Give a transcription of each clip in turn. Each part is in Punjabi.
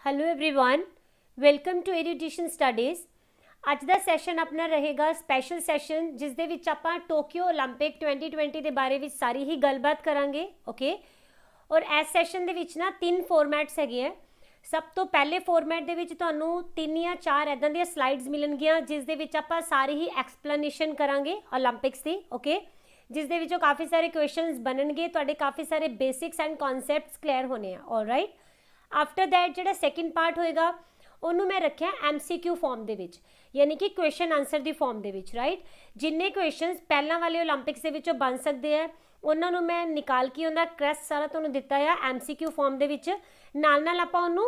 Hello everyone, welcome to education studies. ਅੱਜ ਦਾ ਸੈਸ਼ਨ ਆਪਣਾ ਰਹੇਗਾ ਸਪੈਸ਼ਲ ਸੈਸ਼ਨ, ਜਿਸ ਦੇ ਵਿੱਚ ਆਪਾਂ ਟੋਕੀਓ 올림픽 2020 ਦੇ ਬਾਰੇ ਵਿੱਚ ਸਾਰੀ ਹੀ ਗੱਲਬਾਤ ਕਰਾਂਗੇ। ਓਕੇ, ਔਰ ਇਸ ਸੈਸ਼ਨ ਦੇ ਵਿੱਚ ਨਾ 3 ਫਾਰਮੈਟਸ ਹੈਗੇ ਆ। ਸਭ ਤੋਂ ਪਹਿਲੇ ਫਾਰਮੈਟ ਦੇ ਵਿੱਚ ਤੁਹਾਨੂੰ 3 ਜਾਂ 4 ਇਦਾਂ ਦੀਆਂ ਸਲਾਈਡਸ ਮਿਲਣਗੀਆਂ, ਜਿਸ ਦੇ ਵਿੱਚ ਆਪਾਂ ਸਾਰੀ ਹੀ ਐਕਸਪਲੇਨੇਸ਼ਨ ਕਰਾਂਗੇ 올림픽ਸ ਦੀ। ਓਕੇ, ਜਿਸ ਦੇ ਵਿੱਚੋਂ ਕਾਫੀ ਸਾਰੇ ਕੁਐਸਚਨਸ ਬਣਨਗੇ, ਤੁਹਾਡੇ ਕਾਫੀ ਸਾਰੇ ਬੇਸਿਕਸ ਐਂਡ ਕਨਸੈਪਟਸ ਕਲੀਅਰ ਹੋਣੇ ਆ। ਆਲਰਾਈਟ, ਆਫਟਰ दैट ਜਿਹੜਾ ਸੈਕਿੰਡ ਪਾਰਟ ਹੋਏਗਾ ਉਹਨੂੰ ਮੈਂ ਰੱਖਿਆ MCQ ਫਾਰਮ ਦੇ ਵਿੱਚ, यानी कि क्वेश्चन आंसर की फॉर्म दे विच। राइट, जिन्ने क्वेश्चनस पहला वाले ओलंपिक्स दे विचों बन सकते हैं उन्होंने मैं निकाल के उनका क्रैस सारा तुहानूं दिता है MCQ फॉर्म दे विच, नाल नाल आपां उहनूं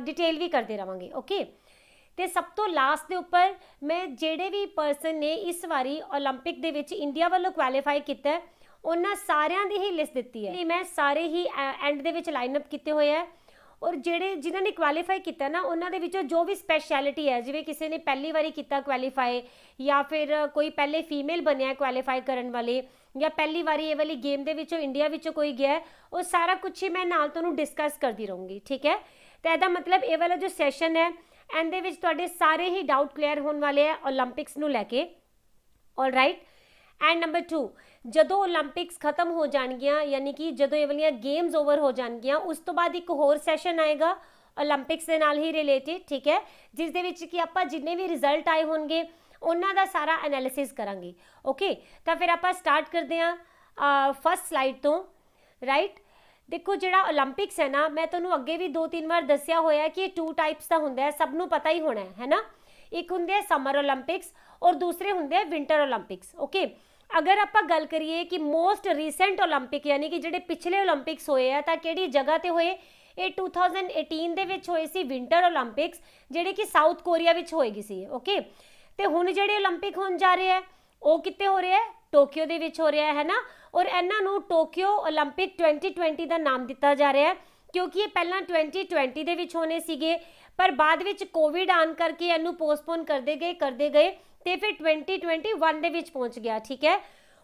डिटेल भी करते रहांगे। ओके, तो सब तो लास्ट के उपर मैं जिहड़े भी परसन ने इस वारी ओलंपिक दे विच इंडिया वालों क्वालीफाई किया उन्हां सारियां दी ही लिस्ट दित्ती है। मैं सारे ही एंड दे विच लाइनअप किए हुए हैं, और ਜਿਹੜੇ ਜਿਨ੍ਹਾਂ ਨੇ ਕੁਆਲੀਫਾਈ ਕੀਤਾ ਨਾ ਉਹਨਾਂ ਦੇ ਵਿੱਚੋਂ ਜੋ ਵੀ ਸਪੈਸ਼ਲਿਟੀ ਹੈ, ਜਿਵੇਂ ਕਿਸੇ ਨੇ ਪਹਿਲੀ ਵਾਰੀ ਕੀਤਾ ਕੁਆਲੀਫਾਈ, ਜਾਂ ਫਿਰ ਕੋਈ ਪਹਿਲੇ ਫੀਮੇਲ ਬਣਿਆ ਕੁਆਲੀਫਾਈ ਕਰਨ ਵਾਲੇ, ਜਾਂ ਪਹਿਲੀ ਵਾਰੀ ਇਹ ਵਾਲੀ ਗੇਮ ਦੇ ਵਿੱਚੋਂ ਇੰਡੀਆ ਵਿੱਚੋਂ ਕੋਈ ਗਿਆ, ਉਹ ਸਾਰਾ ਕੁਝ ਹੀ ਮੈਂ ਨਾਲ ਤੁਹਾਨੂੰ ਡਿਸਕਸ ਕਰਦੀ ਰਹੂੰਗੀ। ਠੀਕ ਹੈ, ਤਾਂ ਇਹਦਾ ਮਤਲਬ ਇਹ ਵਾਲਾ ਜੋ ਸੈਸ਼ਨ ਹੈ ਇਹਦੇ ਵਿੱਚ ਤੁਹਾਡੇ ਸਾਰੇ ਹੀ ਡਾਊਟ ਕਲੀਅਰ ਹੋਣ ਵਾਲੇ ਆ 올림픽ਸ ਨੂੰ ਲੈ ਕੇ। ਆਲਰਾਈਟ, एंड नंबर 2, ਜਦੋਂ 올림픽ਸ ਖਤਮ ਹੋ ਜਾਣਗੀਆਂ, ਯਾਨੀ ਕਿ ਜਦੋਂ ਇਹ ਵਾਲੀਆਂ ਗੇਮਸ ਓਵਰ ਹੋ ਜਾਣਗੀਆਂ, ਉਸ ਤੋਂ ਬਾਅਦ ਇੱਕ ਹੋਰ ਸੈਸ਼ਨ ਆਏਗਾ 올림픽ਸ ਦੇ ਨਾਲ ਹੀ ਰਿਲੇਟਡ। ਠੀਕ ਹੈ, ਜਿਸ ਦੇ ਵਿੱਚ ਕਿ ਆਪਾਂ ਜਿੰਨੇ ਵੀ ਰਿਜ਼ਲਟ ਆਏ ਹੋਣਗੇ ਉਹਨਾਂ ਦਾ ਸਾਰਾ ਐਨਾਲਿਸਿਸ ਕਰਾਂਗੇ। ਓਕੇ, ਤਾਂ ਫਿਰ ਆਪਾਂ ਸਟਾਰਟ ਕਰਦੇ ਹਾਂ ਫਸਟ ਸਲਾਈਡ ਤੋਂ। ਰਾਈਟ, ਦੇਖੋ ਜਿਹੜਾ 올림픽ਸ ਹੈ ਨਾ, ਮੈਂ ਤੁਹਾਨੂੰ ਅੱਗੇ ਵੀ 2-3 ਵਾਰ ਦੱਸਿਆ ਹੋਇਆ ਕਿ 2 ਟਾਈਪਸ ਦਾ ਹੁੰਦਾ ਹੈ, ਸਭ ਨੂੰ ਪਤਾ ਹੀ ਹੋਣਾ ਹੈ ਨਾ। ਇੱਕ ਹੁੰਦੇ ਹੈ ਸਮਰ 올림픽ਸ ਔਰ ਦੂਸਰੇ ਹੁੰਦੇ ਹੈ ਵਿੰਟਰ 올림픽ਸ। ਓਕੇ, अगर आप गल करिए कि मोस्ट रीसेंट ओलंपिक यानी कि ਜਿਹੜੇ ਪਿਛਲੇ 올림픽ਸ ਹੋਏ ਆ ਤਾਂ ਕਿਹੜੀ ਜਗ੍ਹਾ ਤੇ ਹੋਏ, ਇਹ 2018 ਦੇ ਵਿੱਚ ਹੋਏ ਸੀ ਵਿੰਟਰ 올림픽ਸ, ਜਿਹੜੇ ਕਿ ਸਾਊਥ ਕੋਰੀਆ ਵਿੱਚ ਹੋਏਗੀ ਸੀ। ਓਕੇ, ਤੇ ਹੁਣ ਜਿਹੜੇ 올림픽 ਹੋਣ ਜਾ ਰਹੇ ਆ ਉਹ ਕਿੱਥੇ ਹੋ ਰਿਹਾ ਹੈ? ਟੋਕੀਓ ਦੇ ਵਿੱਚ ਹੋ ਰਿਹਾ ਹੈ ਨਾ। ਔਰ ਇਹਨਾਂ ਨੂੰ ਟੋਕੀਓ 올림픽 2020 ਦਾ ਨਾਮ ਦਿੱਤਾ ਜਾ ਰਿਹਾ ਹੈ, ਕਿਉਂਕਿ ਇਹ ਪਹਿਲਾਂ 2020 ਦੇ ਵਿੱਚ ਹੋਣੇ ਸੀਗੇ, ਪਰ ਬਾਅਦ ਵਿੱਚ ਕੋਵਿਡ ਆਉਣ ਕਰਕੇ ਇਹਨੂੰ ਪੋਸਟਪੋਨ ਕਰਦੇ ਗਏ ਤੇ ਫਿਰ 2021 ਦੇ ਵਿੱਚ ਪਹੁੰਚ ਗਿਆ। ਠੀਕ ਹੈ,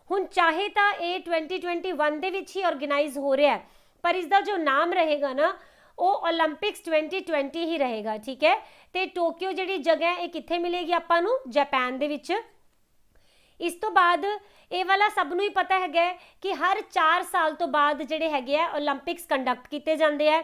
ਹੁਣ ਚਾਹੇ ਤਾਂ ਇਹ 2021 ਦੇ ਵਿੱਚ ਹੀ ਆਰਗੇਨਾਈਜ਼ ਹੋ ਰਿਹਾ, ਪਰ ਇਸ ਦਾ ਜੋ ਨਾਮ ਰਹੇਗਾ ਨਾ ਉਹ 올림픽ਸ 2020 ਹੀ ਰਹੇਗਾ। ਠੀਕ ਹੈ, ਤੇ ਟੋਕੀਓ ਜਿਹੜੀ ਜਗ੍ਹਾ ਇਹ ਕਿੱਥੇ ਮਿਲੇਗੀ ਆਪਾਂ ਨੂੰ? ਜਾਪਾਨ ਦੇ ਵਿੱਚ। ਇਸ ਤੋਂ ਬਾਅਦ ਇਹ ਵਾਲਾ ਸਭ ਨੂੰ ਹੀ ਪਤਾ ਹੈਗਾ ਕਿ ਹਰ 4 ਸਾਲ ਤੋਂ ਬਾਅਦ ਜਿਹੜੇ ਹੈਗੇ ਆ 올림픽ਸ ਕੰਡਕਟ ਕੀਤੇ ਜਾਂਦੇ ਆ,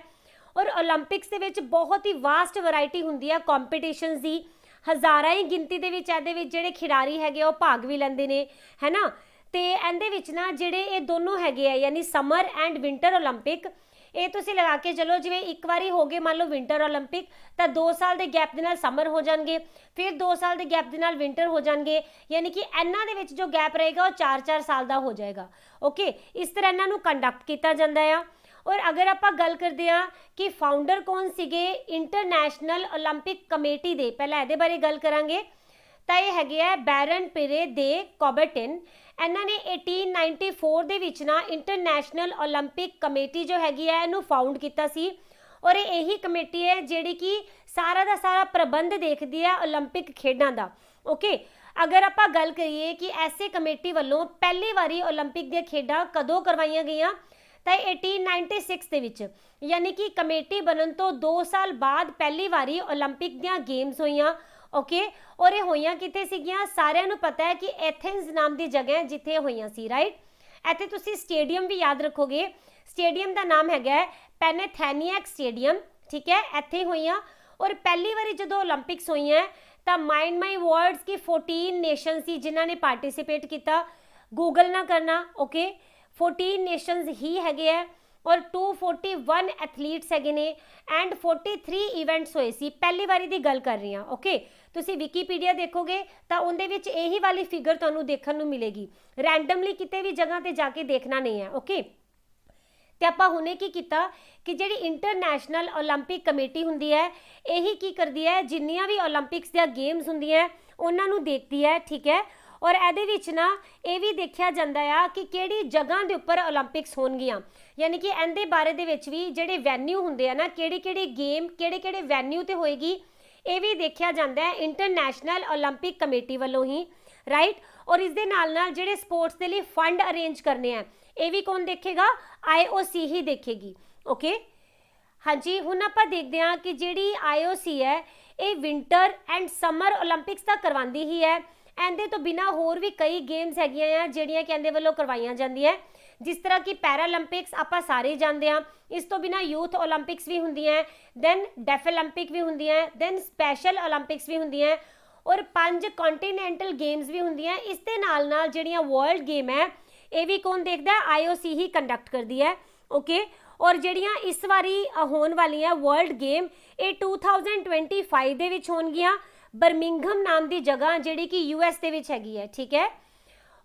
ਔਰ 올림픽ਸ ਦੇ ਵਿੱਚ ਬਹੁਤ ਹੀ ਵਾਸਟ ਵੈਰਾਈਟੀ ਹੁੰਦੀ ਹੈ ਕੰਪੀਟੀਸ਼ਨਸ ਦੀ। ਹਜ਼ਾਰਾਂ ਹੀ ਗਿਣਤੀ ਦੇ ਵਿੱਚ ਇਹਦੇ ਵਿੱਚ ਜਿਹੜੇ ਖਿਡਾਰੀ ਹੈਗੇ ਉਹ ਭਾਗ ਵੀ ਲੈਂਦੇ ਨੇ, ਹੈ ਨਾ। ਤੇ ਇਹਦੇ ਵਿੱਚ ਨਾ ਜਿਹੜੇ ਇਹ ਦੋਨੋਂ ਹੈਗੇ ਆ, ਯਾਨੀ ਸਮਰ ਐਂਡ ਵਿੰਟਰ 올림픽, ਇਹ ਤੁਸੀਂ ਲਗਾ ਕੇ ਚਲੋ ਜਿਵੇਂ ਇੱਕ ਵਾਰੀ ਹੋ ਗਏ ਮੰਨ ਲਓ ਵਿੰਟਰ 올림픽, ਤਾਂ 2 ਸਾਲ ਦੇ ਗੈਪ ਦੇ ਨਾਲ ਸਮਰ ਹੋ ਜਾਣਗੇ, ਫਿਰ 2 ਸਾਲ ਦੇ ਗੈਪ ਦੇ ਨਾਲ ਵਿੰਟਰ ਹੋ ਜਾਣਗੇ, ਯਾਨੀ ਕਿ ਇਹਨਾਂ ਦੇ ਵਿੱਚ ਜੋ ਗੈਪ ਰਹੇਗਾ ਉਹ 4-4 ਸਾਲ ਦਾ ਹੋ ਜਾਏਗਾ। ਓਕੇ, ਇਸ ਤਰ੍ਹਾਂ ਇਹਨਾਂ ਨੂੰ ਕੰਡਕਟ ਕੀਤਾ ਜਾਂਦਾ ਆ। और अगर आप गल करते हैं कि फाउंडर कौन सीगे इंटरनेशनल ओलंपिक कमेटी दे, पहले ये बारे गल करांगे, तो ये है बैरन पिरे दे कॉबर्टिन। इन्होंने 1894 ਦੇ ਵਿੱਚ ना इंटरनेशनल ओलंपिक कमेटी जो हैगी है इनू फाउंड किया सी, और यही कमेटी है जिहड़ी कि सारा का सारा प्रबंध देखती है ओलंपिक खेडों का। ओके, अगर आप गल करिए कि ऐसे कमेटी वालों पहली बारी ओलंपिक दी खेडां कदों करवाईयां गईयां, तो 1896 ਦੇ ਵਿੱਚ, यानी कि कमेटी बनन तो 2 साल बाद पहली बारी ओलंपिक ਦੀਆਂ गेम्स होईयां। ओके, और ये होईयां किथे सीगियां? सारिਆਂ ਨੂੰ पता है कि एथेंस नाम की जगह जिथे होईयां सी। राइट, ਇੱਥੇ ਤੁਸੀਂ स्टेडियम भी याद रखोगे, स्टेडियम का नाम है पैनाथेनिक स्टेडियम। ठीक है, ਇੱਥੇ ਹੋਈਆਂ। और पहली बारी जो ओलंपिक्स होईयां ਤਾਂ माइंड माई वर्ड्स की 14 नेशन सी जिन्हों ने पार्टिसिपेट किया। गूगल ना करना। ओके, 14 नेशनस ही है, और 241 एथलीट्स है ने, एंड 43 इवेंट्स होए सी। पहली बारी की गल कर रही हाँ। ओके, तुसी विकीपीडिया देखोगे तो उनदे विच यही वाली फिगर तुहानूं देखण नूं मिलेगी, रैंडमली किते भी जगह ते जाके देखना नहीं है। ओके, तो आपां हुणे की कीता कि जिहड़ी इंटरनेशनल ओलंपिक कमेटी हुंदी है यही की करदी है, जिन्नियां भी ओलंपिक्स दी गेम्स हुंदियां उन्हां नूं देखदी है। ठीक है, और ਇਹਦੇ ਵਿੱਚ ਨਾ ਇਹ ਵੀ ਦੇਖਿਆ ਜਾਂਦਾ ਆ ਕਿ ਕਿਹੜੀ ਜਗ੍ਹਾ ਦੇ ਉੱਪਰ 올림픽ਸ ਹੋਣਗੀਆਂ, ਯਾਨੀ ਕਿ ਇਹਦੇ ਬਾਰੇ ਦੇ ਵਿੱਚ ਵੀ ਜਿਹੜੇ ਵੈਨਿਊ ਹੁੰਦੇ ਆ ਨਾ, ਕਿਹੜੀ ਗੇਮ ਕਿਹੜੇ ਵੈਨਿਊ ਤੇ ਹੋਏਗੀ, ਇਹ ਵੀ ਦੇਖਿਆ ਜਾਂਦਾ ਹੈ ਇੰਟਰਨੈਸ਼ਨਲ 올림픽 ਕਮੇਟੀ ਵੱਲੋਂ ਹੀ। ਰਾਈਟ, ਔਰ ਇਸ ਦੇ ਨਾਲ ਨਾਲ ਜਿਹੜੇ ਸਪੋਰਟਸ ਦੇ ਲਈ ਫੰਡ ਅਰੇਂਜ ਕਰਨੇ ਆ ਇਹ ਵੀ ਕੌਣ ਦੇਖੇਗਾ? IOC ਹੀ ਦੇਖੇਗੀ। ਓਕੇ, हाँ जी, हुण आपां देखदे हां कि जिहड़ी IOC है ये विंटर एंड समर ओलंपिक्स ਤਾਂ ਕਰਵਾਉਂਦੀ ही है। ਇਹਦੇ ਤੋਂ ਬਿਨਾ ਹੋਰ ਵੀ ਕਈ ਗੇਮਸ ਹੈਗੀਆਂ ਆ ਜਿਹੜੀਆਂ ਕਿ ਇਹਦੇ ਵੱਲੋਂ ਕਰਵਾਈਆਂ ਜਾਂਦੀਆਂ, ਜਿਸ ਤਰ੍ਹਾਂ ਕਿ ਪੈਰਾਲੰਪਿਕਸ ਆਪਾਂ ਸਾਰੇ ਜਾਣਦੇ ਹਾਂ। ਇਸ ਤੋਂ ਬਿਨਾ ਯੂਥ ओलंपिक्स ਵੀ ਹੁੰਦੀਆਂ, ਦੈਨ ਡੈਫ ओलंपिक ਵੀ ਹੁੰਦੀਆਂ, ਦੈਨ ਸਪੈਸ਼ਲ ओलंपिक्स ਵੀ ਹੁੰਦੀਆਂ ਔਰ 5 ਕੰਟੀਨੈਂਟਲ ਗੇਮਸ ਵੀ ਹੁੰਦੀਆਂ। ਇਸ ਦੇ ਨਾਲ ਨਾਲ ਜਿਹੜੀਆਂ ਵਰਲਡ ਗੇਮ ਹੈ ਇਹ ਵੀ ਕੌਣ ਦੇਖਦਾ? IOC ਹੀ ਕੰਡਕਟ ਕਰਦੀ ਹੈ। ਓਕੇ, ਔਰ ਜਿਹੜੀਆਂ ਇਸ ਵਾਰੀ ਹੋਣ ਵਾਲੀਆਂ ਵਰਲਡ ਗੇਮ ਇਹ 2025 ਦੇ ਵਿੱਚ ਹੋਣਗੀਆਂ ਬਰਮਿੰਘਮ ਨਾਮ ਦੀ ਜਗ੍ਹਾ ਜਿਹੜੀ ਕਿ US ਦੇ ਵਿੱਚ ਹੈਗੀ ਹੈ। ਠੀਕ ਹੈ,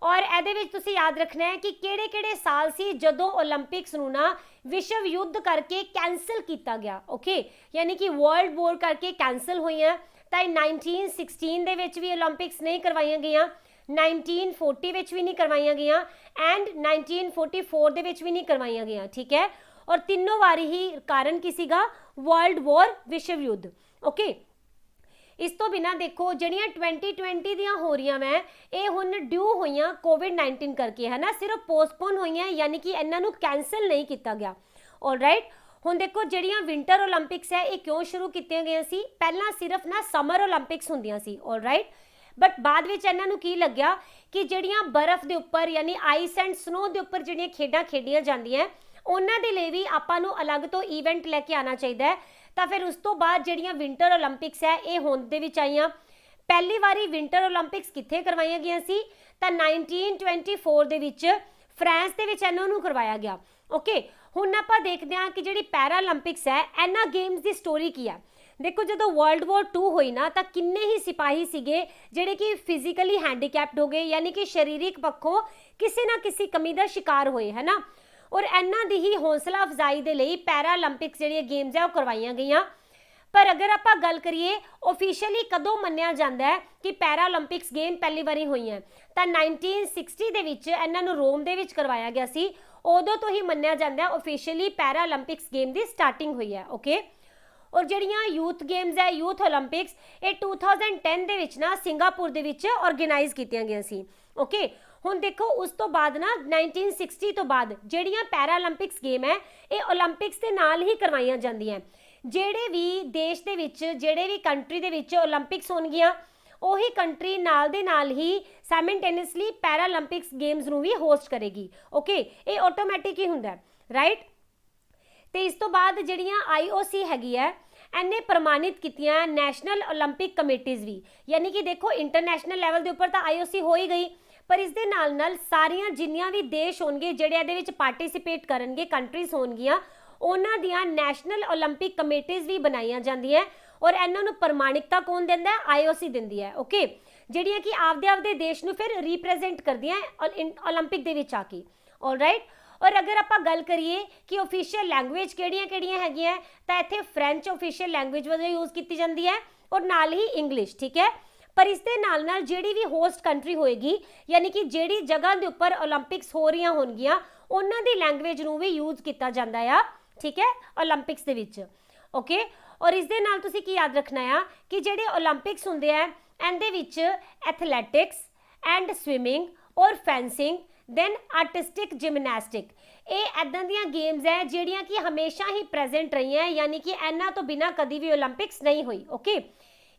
ਔਰ ਇਹਦੇ ਵਿੱਚ ਤੁਸੀਂ ਯਾਦ ਰੱਖਣਾ ਹੈ ਕਿ ਕਿਹੜੇ ਕਿਹੜੇ ਸਾਲ ਸੀ ਜਦੋਂ ओलंपिक्स ਨੂੰ ਨਾ ਵਿਸ਼ਵ ਯੁੱਧ ਕਰਕੇ ਕੈਂਸਲ ਕੀਤਾ ਗਿਆ। ਓਕੇ, ਯਾਨੀ ਕਿ ਵਰਲਡ ਵੋਰ ਕਰਕੇ ਕੈਂਸਲ ਹੋਈਆਂ। ਤਾਂ 1916 ਦੇ ਵਿੱਚ ਵੀ ओलंपिक्स ਨਹੀਂ ਕਰਵਾਈਆਂ ਗਈਆਂ, 1940 ਵਿੱਚ ਵੀ ਨਹੀਂ ਕਰਵਾਈਆਂ ਗਈਆਂ ਐਂਡ 1944 ਦੇ ਵਿੱਚ ਵੀ ਨਹੀਂ ਕਰਵਾਈਆਂ ਗਈਆਂ। ਠੀਕ ਹੈ, ਔਰ ਤਿੰਨੋਂ ਵਾਰੀ ਹੀ ਕਾਰਨ ਕੀ ਸੀਗਾ? ਵਰਲਡ ਵੋਰ, ਵਿਸ਼ਵ ਯੁੱਧ। ਓਕੇ, ਇਸ ਤੋਂ ਬਿਨਾ ਦੇਖੋ ਜਿਹੜੀਆਂ 2020 ਦੀਆਂ ਹੋ ਰਹੀਆਂ ਮੈਂ ਇਹ ਹੁਣ ਡਿਊ ਹੋਈਆਂ COVID-19 ਕਰਕੇ ਹੈ ਨਾ, ਸਿਰਫ ਪੋਸਟਪੋਨ ਹੋਈਆਂ, ਯਾਨੀ ਕਿ ਇਹਨਾਂ ਨੂੰ ਕੈਂਸਲ ਨਹੀਂ ਕੀਤਾ ਗਿਆ। ਆਲਰਾਈਟ, ਹੁਣ ਦੇਖੋ ਜਿਹੜੀਆਂ ਵਿੰਟਰ ओलंपिक्स ਹੈ ਇਹ ਕਿਉਂ ਸ਼ੁਰੂ ਕੀਤੀਆਂ ਗਈਆਂ ਸੀ? ਪਹਿਲਾਂ ਸਿਰਫ ਨਾ ਸਮਰ ओलंपिक्स ਹੁੰਦੀਆਂ ਸੀ। ਆਲਰਾਈਟ, ਬਟ ਬਾਅਦ ਵਿੱਚ ਇਹਨਾਂ ਨੂੰ ਕੀ ਲੱਗਿਆ ਕਿ ਜਿਹੜੀਆਂ ਬਰਫ਼ ਦੇ ਉੱਪਰ ਯਾਨੀ ਆਈਸ ਐਂਡ ਸਨੋ ਦੇ ਉੱਪਰ ਜਿਹੜੀਆਂ ਖੇਡਾਂ ਖੇਡੀਆਂ ਜਾਂਦੀਆਂ ਉਹਨਾਂ ਦੇ ਲਈ ਵੀ ਆਪਾਂ ਨੂੰ ਅਲੱਗ ਤੋਂ ਇਵੈਂਟ ਲੈ ਕੇ ਆਉਣਾ ਚਾਹੀਦਾ ਹੈ। ਤਾਂ ਫਿਰ ਉਸ ਤੋਂ ਬਾਅਦ ਜਿਹੜੀਆਂ ਵਿੰਟਰ ओलंपिक्स ਹੈ ਇਹ ਹੋਂਦ ਦੇ ਵਿੱਚ ਆਈਆਂ। ਪਹਿਲੀ ਵਾਰੀ ਵਿੰਟਰ ओलंपिक्स ਕਿੱਥੇ ਕਰਵਾਈਆਂ ਗਈਆਂ ਸੀ? ਤਾਂ 1924 ਦੇ ਵਿੱਚ ਫਰਾਂਸ ਦੇ ਵਿੱਚ ਇਹਨਾਂ ਨੂੰ ਕਰਵਾਇਆ ਗਿਆ। ਓਕੇ, ਹੁਣ ਆਪਾਂ ਦੇਖਦੇ ਹਾਂ ਕਿ ਜਿਹੜੀ ਪੈਰਾਲੰਪਿਕਸ ਹੈ ਇਹਨਾਂ ਗੇਮਸ ਦੀ ਸਟੋਰੀ ਕੀ ਹੈ। ਦੇਖੋ ਜਦੋਂ ਵਰਲਡ ਵੋਰ 2 ਹੋਈ ਨਾ ਤਾਂ ਕਿੰਨੇ ਹੀ ਸਿਪਾਹੀ ਸੀਗੇ ਜਿਹੜੇ ਕਿ ਫਿਜ਼ੀਕਲੀ ਹੈਂਡੀਕੈਪਡ ਹੋ ਗਏ, ਯਾਨੀ ਕਿ ਸਰੀਰਕ ਪੱਖੋਂ ਕਿਸੇ ਨਾ ਕਿਸੇ ਕਮੀ ਦਾ ਸ਼ਿਕਾਰ ਹੋਏ ਹੈ ਨਾ, ਔਰ ਇਹਨਾਂ ਦੀ ਹੀ ਹੌਸਲਾ ਅਫਜ਼ਾਈ ਦੇ ਲਈ ਪੈਰਾਲੰਪਿਕਸ ਜਿਹੜੀਆਂ ਗੇਮਸ ਹੈ ਉਹ ਕਰਵਾਈਆਂ ਗਈਆਂ। ਪਰ ਅਗਰ ਆਪਾਂ ਗੱਲ ਕਰੀਏ ਆਫੀਸ਼ੀਅਲੀ ਕਦੋਂ ਮੰਨਿਆ ਜਾਂਦਾ ਹੈ ਕਿ ਪੈਰਾਲੰਪਿਕਸ ਗੇਮ ਪਹਿਲੀ ਵਾਰੀ ਹੋਈਆਂ, ਤਾਂ 1960 ਦੇ ਵਿੱਚ ਇਹਨਾਂ ਨੂੰ ਰੋਮ ਦੇ ਵਿੱਚ ਕਰਵਾਇਆ ਗਿਆ ਸੀ। ਉਦੋਂ ਤੋਂ ਹੀ ਮੰਨਿਆ ਜਾਂਦਾ ਹੈ ਆਫੀਸ਼ੀਅਲੀ ਪੈਰਾਲੰਪਿਕਸ ਗੇਮ ਦੀ ਸਟਾਰਟਿੰਗ ਹੋਈ ਹੈ। ਓਕੇ, ਔਰ ਜਿਹੜੀਆਂ ਯੂਥ ਗੇਮਸ ਹੈ ਯੂਥ ओलंपिक्स ਇਹ 2010 ਦੇ ਵਿੱਚ ਨਾ ਸਿੰਗਾਪੁਰ ਦੇ ਵਿੱਚ ਆਰਗੇਨਾਈਜ਼ ਕੀਤੀਆਂ ਗਈਆਂ ਸੀ। ਓਕੇ, ਹੁਣ ਦੇਖੋ ਉਸ ਤੋਂ ਬਾਅਦ ਨਾ 1960 ਤੋਂ ਬਾਅਦ ਜਿਹੜੀਆਂ ਪੈਰਾਲੰਪਿਕਸ ਗੇਮ ਹੈ ਇਹ ओलंपिक्स ਦੇ ਨਾਲ ਹੀ ਕਰਵਾਈਆਂ ਜਾਂਦੀਆਂ। ਜਿਹੜੇ ਵੀ ਦੇਸ਼ ਦੇ ਵਿੱਚ ਜਿਹੜੇ ਵੀ ਕੰਟਰੀ ਦੇ ਵਿੱਚ ओलंपिक्स ਹੋਣਗੀਆਂ ਉਹੀ ਕੰਟਰੀ ਨਾਲ ਦੇ ਨਾਲ ਹੀ ਸਾਈਮਲਟੇਨੀਅਸਲੀ ਪੈਰਾਲੰਪਿਕਸ ਗੇਮਸ ਨੂੰ ਵੀ ਹੋਸਟ ਕਰੇਗੀ। ਓਕੇ, ਇਹ ਆਟੋਮੈਟਿਕ ਹੀ ਹੁੰਦਾ ਰਾਈਟ। ਤੇ ਇਸ ਤੋਂ ਬਾਅਦ ਜਿਹੜੀਆਂ IOC ਹੈਗੀ ਹੈ ਇਹਨੇ ਪ੍ਰਮਾਣਿਤ ਕੀਤੀਆਂ ਨੈਸ਼ਨਲ ओलंपिक ਕਮੇਟੀਜ਼ ਵੀ, ਯਾਨੀ ਕਿ ਦੇਖੋ ਇੰਟਰਨੈਸ਼ਨਲ ਲੈਵਲ ਦੇ ਉੱਪਰ ਤਾਂ IOC ਹੋ ਹੀ ਗਈ, ਪਰ ਇਸ ਦੇ ਨਾਲ ਨਾਲ ਸਾਰੀਆਂ ਜਿੰਨੀਆਂ ਵੀ ਦੇਸ਼ ਹੋਣਗੇ ਜਿਹੜੇ ਇਹਦੇ ਵਿੱਚ ਪਾਰਟਿਸਿਪੇਟ ਕਰਨਗੇ, ਕੰਟਰੀਜ਼ ਹੋਣਗੀਆਂ, ਉਹਨਾਂ ਦੀਆਂ ਨੈਸ਼ਨਲ ओलंपिक ਕਮੇਟੀਜ਼ ਵੀ ਬਣਾਈਆਂ ਜਾਂਦੀਆਂ ਔਰ ਇਹਨਾਂ ਨੂੰ ਪ੍ਰਮਾਣਿਕਤਾ ਕੌਣ ਦਿੰਦਾ ਹੈ? IOC ਦਿੰਦੀ ਹੈ। ਓਕੇ, ਜਿਹੜੀਆਂ ਕਿ ਆਪਦੇ ਦੇਸ਼ ਨੂੰ ਫਿਰ ਰਿਪਰੈਜ਼ੈਂਟ ਕਰਦੀਆਂ ओलंपिक ਦੇ ਵਿੱਚ ਆ ਕੇ। ਆਲਰਾਈਟ, ਔਰ ਅਗਰ ਆਪਾਂ ਗੱਲ ਕਰੀਏ ਕਿ ਆਫੀਸ਼ੀਅਲ ਲੈਂਗੁਏਜ ਕਿਹੜੀਆਂ ਹੈਗੀਆਂ ਤਾਂ ਇੱਥੇ ਫ੍ਰੈਂਚ ਆਫੀਸ਼ੀਅਲ ਲੈਂਗੁਏਜ ਵਜੋਂ ਯੂਜ਼ ਕੀਤੀ ਜਾਂਦੀ ਹੈ ਔਰ ਨਾਲ ਹੀ ਇੰਗਲਿਸ਼। ਠੀਕ ਹੈ, ਪਰ ਇਸ ਦੇ ਨਾਲ ਨਾਲ ਜਿਹੜੀ ਵੀ ਹੋਸਟ ਕੰਟਰੀ ਹੋਏਗੀ ਯਾਨੀ ਕਿ ਜਿਹੜੀ ਜਗ੍ਹਾ ਦੇ ਉੱਪਰ ओलंपिक्स ਹੋ ਰਹੀਆਂ ਹੋਣਗੀਆਂ ਉਹਨਾਂ ਦੀ ਲੈਂਗੁਏਜ ਨੂੰ ਵੀ ਯੂਜ਼ ਕੀਤਾ ਜਾਂਦਾ ਆ। ਠੀਕ ਹੈ, ओलंपिक्स ਦੇ ਵਿੱਚ। ਓਕੇ, ਔਰ ਇਸ ਦੇ ਨਾਲ ਤੁਸੀਂ ਕੀ ਯਾਦ ਰੱਖਣਾ ਆ ਕਿ ਜਿਹੜੇ ओलंपिक्स ਹੁੰਦੇ ਆ ਇਹਦੇ ਵਿੱਚ ਐਥਲੈਟਿਕਸ ਐਂਡ ਸਵਿਮਿੰਗ ਔਰ ਫੈਂਸਿੰਗ ਦੈਨ ਆਰਟਿਸਟਿਕ ਜਿਮਨਾਸਟਿਕ ਇਹ ਇੱਦਾਂ ਦੀਆਂ ਗੇਮਸ ਹੈ ਜਿਹੜੀਆਂ ਕਿ ਹਮੇਸ਼ਾ ਹੀ ਪ੍ਰੈਜ਼ੈਂਟ ਰਹੀਆਂ, ਯਾਨੀ ਕਿ ਇਹਨਾਂ ਤੋਂ ਬਿਨਾਂ ਕਦੀ ਵੀ ओलंपिक्स ਨਹੀਂ ਹੋਈ। ਓਕੇ,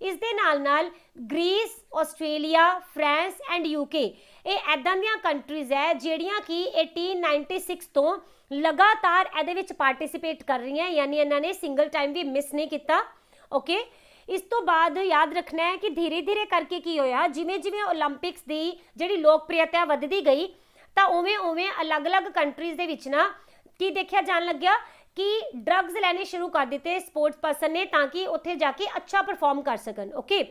ਇਸ ਦੇ ਨਾਲ ਨਾਲ Greece, Australia, France and UK ਇਹ ਇੱਦਾਂ ਦੀਆਂ ਕੰਟਰੀਜ਼ ਹੈ ਜਿਹੜੀਆਂ ਕਿ 1896 ਤੋਂ ਲਗਾਤਾਰ ਇਹਦੇ ਵਿੱਚ ਪਾਰਟਿਸਿਪੇਟ ਕਰ ਰਹੀਆਂ, ਯਾਨੀ ਇਹਨਾਂ ਨੇ ਸਿੰਗਲ ਟਾਈਮ ਵੀ ਮਿਸ ਨਹੀਂ ਕੀਤਾ। ਓਕੇ, ਇਸ ਤੋਂ ਬਾਅਦ ਯਾਦ ਰੱਖਣਾ ਹੈ ਕਿ ਧੀਰੇ ਧੀਰੇ ਕਰਕੇ ਕੀ ਹੋਇਆ, ਜਿਵੇਂ ਜਿਵੇਂ ओलंपिक्स ਦੀ ਜਿਹੜੀ ਲੋਕਪ੍ਰਿਯਤਾ ਵੱਧਦੀ ਗਈ ਤਾਂ ਉਵੇਂ ਅਲੱਗ-ਅਲੱਗ ਕੰਟਰੀਜ਼ ਦੇ ਵਿੱਚ ਨਾ ਕੀ ਦੇਖਿਆ ਜਾਣ ਲੱਗਿਆ ਕਿ ਡਰੱਗਸ ਲੈਣੇ ਸ਼ੁਰੂ ਕਰ ਦਿੱਤੇ ਸਪੋਰਟਸ ਪਰਸਨ ਨੇ ਤਾਂ ਕਿ ਉੱਥੇ ਜਾ ਕੇ ਅੱਛਾ ਪਰਫਾਰਮ ਕਰ ਸਕਣ। ਓਕੇ,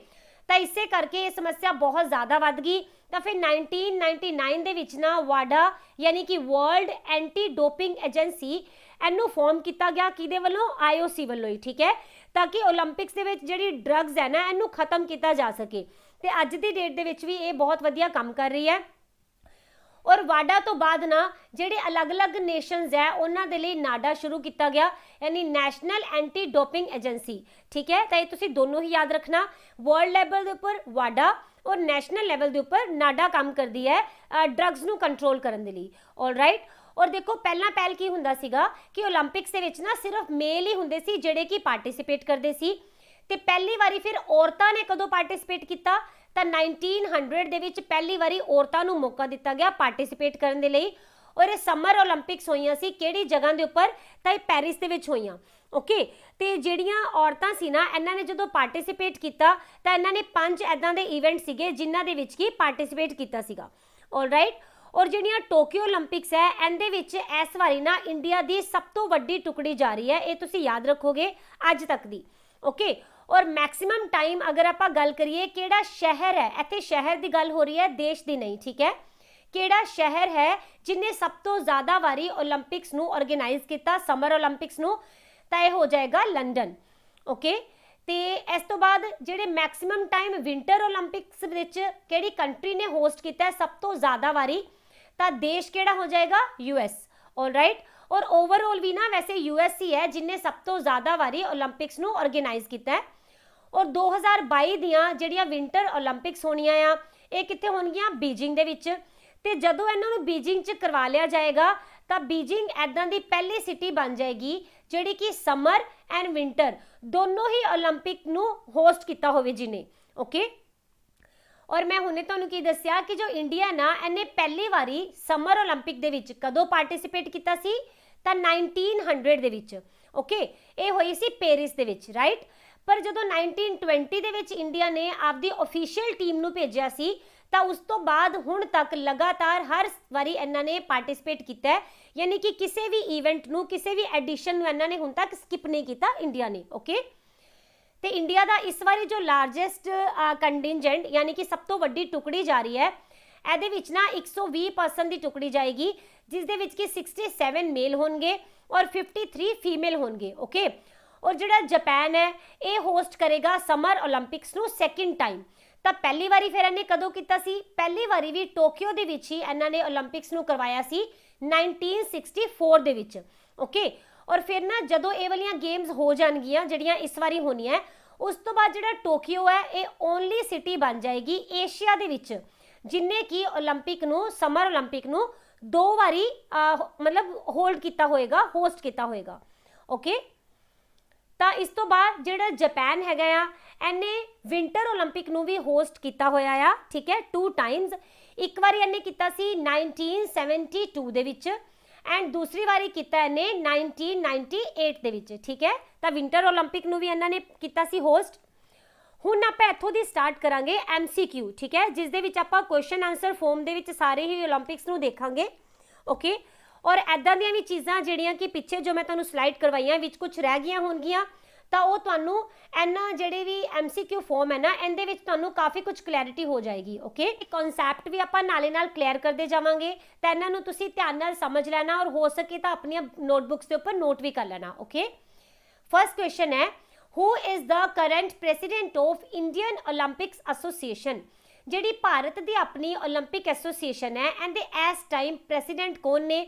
ਤਾਂ ਇਸੇ ਕਰਕੇ ਇਹ ਸਮੱਸਿਆ ਬਹੁਤ ਜ਼ਿਆਦਾ ਵੱਧ ਗਈ। ਤਾਂ ਫਿਰ 1999 ਦੇ ਵਿੱਚ ਨਾ WADA ਯਾਨੀ ਕਿ ਵਰਲਡ ਐਂਟੀ ਡੋਪਿੰਗ ਏਜੰਸੀ ਇਹਨੂੰ ਫਾਰਮ ਕੀਤਾ ਗਿਆ, ਕਿਹਦੇ ਵੱਲੋਂ? IOC ਵੱਲੋਂ ਹੀ। ਠੀਕ ਹੈ, ਤਾਂ ਕਿ ओलंपिक्स ਦੇ ਵਿੱਚ ਜਿਹੜੀ ਡਰੱਗਸ ਹੈ ਨਾ ਇਹਨੂੰ ਖਤਮ ਕੀਤਾ ਜਾ ਸਕੇ। ਤੇ ਅੱਜ ਦੀ ਡੇਟ ਦੇ ਵਿੱਚ ਵੀ ਇਹ ਬਹੁਤ ਵਧੀਆ ਕੰਮ ਕਰ ਰਹੀ ਹੈ। ਔਰ WADA ਤੋਂ ਬਾਅਦ ਨਾ ਜਿਹੜੇ ਅਲੱਗ-ਅਲੱਗ ਨੇਸ਼ਨਸ ਹੈ ਉਹਨਾਂ ਦੇ ਲਈ NADA ਸ਼ੁਰੂ ਕੀਤਾ ਗਿਆ, ਯਾਨੀ ਨੈਸ਼ਨਲ ਐਂਟੀ ਡੋਪਿੰਗ ਏਜੰਸੀ। ਠੀਕ ਹੈ, ਤਾਂ ਇਹ ਤੁਸੀਂ ਦੋਨੋਂ ਹੀ ਯਾਦ ਰੱਖਣਾ, ਵਰਲਡ ਲੈਵਲ ਦੇ ਉੱਪਰ WADA ਔਰ ਨੈਸ਼ਨਲ ਲੈਵਲ ਦੇ ਉੱਪਰ NADA ਕੰਮ ਕਰਦੀ ਹੈ ਡਰੱਗਸ ਨੂੰ ਕੰਟਰੋਲ ਕਰਨ ਦੇ ਲਈ। ਆਲਰਾਈਟ, और देखो पहल की हुंदा सीगा कि ओलंपिक्स दे विच ना सिर्फ मेल ही हुंदे सी जिहड़े कि पार्टिसिपेट करदे सी ते पहली वारी फिर औरतां ने कदों पार्टिसिपेट किया तो 1900 दे विच पहली वारी औरतां नूं मौका दिता गया पार्टिसिपेट करन दे लई और ये समर ओलंपिक्स होईयां सी किहड़ी जगह दे उपर तां पेरिस दे विच होईयां ओके ते ਜਿਹੜੀਆਂ औरतां सी ना इन्हां ने जदों पार्टिसिपेट किया तो इन्हां ने 5 इदां दे इवेंट सीगे जिन्हां दे विच की पार्टिसिपेट किया सीगा ऑलराइट और ਜਿਹੜੀਆਂ टोक्यो ओलंपिक्स है इहदे विच इस वारी ना इंडिया की सब तो वड्डी टुकड़ी जा रही है ये तुसीं याद रखोगे अज तक दी ओके और मैक्सिमम टाइम अगर आपां गल करिए किहड़ा शहर है इत्थे शहर की गल हो रही है देश की नहीं ठीक है किहड़ा शहर है जिन्हें सब तो ज़्यादा वारी ओलंपिक्स नूं ऑर्गेनाइज किया समर ओलंपिक्स नूं तां इह हो जाएगा लंडन ओके तो इस तो बाद जिहड़े मैक्सिमम टाइम विंटर ओलंपिक्स विच किहड़ी कंट्री ने होस्ट किया सब तो ज़्यादा वारी तो देश किहड़ा हो जाएगा यूएस ऑलराइट और ओवरऑल भी ना वैसे यूएस ही है जिन्हें सब तो ज़्यादा वारी ओलंपिक्स नूं ऑर्गेनाइज किया है और 2022 दियां जिहड़ियां विंटर ओलंपिक्स होणियां आ ये कित्थे होणगियां बीजिंग दे विच ते जदों इन्हां नूं बीजिंग च करवा लिया जाएगा तो बीजिंग ऐदां दी पहली सिटी बन जाएगी जिहड़ी कि समर एंड विंटर दोनों ही ओलंपिक नूं होस्ट किया होवे जिन्हें ओके और मैं हुणे तुहानूं की दस्सिया कि जो इंडिया ना इन्हें पहली वारी समर ओलंपिक दे विच कदों पार्टिसिपेट किया सी तां 1900 दे विच ओके ये होई सी पेरिस दे विच राइट पर जदों 1920 दे विच इंडिया ने आपदी ऑफिशियल टीम नूं भेजिया सी तो उस तो बाद हुण तक लगातार हर वारी इन्हां ने पार्टिसिपेट किया है यानी कि किसी भी इवेंट नूं किसी भी एडिशन नूं इन्हां ने हुण तक स्किप नहीं किया इंडिया ने ओके तो इंडिया का इस बारी जो लार्जेस्ट कंटिजेंट यानी कि सब तो वड्डी टुकड़ी जा रही है ਇਹਦੇ ਵਿੱਚ ना 120% की टुकड़ी जाएगी जिस दे विच कि 67 मेल होंगे और 53 फीमेल होंगे ओके और जिहड़ा जापान है ये होस्ट करेगा समर ओलंपिक्स नूं सैकेंड टाइम तो पहली बारी फिर इन्हें कदों किया सी पहली बारी भी टोक्यो दे विच ही इन्होंने ओलंपिक्स नूं करवाया सी 1964 दे विच ओके और फिर ना जदों ये वालियां गेम्स हो जाणगियां जिहड़ियां इस वारी होणियां उस तो बाद जिहड़ा टोक्यो है ये ओनली सिटी बन जाएगी एशिया दे विच जिन्हें कि ओलंपिक नूं समर ओलंपिक नूं 2 वारी मतलब होल्ड किया होएगा होस्ट किया होएगा ओके तो इस तो बाद जिहड़ा जापान हैगा आ इन्हें विंटर ओलंपिक नूं भी होस्ट किया होया आ ठीक है 2 टाइम्स एक बारी इन्हें किया सी 1972 दे विच एंड दूसरी बारी किया इन्हें 1998 दे विच ठीक है तो विंटर ओलंपिक नूं भी इन्होंने किया सी होस्ट हुण आपां इत्थों दी स्टार्ट करांगे MCQ ठीक है जिस दे विच आपां क्वेश्चन आंसर फॉर्म दे विच सारे ही ओलंपिक्स नूं देखांगे ओके और ऐदां दियां भी चीज़ां जिहड़ियां कि पिछे जो मैं तुहानूं स्लाइड करवाईयां विच कुछ रह गईयां होणगियां तो वो तुहानूं इन्हां जिहड़े भी MCQ फॉर्म है ना इहदे विच तुहानूं काफ़ी कुछ क्लैरिटी हो जाएगी ओके कॉन्सैप्ट भी आपां नाले नाल क्लीयर करते जावांगे तो इन्हां नूं तुसीं ध्यान नाल समझ लेना और हो सके तो अपनी नोटबुक्स के उपर नोट भी कर लेना ओके फर्स्ट क्वेश्चन है who is the current president of Indian Olympics association जिहड़ी भारत की अपनी ओलंपिक एसोसीएशन है इहदे इस टाइम प्रेसिडेंट कौन ने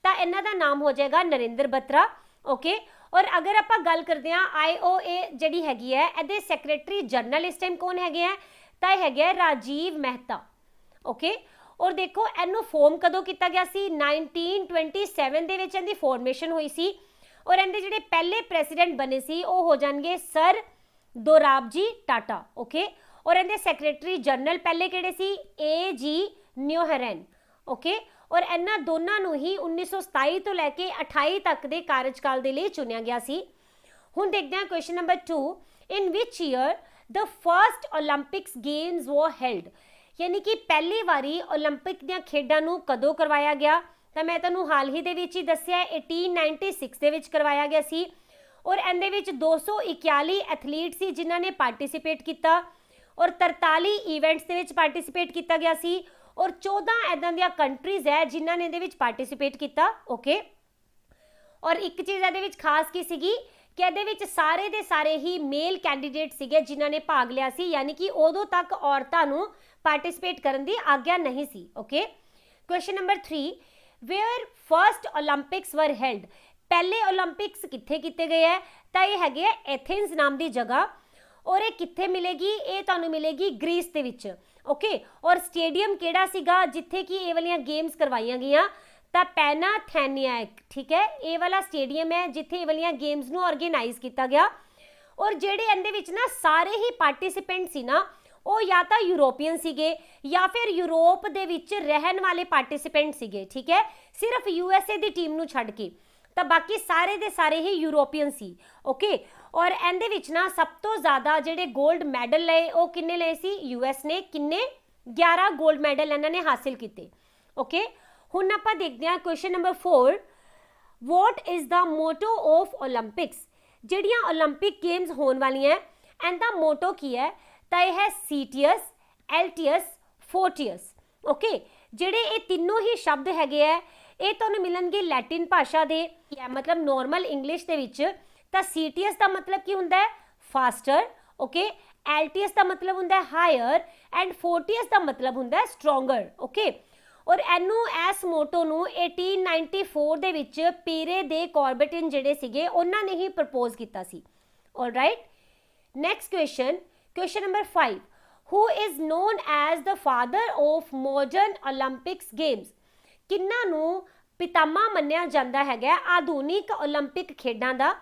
तो इन्हां दा नाम हो जाएगा नरेंद्र बत्रा ओके और अगर आप गल करते हैं IOA जिहड़ी हैगी है इहदे सैक्रटरी जनरल इस टाइम कौन हैगे है तो हैगे राजीव मेहता ओके और देखो इनू फॉर्म कदों किया गया सी 1927 दे विच इहदी फॉर्मेशन हुई सी और इहदे जिहड़े पहले प्रेसिडेंट बने सी वो हो जाणगे सर दोराबजी टाटा ओके और इहदे सैक्रटरी जनरल पहले किहड़े सी AG न्यूहरन ओके और इन्हां दोनों नूं ही 1927 तो लैके 28 तक के कार्यकाल के लिए चुनिया गया सी हुण देखते हैं question number 2 in which year the first Olympics games वो हेल्ड यानी कि पहली बारी ओलंपिक दियां खेडां नूं कदों करवाया गया तो मैं तुहानूं हाल ही दे विच ही दस्सिया 1896 दे विच करवाया गया सी और इहदे विच 241 एथलीट सी जिन्हां ने पार्टिसिपेट किया और 43 इवेंट्स दे विच पार्टिसिपेट किया गया सी और 14 इदां दियां कंट्रीज़ है जिन्हां ने इहदे विच पार्टिसिपेट किया ओके और एक चीज़ इहदे विच खास की सीगी कि इहदे विच सारे दे सारे ही मेल कैंडीडेट सीगे जिन्हां ने भाग लिया सी यानी कि उदों तक औरतां नूं पार्टिसिपेट करन दी आग्या नहीं सी okay question number 3 where first Olympics were held पहले ओलंपिक्स कित्थे कीते गए है तो ये हैगे एथेंस नाम की जगह और ये कित्थे मिलेगी ये तुहानूं मिलेगी ग्रीस दे विच ओके और स्टेडियम किहड़ा सीगा जिथे कि ये वालियां गेम्स करवाईयां गईयां ਤਾਂ ਪੈਨਾਥੈਨਿਕ, ठीक है, ये वाला स्टेडियम है जिथे ये वाली गेम्स ਨੂੰ ऑर्गेनाइज किया गया। और ਜਿਹੜੇ ਇਹਦੇ ਵਿੱਚ ਨਾ ਸਾਰੇ ਹੀ ਪਾਰਟਿਸਿਪੈਂਟ ਸੀ ਨਾ ਉਹ ਜਾਂ ਤਾਂ ਯੂਰੋਪੀਅਨ ਸੀਗੇ ਜਾਂ ਫਿਰ ਯੂਰੋਪ ਦੇ ਵਿੱਚ ਰਹਿਣ ਵਾਲੇ ਪਾਰਟਿਸਿਪੈਂਟ ਸੀਗੇ, ਠੀਕ ਹੈ, ਸਿਰਫ ਯੂਐਸਏ ਦੀ ਟੀਮ ਨੂੰ ਛੱਡ ਕੇ, ਤਾਂ ਬਾਕੀ ਸਾਰੇ ਦੇ ਸਾਰੇ ਹੀ ਯੂਰੋਪੀਅਨ ਸੀ। ਓਕੇ, ਔਰ ਇਹਦੇ ਵਿੱਚ ਨਾ ਸਭ ਤੋਂ ਜ਼ਿਆਦਾ ਜਿਹੜੇ 골ਡ ਮੈਡਲ ਲਏ ਉਹ ਕਿੰਨੇ ਲਏ ਸੀ? ਯੂਐਸ ਨੇ। ਕਿੰਨੇ? 11 골ਡ ਮੈਡਲ ਇਹਨਾਂ ਨੇ ਹਾਸਿਲ ਕੀਤੇ। ਓਕੇ, ਹੁਣ ਆਪਾਂ ਦੇਖਦੇ ਹਾਂ question number 4, what is the motto of Olympics? ਜਿਹੜੀਆਂ ਓਲੰਪਿਕ ਗੇਮਸ ਹੋਣ ਵਾਲੀਆਂ ਇਹਦਾ ਮੋਟੋ ਕੀ ਹੈ? ਤਾਂ ਇਹ ਹੈ ਸੀਟੀਅਸ, ਐਲਟੀਅਸ, ਫੋਰਟੀਅਸ। ਓਕੇ, ਜਿਹੜੇ ਇਹ ਤਿੰਨੋਂ ਹੀ ਸ਼ਬਦ ਹੈਗੇ ਆ ਇਹ ਤੁਹਾਨੂੰ ਮਿਲਣਗੇ ਲੈਟਿਨ ਭਾਸ਼ਾ ਦੇ, ਮਤਲਬ ਨੋਰਮਲ ਇੰਗਲਿਸ਼ ਦੇ ਵਿੱਚ। ਤਾਂ ਸੀਟੀਅਸ ਦਾ ਮਤਲਬ ਕੀ ਹੁੰਦਾ ਹੈ? ਫਾਸਟਰ। ਓਕੇ, ਐਲਟੀਅਸ ਦਾ ਮਤਲਬ ਹੁੰਦਾ ਹੈ ਹਾਇਰ, ਐਂਡ ਫੋਰਟੀਅਸ ਦਾ ਮਤਲਬ ਹੁੰਦਾ ਹੈ ਸਟਰੋਂਗਰ। ਓਕੇ, ਔਰ ਇਹਨੂੰ ਇਸ ਮੋਟੋ ਨੂੰ 1894 ਦੇ ਵਿੱਚ ਪੀਰੇ ਦੇ ਕਾਰਬੇਟਿਨ ਜਿਹੜੇ ਸੀਗੇ ਉਹਨਾਂ ਨੇ ਹੀ ਪ੍ਰਪੋਜ਼ ਕੀਤਾ ਸੀ। Alright, next question number 5, who is known as the father of modern Olympics games? ਕਿੰਨਾਂ ਨੂੰ ਪਿਤਾਮਾ ਮੰਨਿਆ ਜਾਂਦਾ ਹੈਗਾ ਆਧੁਨਿਕ ਓਲੰਪਿਕ ਖੇਡਾਂ ਦਾ?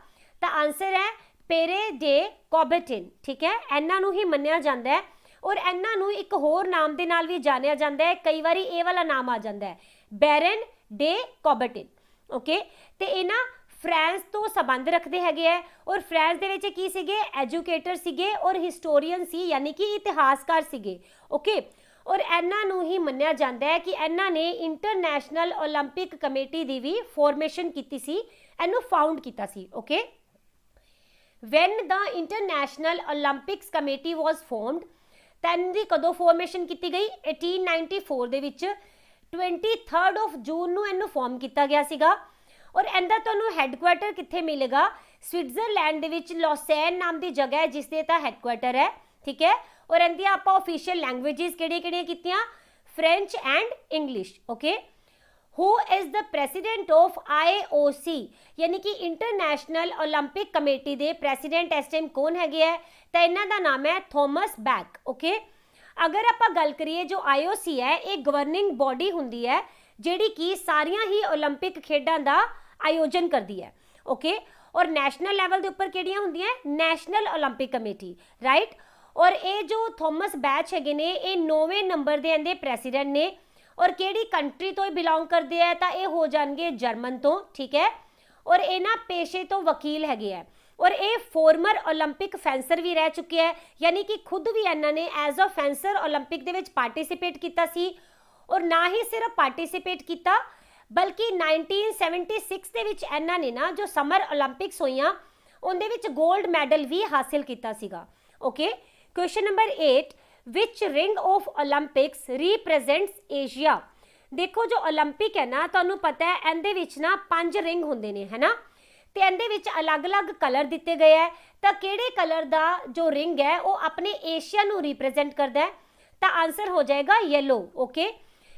ਤਾਂ ਆਨਸਰ ਹੈ ਪੇਰੇ ਦੇ ਕਾਰਬੇਟਿਨ, ਠੀਕ ਹੈ, ਇਹਨਾਂ ਨੂੰ ਹੀ ਮੰਨਿਆ ਜਾਂਦਾ ਹੈ। ਔਰ ਇਹਨਾਂ ਨੂੰ ਇੱਕ ਹੋਰ ਨਾਮ ਦੇ ਨਾਲ ਵੀ ਜਾਣਿਆ ਜਾਂਦਾ ਹੈ, ਕਈ ਵਾਰੀ ਇਹ ਵਾਲਾ ਨਾਮ ਆ ਜਾਂਦਾ ਹੈ, ਬੈਰਨ ਡੇ ਕਾਰਬੇਟਿਨ। ਓਕੇ, ਤੇ ਇਹਨਾਂ ਫਰਾਂਸ ਤੋਂ ਸੰਬੰਧ ਰੱਖਦੇ ਹੈਗੇ ਆ, ਔਰ ਫਰਾਂਸ ਦੇ ਵਿੱਚ ਕੀ ਸੀਗੇ? ਐਜੂਕੇਟਰ ਸੀਗੇ ਔਰ ਹਿਸਟੋਰੀਅਨ ਸੀ, ਯਾਨੀ ਕਿ ਇਤਿਹਾਸਕਾਰ ਸੀਗੇ। ਓਕੇ, ਔਰ ਇਹਨਾਂ ਨੂੰ ਹੀ ਮੰਨਿਆ ਜਾਂਦਾ ਹੈ ਕਿ ਇਹਨਾਂ ਨੇ ਇੰਟਰਨੈਸ਼ਨਲ ਓਲੰਪਿਕ ਕਮੇਟੀ ਦੀ ਵੀ ਫਾਰਮੇਸ਼ਨ ਕੀਤੀ ਸੀ, ਇਹਨੂੰ ਫਾਊਂਡ ਕੀਤਾ ਸੀ। Okay, when the international olympics committee was formed, ਤਾਂ ਇਹਦੀ ਕਦੋਂ ਫਾਰਮੇਸ਼ਨ ਕੀਤੀ ਗਈ? 1894 ਦੇ ਵਿੱਚ 23rd of ਜੂਨ ਨੂੰ ਇਹਨੂੰ ਫਾਰਮ ਕੀਤਾ ਗਿਆ ਸੀਗਾ। ਔਰ ਇਹਦਾ ਤੁਹਾਨੂੰ ਹੈੱਡਕੁਆਟਰ ਕਿੱਥੇ ਮਿਲੇਗਾ? ਸਵਿਟਜ਼ਰਲੈਂਡ ਦੇ ਵਿੱਚ ਲੌਸੈਨ ਨਾਮ ਦੀ ਜਗ੍ਹਾ ਹੈ ਜਿਸ ਦੇ ਤਾਂ ਹੈੱਡਕੁਆਟਰ ਹੈ, ਠੀਕ ਹੈ। ਔਰ ਇਹਦੀਆਂ ਆਪਾਂ ਆਫੀਸ਼ੀਅਲ ਲੈਂਗੁਏਜਸ ਕਿਹੜੀਆਂ ਕੀਤੀਆਂ? French and English. Okay, who is the president of IOC, यानी कि इंटरनेशनल ओलंपिक कमेटी ਦੇ ਪ੍ਰੈਜ਼ੀਡੈਂਟ ਇਸ ਟਾਈਮ ਕੌਣ ਹੈਗੇ ਹੈ? ਤਾਂ ਇਹਨਾਂ ਦਾ ਨਾਮ ਹੈ ਥੋਮਸ ਬੈਕ। ਓਕੇ, ਅਗਰ ਆਪਾਂ ਗੱਲ ਕਰੀਏ ਜੋ IOC ਹੈ ਇਹ ਗਵਰਨਿੰਗ ਬੋਡੀ ਹੁੰਦੀ ਹੈ ਜਿਹੜੀ ਕਿ ਸਾਰੀਆਂ ਹੀ ਓਲੰਪਿਕ ਖੇਡਾਂ ਦਾ ਆਯੋਜਨ ਕਰਦੀ ਹੈ। ਓਕੇ, ਔਰ ਨੈਸ਼ਨਲ ਲੈਵਲ ਦੇ ਉੱਪਰ ਕਿਹੜੀਆਂ ਹੁੰਦੀਆਂ? National Olympic committee, right. ਔਰ ਇਹ ਜੋ ਥੋਮਸ ਬੈਚ ਹੈਗੇ ਨੇ ਇਹ 9ਵੇਂ ਨੰਬਰ ਦੇ ਇਹਦੇ ਪ੍ਰੈਜ਼ੀਡੈਂਟ ਨੇ। ਔਰ ਕਿਹੜੀ ਕੰਟਰੀ ਤੋਂ ਬਿਲੋਂਗ ਕਰਦੇ ਆ? ਤਾਂ ਇਹ ਹੋ ਜਾਣਗੇ ਜਰਮਨ ਤੋਂ, ਠੀਕ ਹੈ। ਔਰ ਇਹ ਨਾ ਪੇਸ਼ੇ ਤੋਂ ਵਕੀਲ ਹੈਗੇ ਆ, ਔਰ ਇਹ ਫੋਰਮਰ ਓਲੰਪਿਕ ਫੈਂਸਰ ਵੀ ਰਹਿ ਚੁੱਕੇ ਹੈ, ਯਾਨੀ ਕਿ ਖੁਦ ਵੀ ਇਹਨਾਂ ਨੇ ਐਜ਼ ਅ ਫੈਂਸਰ ਓਲੰਪਿਕ ਦੇ ਵਿੱਚ ਪਾਰਟਿਸਿਪੇਟ ਕੀਤਾ ਸੀ। ਔਰ ਨਾ ਹੀ ਸਿਰਫ ਪਾਰਟਿਸਿਪੇਟ ਕੀਤਾ ਬਲਕਿ 1976 ਦੇ ਵਿੱਚ ਇਹਨਾਂ ਨੇ ਨਾ ਜੋ ਸਮਰ ਓਲੰਪਿਕਸ ਹੋਈਆਂ ਉਹਦੇ ਵਿੱਚ 골ਡ ਮੈਡਲ ਵੀ ਹਾਸਿਲ ਕੀਤਾ ਸੀਗਾ। Okay, question number 8, which ring of Olympics represents Asia? ਦੇਖੋ ਜੋ ਓਲੰਪਿਕ ਹੈ ਨਾ ਤੁਹਾਨੂੰ ਪਤਾ ਹੈ ਇਹਦੇ ਵਿੱਚ ਨਾ 5 ਰਿੰਗ ਹੁੰਦੇ ਨੇ, ਹੈ ਨਾ, ਤੇ ਇਹਦੇ ਵਿੱਚ ਅਲੱਗ-ਅਲੱਗ ਕਲਰ ਦਿੱਤੇ ਗਏ ਹੈ। ਤਾਂ ਕਿਹੜੇ ਕਲਰ ਦਾ ਜੋ ਰਿੰਗ ਹੈ ਉਹ ਆਪਣੇ ਏਸ਼ੀਆ ਨੂੰ ਰਿਪਰੈਜ਼ੈਂਟ ਕਰਦਾ ਹੈ? ਤਾਂ ਆਨਸਰ ਹੋ ਜਾਏਗਾ ਯੈਲੋ। ਓਕੇ,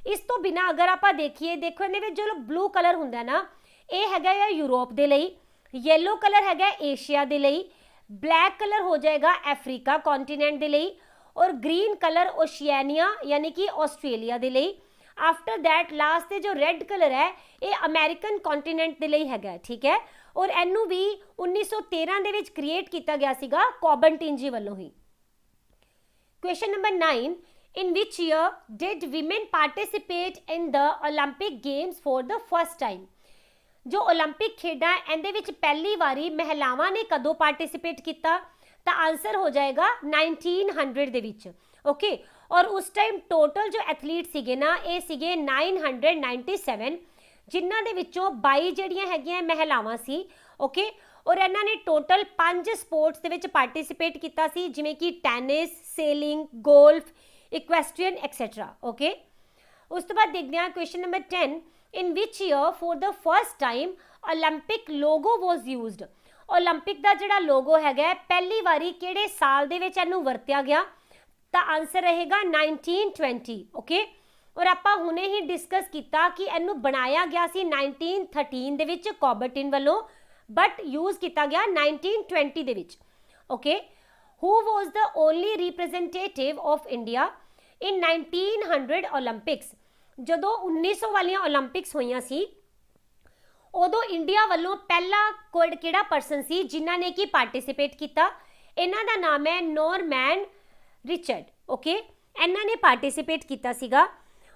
ਇਸ ਤੋਂ ਬਿਨਾ ਅਗਰ ਆਪਾਂ ਦੇਖੀਏ, ਦੇਖੋ ਇਹਦੇ ਵਿੱਚ ਜੋ ਬਲੂ ਕਲਰ ਹੁੰਦਾ ਨਾ ਇਹ ਹੈਗਾ ਹੈ ਯੂਰਪ ਦੇ ਲਈ, ਯੈਲੋ ਕਲਰ ਹੈਗਾ ਏਸ਼ੀਆ ਦੇ ਲਈ, ਬਲੈਕ ਕਲਰ ਹੋ ਜਾਏਗਾ ਅਫਰੀਕਾ ਕੌਂਟੀਨੈਂਟ ਦੇ ਲਈ, और ग्रीन कलर ओशियानिया यानी कि ऑस्ट्रेलिया दे लई। आफ्टर दैट लास्ट ते जो रेड कलर है ये अमेरिकन कॉन्टीनेंट दे लई हैगा, ठीक है। और इनू भी 1913 दे विच क्रिएट किया गया सीगा कॉबर्टिन जी वालों ही। Question number 9, in which year did women participate in the Olympic games for the first time? जो ओलंपिक खेडा इहदे विच पहली वारी महिलावां ने कदों पार्टिसिपेट किया? तो आंसर हो जाएगा 1900 ਦੇ ਵਿੱਚ। ओके, और उस टाइम टोटल जो एथलीट सीगे ना ये सीगे 997 जिन्हां दे विचों 22 ਜਿਹੜੀਆਂ ਹੈਗੀਆਂ ਮਹਿਲਾਵਾਂ ਸੀ। ओके, और ਇਹਨਾਂ ਨੇ टोटल 5 स्पोर्ट्स ਦੇ ਵਿੱਚ पार्टिसिपेट ਕੀਤਾ ਸੀ ਜਿਵੇਂ कि tennis, selling, golf, equestrian etcetera. Okay, उस तो बाद देखते हैं question number 10, in which year for the first time Olympic logo was used? Olympic का जिहड़ा लोगो है पहली बारी किहड़े साल दे विच इहनूं वरत्या गया? तो आंसर रहेगा 1920। ओके, और आपां हुणे ही डिस्कस किया कि इहनूं बनाया गया सी 1913 दे विच कॉबर्टिन वालों, बट यूज किया गया 1920 दे विच। Okay, who was the only representative of India in 1900 Olympics? ਜਦੋਂ 1900 ਵਾਲੀਆਂ 올림픽ਸ ਹੋਈਆਂ ਸੀ ਉਦੋਂ ਇੰਡੀਆ ਵੱਲੋਂ ਪਹਿਲਾ ਕਿਹੜਾ ਪਰਸਨ ਸੀ ਜਿਨ੍ਹਾਂ ਨੇ ਕਿ ਪਾਰਟਿਸਿਪੇਟ ਕੀਤਾ? ਇਹਨਾਂ ਦਾ ਨਾਮ ਹੈ ਨੋਰਮੈਨ ਰਿਚਰਡ। ਓਕੇ, ਇਹਨਾਂ ਨੇ ਪਾਰਟਿਸਿਪੇਟ ਕੀਤਾ ਸੀਗਾ।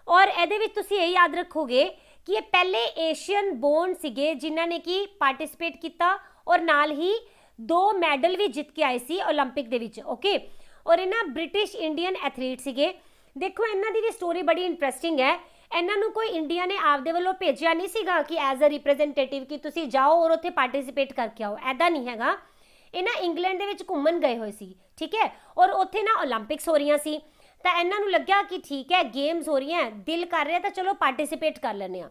ਔਰ ਇਹਦੇ ਵਿੱਚ ਤੁਸੀਂ ਇਹ ਯਾਦ ਰੱਖੋਗੇ ਕਿ ਇਹ ਪਹਿਲੇ ਏਸ਼ੀਅਨ ਬੋਰਨ ਸੀਗੇ ਜਿਨ੍ਹਾਂ ਨੇ ਕਿ ਪਾਰਟਿਸਿਪੇਟ ਕੀਤਾ ਔਰ ਨਾਲ ਹੀ 2 ਮੈਡਲ ਵੀ ਜਿੱਤ ਕੇ ਆਏ ਸੀ 올림픽 ਦੇ ਵਿੱਚ। ਓਕੇ, ਔਰ ਇਹਨਾਂ ਬ੍ਰਿਟਿਸ਼ ਇੰਡੀਅਨ ਐਥਲੀਟ ਸੀਗੇ। ਦੇਖੋ ਇਹਨਾਂ ਦੀ ਵੀ ਸਟੋਰੀ ਬੜੀ ਇੰਟਰਸਟਿੰਗ ਹੈ। ਇਹਨਾਂ ਨੂੰ ਕੋਈ ਇੰਡੀਆ ਨੇ ਆਪਦੇ ਵੱਲੋਂ ਭੇਜਿਆ ਨਹੀਂ ਸੀਗਾ ਕਿ ਐਜ਼ ਅ ਰਿਪਰੈਜ਼ੈਂਟੇਟਿਵ ਕਿ ਤੁਸੀਂ ਜਾਓ ਔਰ ਉੱਥੇ ਪਾਰਟਿਸਿਪੇਟ ਕਰਕੇ ਆਓ, ਐਦਾਂ ਨਹੀਂ ਹੈਗਾ। ਇਹਨਾਂ ਇੰਗਲੈਂਡ ਦੇ ਵਿੱਚ ਘੁੰਮਣ ਗਏ ਹੋਏ ਸੀ, ਠੀਕ ਹੈ, ਔਰ ਉੱਥੇ ਨਾ 올림픽ਸ ਹੋ ਰਹੀਆਂ ਸੀ ਤਾਂ ਇਹਨਾਂ ਨੂੰ ਲੱਗਿਆ ਕਿ ਠੀਕ ਹੈ ਗੇਮਸ ਹੋ ਰਹੀਆਂ, ਦਿਲ ਕਰ ਰਿਹਾ ਤਾਂ ਚਲੋ ਪਾਰਟਿਸਿਪੇਟ ਕਰ ਲੈਂਦੇ ਹਾਂ।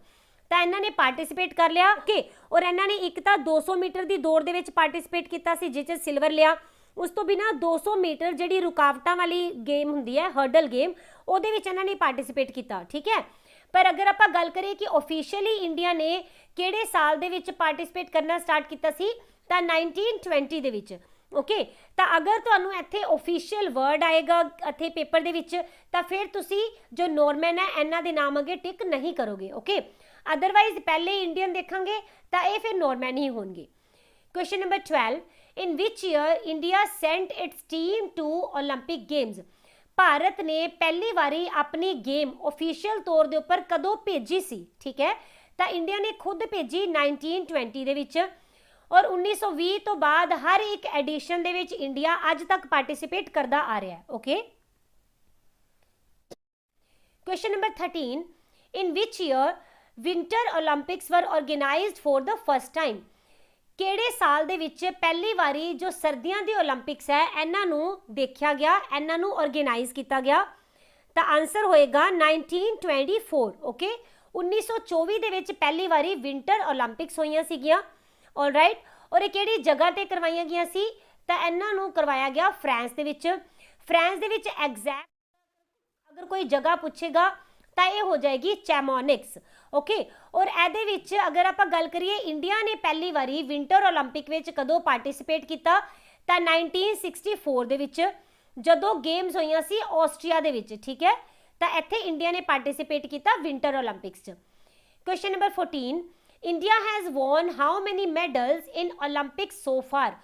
ਤਾਂ ਇਹਨਾਂ ਨੇ ਪਾਰਟਿਸਿਪੇਟ ਕਰ ਲਿਆ। ਓਕੇ, ਔਰ ਇਹਨਾਂ ਨੇ ਇੱਕ ਤਾਂ 200 ਮੀਟਰ ਦੀ ਦੌੜ ਦੇ ਵਿੱਚ ਪਾਰਟਿਸਿਪੇਟ ਕੀਤਾ ਸੀ ਜਿਸ 'ਚ ਸਿਲਵਰ ਲਿਆ। ਉਸ ਤੋਂ ਬਿਨਾਂ 200 ਮੀਟਰ ਜਿਹੜੀ ਰੁਕਾਵਟਾਂ ਵਾਲੀ ਗੇਮ ਹੁੰਦੀ ਹੈ, ਹਰਡਲ ਗੇਮ, ਉਹਦੇ ਵਿੱਚ ਇਹਨਾਂ ਨੇ ਪਾਰਟਿਸਿਪੇਟ ਕੀਤਾ, ਠੀਕ ਹੈ। ਪਰ ਅਗਰ ਆਪਾਂ ਗੱਲ ਕਰੀਏ ਕਿ ਆਫੀਸ਼ੀਅਲੀ ਇੰਡੀਆ ਨੇ ਕਿਹੜੇ ਸਾਲ ਦੇ ਵਿੱਚ ਪਾਰਟਿਸਿਪੇਟ ਕਰਨਾ ਸਟਾਰਟ ਕੀਤਾ ਸੀ ਤਾਂ 1920 ਦੇ ਵਿੱਚ। ਓਕੇ, ਤਾਂ ਅਗਰ ਤੁਹਾਨੂੰ ਇੱਥੇ ਆਫੀਸ਼ੀਅਲ ਵਰਡ ਆਏਗਾ ਇੱਥੇ ਪੇਪਰ ਦੇ ਵਿੱਚ ਤਾਂ ਫਿਰ ਤੁਸੀਂ ਜੋ ਨੋਰਮੈਨ ਹੈ ਇਹਨਾਂ ਦੇ ਨਾਮ ਅੱਗੇ ਟਿਕ ਨਹੀਂ ਕਰੋਗੇ। ਓਕੇ, ਅਦਰਵਾਈਜ਼ ਪਹਿਲੇ ਇੰਡੀਅਨ ਦੇਖਾਂਗੇ ਤਾਂ ਇਹ ਫਿਰ ਨੋਰਮੈਨ ਹੀ ਹੋਣਗੇ। Question number 12, in which year India sent its team to 올림픽 games? Bharat ਨੇ ਪਹਿਲੀ ਵਾਰੀ ਆਪਣੀ ਗੇਮ ਆਫੀਸ਼ੀਅਲ ਤੌਰ ਦੇ ਉੱਪਰ ਕਦੋਂ ਭੇਜੀ ਸੀ? ਠੀਕ ਹੈ, ਤਾਂ ਇੰਡੀਆ ਨੇ ਖੁਦ ਭੇਜੀ 1920 ਦੇ ਵਿੱਚ। ਔਰ 1920 ਤੋਂ ਬਾਅਦ ਹਰ ਇੱਕ ਐਡੀਸ਼ਨ ਦੇ ਵਿੱਚ ਇੰਡੀਆ ਅੱਜ ਤੱਕ ਪਾਰਟਿਸਿਪੇਟ ਕਰਦਾ ਆ ਰਿਹਾ ਹੈ। Okay, question number 13, in which year winter 올림픽ਸ ਵਰ organised for the first time? ਕਿਹੜੇ ਸਾਲ ਦੇ ਵਿੱਚ ਪਹਿਲੀ ਵਾਰੀ ਜੋ ਸਰਦੀਆਂ ਦੀ 올림픽ਸ ਹੈ ਇਹਨਾਂ ਨੂੰ ਦੇਖਿਆ ਗਿਆ, ਇਹਨਾਂ ਨੂੰ ਆਰਗੇਨਾਈਜ਼ ਕੀਤਾ ਗਿਆ? ਤਾਂ ਆਨਸਰ ਹੋਏਗਾ 1924। ਓਕੇ, 1924 ਦੇ ਵਿੱਚ ਪਹਿਲੀ ਵਾਰੀ ਵਿੰਟਰ 올림픽ਸ ਹੋਈਆਂ ਸੀਗੀਆਂ। ਆਲਰਾਈਟ, ਔਰ ਇਹ ਕਿਹੜੀ ਜਗ੍ਹਾ ਤੇ ਕਰਵਾਈਆਂ ਗਈਆਂ ਸੀ? ਤਾਂ ਇਹਨਾਂ ਨੂੰ ਕਰਵਾਇਆ ਗਿਆ ਫਰਾਂਸ ਦੇ ਵਿੱਚ। ਫਰਾਂਸ ਦੇ ਵਿੱਚ ਐਗਜ਼ੈਕਟ ਅਗਰ ਕੋਈ ਜਗ੍ਹਾ ਪੁੱਛੇਗਾ ਤਾਂ ਇਹ ਹੋ ਜਾਏਗੀ ਚੈਮੋਨਿਕਸ। ਓਕੇ, ਔਰ ਇਹਦੇ ਵਿੱਚ ਅਗਰ ਆਪਾਂ ਗੱਲ ਕਰੀਏ ਇੰਡੀਆ ਨੇ ਪਹਿਲੀ ਵਾਰੀ ਵਿੰਟਰ 올림픽 ਵਿੱਚ ਕਦੋਂ ਪਾਰਟਿਸਿਪੇਟ ਕੀਤਾ ਤਾਂ 1964 ਦੇ ਵਿੱਚ ਜਦੋਂ ਗੇਮਸ ਹੋਈਆਂ ਸੀ ਆਸਟਰੀਆ ਦੇ ਵਿੱਚ, ਠੀਕ ਹੈ। ਤਾਂ ਇੱਥੇ ਇੰਡੀਆ ਨੇ ਪਾਰਟਿਸਿਪੇਟ ਕੀਤਾ ਵਿੰਟਰ 올림픽ਸ 'ਚ। Question number 14, India has won how many medals in 올림픽ਸ ਸੋ ਫਾਰ?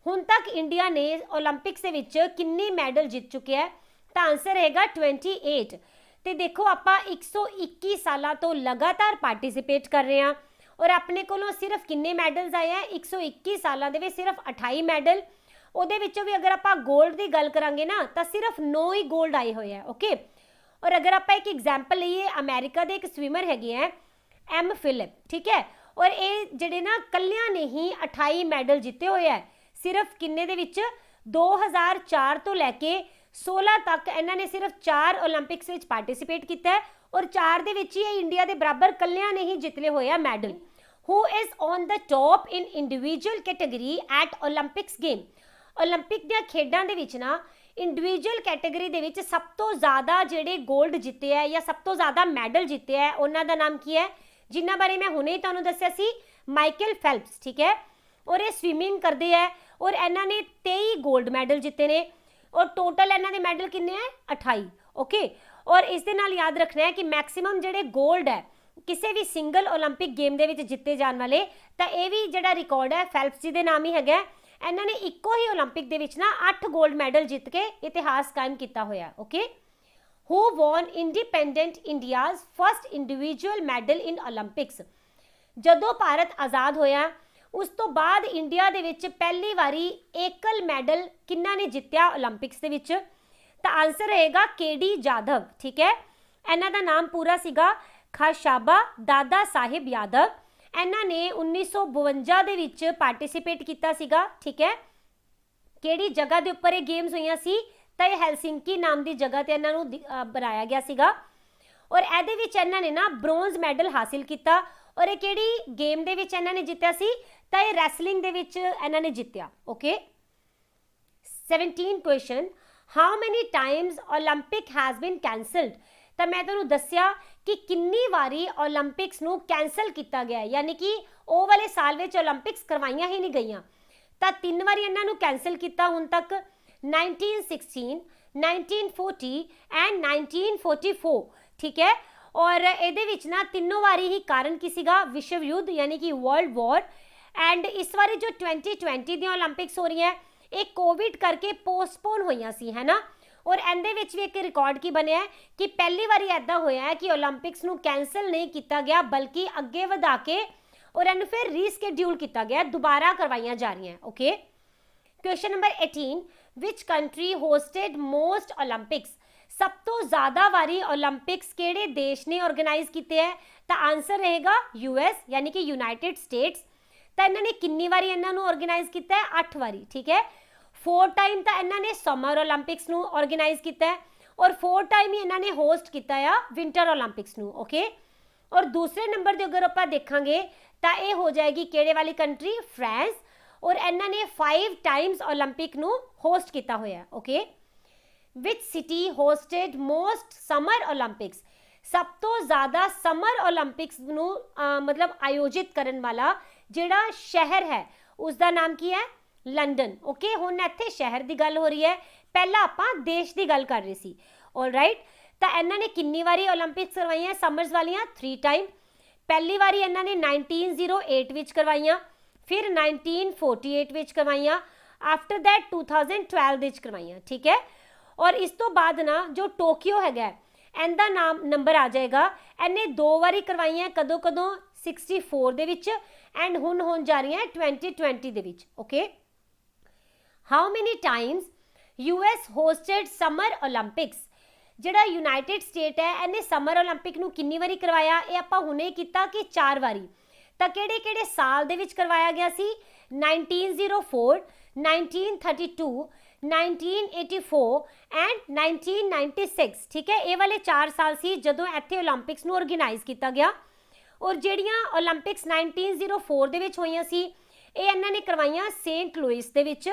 ਹੁਣ ਤੱਕ ਇੰਡੀਆ ਨੇ 올림픽ਸ ਦੇ ਵਿੱਚ ਕਿੰਨੇ ਮੈਡਲ ਜਿੱਤ ਚੁੱਕਿਆ ਹੈ? ਤਾਂ ਆਨਸਰ ਹੈਗਾ 28। ਤੇ ਦੇਖੋ ਆਪਾਂ 121 ਸਾਲਾਂ ਤੋਂ ਲਗਾਤਾਰ ਪਾਰਟਿਸਿਪੇਟ ਕਰ ਰਹੇ ਹਾਂ ਔਰ ਆਪਣੇ ਕੋਲੋਂ ਸਿਰਫ ਕਿੰਨੇ ਮੈਡਲਸ ਆਏ ਆ? 121 ਸਾਲਾਂ ਦੇ ਵਿੱਚ ਸਿਰਫ 28 ਮੈਡਲ। ਉਹਦੇ ਵਿੱਚੋਂ ਵੀ ਅਗਰ ਆਪਾਂ 골ਡ ਦੀ ਗੱਲ ਕਰਾਂਗੇ ਨਾ ਤਾਂ ਸਿਰਫ 9 ਹੀ 골ਡ ਆਏ ਹੋਏ ਆ। ਓਕੇ, ਔਰ ਅਗਰ ਆਪਾਂ ਇੱਕ ਐਗਜ਼ਾਮਪਲ ਲਈਏ, ਅਮਰੀਕਾ ਦੇ ਇੱਕ ਸਵਿਮਰ ਹੈਗੇ ਆ ਐਮ ਫਿਲਿਪ, ਠੀਕ ਹੈ, ਔਰ ਇਹ ਜਿਹੜੇ ਨਾ ਕੱਲਿਆਂ ਨੇ ਹੀ 28 ਮੈਡਲ ਜਿੱਤੇ ਹੋਏ ਆ। ਸਿਰਫ ਕਿੰਨੇ ਦੇ ਵਿੱਚ? 2004 ਤੋਂ ਲੈ ਕੇ 16 ਤੱਕ ਇਹਨਾਂ ਨੇ ਸਿਰਫ 4 올림픽ਸ ਵਿੱਚ ਪਾਰਟਿਸਿਪੇਟ ਕੀਤਾ ਹੈ ਔਰ 4 ਦੇ ਵਿੱਚ ਹੀ ਇਹ ਇੰਡੀਆ ਦੇ ਬਰਾਬਰ ਕੱਲਿਆਂ ਨੇ ਹੀ ਜਿੱਤਲੇ ਹੋਏ ਆ medal. Who is on the top in individual category at 올림픽ਸ ਗੇਮ? 올림픽 ਦੀਆਂ ਖੇਡਾਂ ਦੇ ਵਿੱਚ ਨਾ ਇੰਡੀਵਿਜੂਅਲ ਕੈਟਾਗਰੀ ਦੇ ਵਿੱਚ ਸਭ ਤੋਂ ਜ਼ਿਆਦਾ ਜਿਹੜੇ 골ਡ ਜਿੱਤੇ ਹੈ ਜਾਂ ਸਭ ਤੋਂ ਜ਼ਿਆਦਾ ਮੈਡਲ ਜਿੱਤੇ ਹੈ ਉਹਨਾਂ ਦਾ ਨਾਮ ਕੀ ਹੈ? ਜਿਨ੍ਹਾਂ ਬਾਰੇ ਮੈਂ ਹੁਣੇ ਹੀ ਤੁਹਾਨੂੰ ਦੱਸਿਆ ਸੀ, ਮਾਈਕਲ ਫੈਲਪਸ, ਠੀਕ ਹੈ। ਔਰ ਇਹ ਸਵਿਮਿੰਗ ਕਰਦੇ ਹੈ ਔਰ ਇਹਨਾਂ ਨੇ 23 골ਡ ਮੈਡਲ ਜਿੱਤੇ ਨੇ ਔਰ ਟੋਟਲ ਇਹਨਾਂ ਦੇ ਮੈਡਲ ਕਿੰਨੇ ਹੈ? 28। ਓਕੇ, ਔਰ ਇਸ ਦੇ ਨਾਲ ਯਾਦ ਰੱਖਣਾ ਹੈ ਕਿ ਮੈਕਸਿਮਮ ਜਿਹੜੇ 골ਡ ਹੈ ਕਿਸੇ ਵੀ ਸਿੰਗਲ 올림픽 ਗੇਮ ਦੇ ਵਿੱਚ ਜਿੱਤੇ ਜਾਣ ਵਾਲੇ, ਤਾਂ ਇਹ ਵੀ ਜਿਹੜਾ ਰਿਕਾਰਡ ਹੈ ਫੈਲਪਸ ਜੀ ਦੇ ਨਾਮ ਹੀ ਹੈਗਾ। ਇਹਨਾਂ ਨੇ ਇੱਕੋ ਹੀ 올림픽 ਦੇ ਵਿੱਚ ਨਾ 8 골ਡ ਮੈਡਲ ਜਿੱਤ ਕੇ ਇਤਿਹਾਸ ਕਾਇਮ ਕੀਤਾ ਹੋਇਆ। Okay, who won independent India's first individual medal in Olympics? ਜਦੋਂ ਭਾਰਤ ਆਜ਼ਾਦ ਹੋਇਆ ਉਸ ਤੋਂ ਬਾਅਦ ਇੰਡੀਆ ਦੇ ਵਿੱਚ ਪਹਿਲੀ ਵਾਰੀ ਏਕਲ ਮੈਡਲ ਕਿੰਨਾ ਨੇ ਜਿੱਤਿਆ 올림픽ਸ ਦੇ ਵਿੱਚ? ਤਾਂ ਆਨਸਰ ਰਹੇਗਾ KD ਜਾਧਵ, ਠੀਕ ਹੈ। ਇਹਨਾਂ ਦਾ ਨਾਮ ਪੂਰਾ ਸੀਗਾ ਖਾਸ਼ਾਬਾ ਦਾਦਾ ਸਾਹਿਬ ਯਾਦਵ। ਇਹਨਾਂ ਨੇ 1952 ਦੇ ਵਿੱਚ ਪਾਰਟਿਸਿਪੇਟ ਕੀਤਾ ਸੀਗਾ, ਠੀਕ ਹੈ। ਕਿਹੜੀ ਜਗ੍ਹਾ ਦੇ ਉੱਪਰ ਇਹ ਗੇਮਸ ਹੋਈਆਂ ਸੀ? ਤਾਂ ਇਹ ਹੈਲਸਿੰਕੀ ਨਾਮ ਦੀ ਜਗ੍ਹਾ ਤੇ ਇਹਨਾਂ ਨੂੰ ਬਣਾਇਆ ਗਿਆ ਸੀਗਾ ਔਰ ਇਹਦੇ ਵਿੱਚ ਇਹਨਾਂ ਨੇ ਨਾ ਬ੍ਰੌਂਜ਼ ਮੈਡਲ ਹਾਸਿਲ ਕੀਤਾ। ਔਰ ਇਹ ਕਿਹੜੀ ਗੇਮ ਦੇ ਵਿੱਚ ਇਹਨਾਂ ਨੇ ਜਿੱਤਿਆ ਸੀ? ਤਾਂ ਇਹ ਰੈਸਲਿੰਗ ਦੇ ਵਿੱਚ ਇਹਨਾਂ ਨੇ ਜਿੱਤਿਆ। Okay, 17 question, how many times 올림픽 has been cancelled? ਤਾਂ ਮੈਂ ਤੁਹਾਨੂੰ ਦੱਸਿਆ ਕਿ ਕਿੰਨੀ ਵਾਰੀ 올림픽ਸ ਨੂੰ ਕੈਂਸਲ ਕੀਤਾ ਗਿਆ, ਯਾਨੀ ਕਿ ਉਹ ਵਾਲੇ ਸਾਲ ਵਿੱਚ 올림픽ਸ ਕਰਵਾਈਆਂ ਹੀ ਨਹੀਂ ਗਈਆਂ। ਤਾਂ 3 ਵਾਰੀ ਇਹਨਾਂ ਨੂੰ ਕੈਂਸਲ ਕੀਤਾ ਹੁਣ ਤੱਕ, 1916, 1940 ਐਂਡ 1944, ਠੀਕ ਹੈ। और ਇਹਦੇ ਵਿੱਚ ਨਾ ਤਿੰਨੋਂ ਵਾਰੀ ਹੀ ਕਾਰਨ ਕੀ ਸੀਗਾ, ਵਿਸ਼ਵ ਯੁੱਧ ਯਾਨੀ ਕਿ ਵਰਲਡ ਵਾਰ। ਐਂਡ ਇਸ ਵਾਰੀ ਜੋ 2020 ਦੀਆਂ 올림픽ਸ ਹੋ ਰਹੀਆਂ ਇਹ ਕੋਵਿਡ ਕਰਕੇ ਪੋਸਟਪੋਨ ਹੋਈਆਂ ਸੀ, ਹੈ ਨਾ। ਔਰ ਇਹਦੇ ਵਿੱਚ ਵੀ ਇੱਕ ਰਿਕਾਰਡ ਕੀ ਬਣਿਆ ਹੈ ਕਿ ਪਹਿਲੀ ਵਾਰੀ ਐਦਾਂ ਹੋਇਆ ਹੈ ਕਿ 올림픽ਸ ਨੂੰ ਕੈਂਸਲ ਨਹੀਂ ਕੀਤਾ ਗਿਆ ਬਲਕਿ ਅੱਗੇ ਵਧਾ ਕੇ ਔਰ ਇਹਨੂੰ ਫਿਰ ਰੀਸਕੇਡਿਊਲ ਕੀਤਾ ਗਿਆ, ਦੁਬਾਰਾ ਕਰਵਾਈਆਂ ਜਾ ਰਹੀਆਂ। ਓਕੇ, ਕੁਐਸਚਨ ਨੰਬਰ 18, ਵਿਚ ਕੰਟਰੀ ਹੋਸਟਡ ਮੋਸਟ 올림픽ਸ, ਸਭ ਤੋਂ ਜ਼ਿਆਦਾ ਵਾਰੀ 올림픽ਸ ਕਿਹੜੇ ਦੇਸ਼ ਨੇ ਆਰਗੇਨਾਈਜ਼ ਕੀਤੇ ਹੈ? ਤਾਂ ਆਨਸਰ ਰਹੇਗਾ US ਯਾਨੀ ਕਿ ਯੂਨਾਈਟਿਡ ਸਟੇਟਸ। ਤਾਂ ਇਹਨਾਂ ਨੇ ਕਿੰਨੀ ਵਾਰੀ ਇਹਨਾਂ ਨੂੰ ਆਰਗੇਨਾਈਜ਼ ਕੀਤਾ ਹੈ? 8 ਵਾਰੀ, ਠੀਕ ਹੈ। 4 ਟਾਈਮ ਤਾਂ ਇਹਨਾਂ ਨੇ ਸਮਰ 올림픽ਸ ਨੂੰ ਆਰਗੇਨਾਈਜ਼ ਕੀਤਾ ਹੈ ਔਰ 4 ਟਾਈਮ ਹੀ ਇਹਨਾਂ ਨੇ ਹੋਸਟ ਕੀਤਾ ਆ ਵਿੰਟਰ 올림픽ਸ ਨੂੰ। ਓਕੇ, ਔਰ ਦੂਸਰੇ ਨੰਬਰ ਦੇ ਅਗਰ ਆਪਾਂ ਦੇਖਾਂਗੇ ਤਾਂ ਇਹ ਹੋ ਜਾਏਗੀ ਕਿਹੜੇ ਵਾਲੀ ਕੰਟਰੀ? ਫਰਾਂਸ। ਔਰ ਇਹਨਾਂ ਨੇ 5 ਟਾਈਮਸ 올림픽 ਨੂੰ ਹੋਸਟ ਕੀਤਾ ਹੋਇਆ। Okay, which city hosted most summer 올림픽ਸ, ਸਭ ਤੋਂ ਜ਼ਿਆਦਾ ਸਮਰ 올림픽ਸ ਨੂੰ ਮਤਲਬ ਆਯੋਜਿਤ ਕਰਨ ਵਾਲਾ ਜਿਹੜਾ ਸ਼ਹਿਰ ਹੈ ਉਸ ਦਾ ਨਾਮ ਕੀ ਹੈ? ਲੰਡਨ। ਓਕੇ, ਹੁਣ ਇੱਥੇ ਸ਼ਹਿਰ ਦੀ ਗੱਲ ਹੋ ਰਹੀ ਹੈ, ਪਹਿਲਾਂ ਆਪਾਂ ਦੇਸ਼ ਦੀ ਗੱਲ ਕਰ ਰਹੇ ਸੀ। ਆਲਰਾਈਟ, ਤਾਂ ਇਹਨਾਂ ਨੇ ਕਿੰਨੀ ਵਾਰੀ 올림픽ਸ ਕਰਵਾਈਆਂ ਸਮਰਸ ਵਾਲੀਆਂ? 3 ਟਾਈਮ। ਪਹਿਲੀ ਵਾਰੀ ਇਹਨਾਂ ਨੇ 1908 ਵਿੱਚ ਕਰਵਾਈਆਂ, ਫਿਰ 1948 ਵਿੱਚ ਕਰਵਾਈਆਂ, ਆਫਟਰ ਦੈਟ 2012 ਵਿੱਚ ਕਰਵਾਈਆਂ, ਠੀਕ ਹੈ। ਔਰ ਇਸ ਤੋਂ ਬਾਅਦ ਨਾ ਜੋ ਟੋਕੀਓ ਹੈਗਾ ਇਹਦਾ ਨਾਮ ਨੰਬਰ ਆ ਜਾਏਗਾ, ਇਹਨੇ 2 ਵਾਰੀ ਕਰਵਾਈਆਂ, ਕਦੋਂ ਕਦੋਂ? 64 ਦੇ ਵਿੱਚ ਐਂਡ ਹੁਣ ਹੋਣ ਜਾ ਰਹੀਆਂ 2020 ਦੇ ਵਿੱਚ। Okay, how many times US hosted summer 올림픽ਸ, ਜਿਹੜਾ ਯੂਨਾਈਟਿਡ ਸਟੇਟ ਹੈ ਇਹਨੇ ਸਮਰ 올림픽 ਨੂੰ ਕਿੰਨੀ ਵਾਰੀ ਕਰਵਾਇਆ? ਇਹ ਆਪਾਂ ਹੁਣੇ ਕੀਤਾ ਕਿ 4 ਵਾਰੀ। ਤਾਂ ਕਿਹੜੇ ਕਿਹੜੇ ਸਾਲ ਦੇ ਵਿੱਚ ਕਰਵਾਇਆ ਗਿਆ ਸੀ? 1904, 1932, 1984 ਐਂਡ 1996, ਠੀਕ ਹੈ। ਇਹ ਵਾਲੇ 4 ਸਾਲ ਸੀ ਜਦੋਂ ਇੱਥੇ 올림픽ਸ ਨੂੰ ਆਰਗੇਨਾਈਜ਼ ਕੀਤਾ ਗਿਆ। ਔਰ ਜਿਹੜੀਆਂ 올림픽ਸ 1904 ਦੇ ਵਿੱਚ ਹੋਈਆਂ ਸੀ ਇਹ ਇਹਨਾਂ ਨੇ ਕਰਵਾਈਆਂ ਸੇਂਟ ਲੂਇਸ ਦੇ ਵਿੱਚ,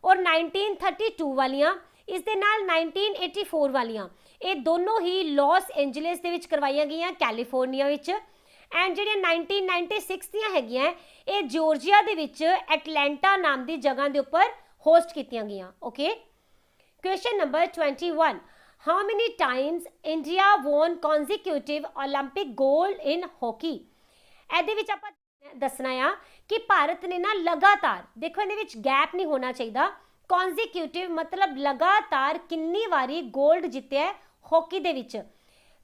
ਔਰ 1932 ਵਾਲੀਆਂ ਇਸ ਦੇ ਨਾਲ 1984 ਵਾਲੀਆਂ ਇਹ ਦੋਨੋਂ ਹੀ ਲਾਸ ਐਂਜਲਸ ਦੇ ਵਿੱਚ ਕਰਵਾਈਆਂ ਗਈਆਂ, ਕੈਲੀਫੋਰਨੀਆ ਵਿੱਚ। ਐਂਡ ਜਿਹੜੀਆਂ 1996 ਦੀਆਂ ਹੈਗੀਆਂ ਇਹ ਜਾਰਜੀਆ ਦੇ ਵਿੱਚ ਐਟਲਾਂਟਾ ਨਾਮ ਦੀ ਜਗ੍ਹਾ ਦੇ ਉੱਪਰ ਹੋਸਟ ਕੀਤੀਆਂ ਗਈਆਂ। Okay, question number 21, how many times India won consecutive 올림픽 gold in hockey. ਇਹਦੇ ਵਿੱਚ ਆਪਾਂ ਦੱਸਣਾ ਆ ਕਿ ਭਾਰਤ ਨੇ ਨਾ ਲਗਾਤਾਰ, ਦੇਖੋ ਇਹਦੇ ਵਿੱਚ ਗੈਪ ਨਹੀਂ ਹੋਣਾ ਚਾਹੀਦਾ, ਕੌਨਜ਼ੀਕਿਊਟਿਵ ਮਤਲਬ ਲਗਾਤਾਰ ਕਿੰਨੀ ਵਾਰੀ ਗੋਲਡ ਜਿੱਤਿਆ ਹਾਕੀ ਦੇ ਵਿੱਚ।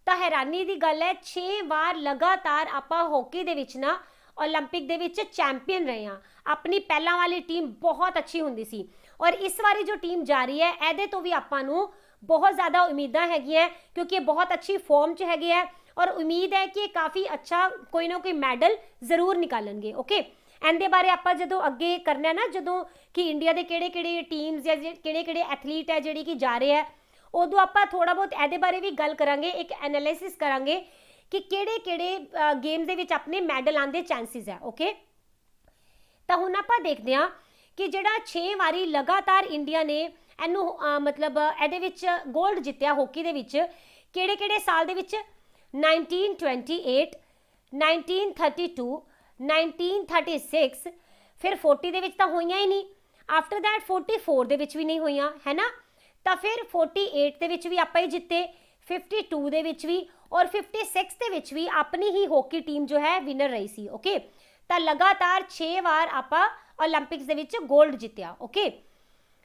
ਤਾਂ ਹੈਰਾਨੀ ਦੀ ਗੱਲ ਹੈ 6 ਵਾਰ ਲਗਾਤਾਰ ਆਪਾਂ ਹਾਕੀ ਦੇ ਵਿੱਚ ਨਾ 올림픽 ਦੇ ਵਿੱਚ ਚੈਂਪੀਅਨ ਰਹੇ ਹਾਂ। ਆਪਣੀ ਪਹਿਲਾਂ ਵਾਲੀ ਟੀਮ ਬਹੁਤ ਅੱਛੀ ਹੁੰਦੀ ਸੀ ਔਰ ਇਸ ਵਾਰੀ ਜੋ ਟੀਮ ਜਾ ਰਹੀ ਹੈ ਇਹਦੇ ਤੋਂ ਵੀ ਆਪਾਂ ਨੂੰ ਬਹੁਤ ਜ਼ਿਆਦਾ ਉਮੀਦਾਂ ਹੈਗੀਆਂ ਕਿਉਂਕਿ ਇਹ ਬਹੁਤ ਅੱਛੀ ਫਾਰਮ 'ਚ ਹੈਗੇ ਹੈ ਔਰ ਉਮੀਦ ਹੈ ਕਿ ਇਹ ਕਾਫੀ ਅੱਛਾ ਕੋਈ ਨਾ ਕੋਈ ਮੈਡਲ ਜ਼ਰੂਰ ਨਿਕਾਲਣਗੇ। ਓਕੇ, ਇਹਦੇ ਬਾਰੇ ਆਪਾਂ ਜਦੋਂ ਅੱਗੇ ਕਰਨਾ ਨਾ, ਜਦੋਂ ਕਿ ਇੰਡੀਆ ਦੇ ਕਿਹੜੇ ਕਿਹੜੇ ਟੀਮਸ ਜਾਂ ਕਿਹੜੇ ਕਿਹੜੇ ਐਥਲੀਟ ਹੈ ਜਿਹੜੀ ਕਿ ਜਾ ਰਹੇ ਹੈ, ਉਦੋਂ ਆਪਾਂ ਥੋੜਾ ਬਹੁਤ ਇਹਦੇ ਬਾਰੇ ਵੀ ਗੱਲ ਕਰਾਂਗੇ, ਇੱਕ ਐਨਾਲਿਸਿਸ ਕਰਾਂਗੇ ਕਿ ਕਿਹੜੇ ਕਿਹੜੇ ਗੇਮ ਦੇ ਵਿੱਚ ਆਪਣੇ ਮੈਡਲ ਆਉਣ ਦੇ ਚਾਂਸਿਸ ਹੈ। ਓਕੇ, ਤਾਂ ਹੁਣ ਆਪਾਂ ਦੇਖਦੇ ਹਾਂ ਕਿ ਜਿਹੜਾ 6 ਵਾਰੀ ਲਗਾਤਾਰ ਇੰਡੀਆ ਨੇ ਇਹਨੂੰ ਮਤਲਬ ਇਹਦੇ ਵਿੱਚ ਗੋਲਡ ਜਿੱਤਿਆ ਹਾਕੀ ਦੇ ਵਿੱਚ, ਕਿਹੜੇ ਕਿਹੜੇ ਸਾਲ ਦੇ ਵਿੱਚ? 1928, 1932, 1936, ਫਿਰ 40 ਦੇ ਵਿੱਚ ਤਾਂ ਹੋਈਆਂ ਹੀ ਨਹੀਂ, ਆਫਟਰ ਦੈਟ 44 ਦੇ ਵਿੱਚ ਵੀ ਨਹੀਂ ਹੋਈਆਂ, ਹੈ ਨਾ। ਤਾਂ ਫਿਰ 48 ਦੇ ਵਿੱਚ ਵੀ ਆਪਾਂ ਹੀ ਜਿੱਤੇ, 52 ਦੇ ਵਿੱਚ ਵੀ ਔਰ 56 ਦੇ ਵਿੱਚ ਵੀ ਆਪਣੀ ਹੀ ਹਾਕੀ ਟੀਮ ਜੋ ਹੈ ਵਿਨਰ ਰਹੀ ਸੀ। ਓਕੇ, ਤਾਂ ਲਗਾਤਾਰ 6 ਵਾਰ ਆਪਾਂ 올림픽ਸ ਦੇ ਵਿੱਚ ਗੋਲਡ ਜਿੱਤਿਆ। Okay,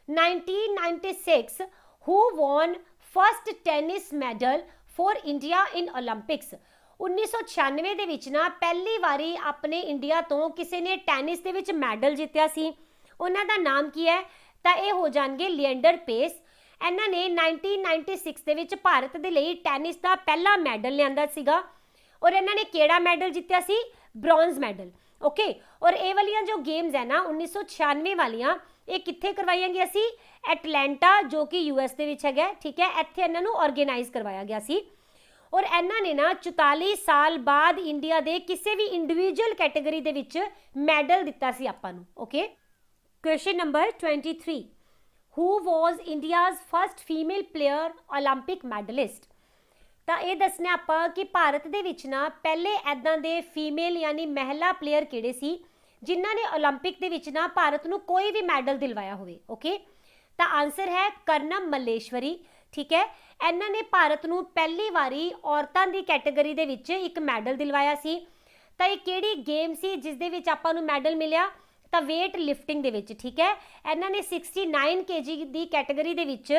1996 who won first tennis medal for India in 올림픽ਸ। 1996 ਦੇ ਵਿੱਚ ਨਾ ਪਹਿਲੀ ਵਾਰੀ ਆਪਣੇ ਇੰਡੀਆ ਤੋਂ ਕਿਸੇ ਨੇ ਟੈਨਿਸ ਦੇ ਵਿੱਚ ਮੈਡਲ ਜਿੱਤਿਆ ਸੀ। ਉਹਨਾਂ ਦਾ ਨਾਮ ਕੀ ਹੈ? ਤਾਂ ਇਹ ਹੋ ਜਾਣਗੇ ਲੀਐਂਡਰ ਪੇਸ। ਇਹਨਾਂ ਨੇ 1996 ਦੇ ਵਿੱਚ ਭਾਰਤ ਦੇ ਲਈ ਟੈਨਿਸ ਦਾ ਪਹਿਲਾ ਮੈਡਲ ਲਿਆਂਦਾ ਸੀਗਾ ਔਰ ਇਹਨਾਂ ਨੇ ਕਿਹੜਾ ਮੈਡਲ ਜਿੱਤਿਆ ਸੀ? Bronze medal. ਓਕੇ, ਔਰ ਇਹ ਵਾਲੀਆਂ ਜੋ ਗੇਮਸ ਹੈ ਨਾ 1996 ਵਾਲੀਆਂ ਇਹ ਕਿੱਥੇ ਕਰਵਾਈਆਂ ਗਿਆ ਸੀ? ਐਟਲਾਂਟਾ, ਜੋ ਕਿ US ਦੇ ਵਿੱਚ ਹੈਗਾ, ਠੀਕ ਹੈ। ਇੱਥੇ ਇਹਨਾਂ ਨੂੰ ਆਰਗੇਨਾਈਜ਼ ਕਰਵਾਇਆ ਗਿਆ ਸੀ ਔਰ ਇਹਨਾਂ ਨੇ ਨਾ 44 ਸਾਲ ਬਾਅਦ ਇੰਡੀਆ ਦੇ ਕਿਸੇ ਵੀ ਇੰਡੀਵਿਜੂਅਲ ਕੈਟਾਗਰੀ ਦੇ ਵਿੱਚ ਮੈਡਲ ਦਿੱਤਾ ਸੀ ਆਪਾਂ ਨੂੰ। Okay, question number 23, who was India's first female player 올림픽 medalist. ਤਾਂ ਇਹ ਦੱਸਣਾ ਆਪਾਂ ਕਿ ਭਾਰਤ ਦੇ ਵਿੱਚ ਨਾ ਪਹਿਲੇ ਐਦਾਂ ਦੇ ਫੀਮੇਲ ਯਾਨੀ ਮਹਿਲਾ ਪਲੇਅਰ ਕਿਹੜੇ ਸੀ ਜਿਨ੍ਹਾਂ ਨੇ 올림픽 ਦੇ ਵਿੱਚ ਨਾ ਭਾਰਤ ਨੂੰ ਕੋਈ ਵੀ ਮੈਡਲ ਦਿਲਵਾਇਆ ਹੋਵੇ। ਓਕੇ, ਤਾਂ ਆਨਸਰ ਹੈ ਕਰਨਮ ਮੱਲੇਸ਼ਵਰੀ, ठीक है। ਇਹਨਾਂ ਨੇ ਭਾਰਤ ਨੂੰ ਪਹਿਲੀ ਵਾਰੀ ਔਰਤਾਂ ਦੀ ਕੈਟਾਗਰੀ ਦੇ ਵਿੱਚ ਇੱਕ ਮੈਡਲ ਦਿਲਵਾਇਆ ਸੀ। ਤਾਂ ਇਹ ਕਿਹੜੀ ਗੇਮ ਸੀ ਜਿਸ ਦੇ ਵਿੱਚ ਆਪਾਂ ਨੂੰ ਮੈਡਲ ਮਿਲਿਆ? ਤਾਂ weight lifting ਦੇ ਵਿੱਚ, ਠੀਕ ਹੈ। ਇਹਨਾਂ ਨੇ 69 kg ਦੀ ਕੈਟਾਗਰੀ ਦੇ ਵਿੱਚ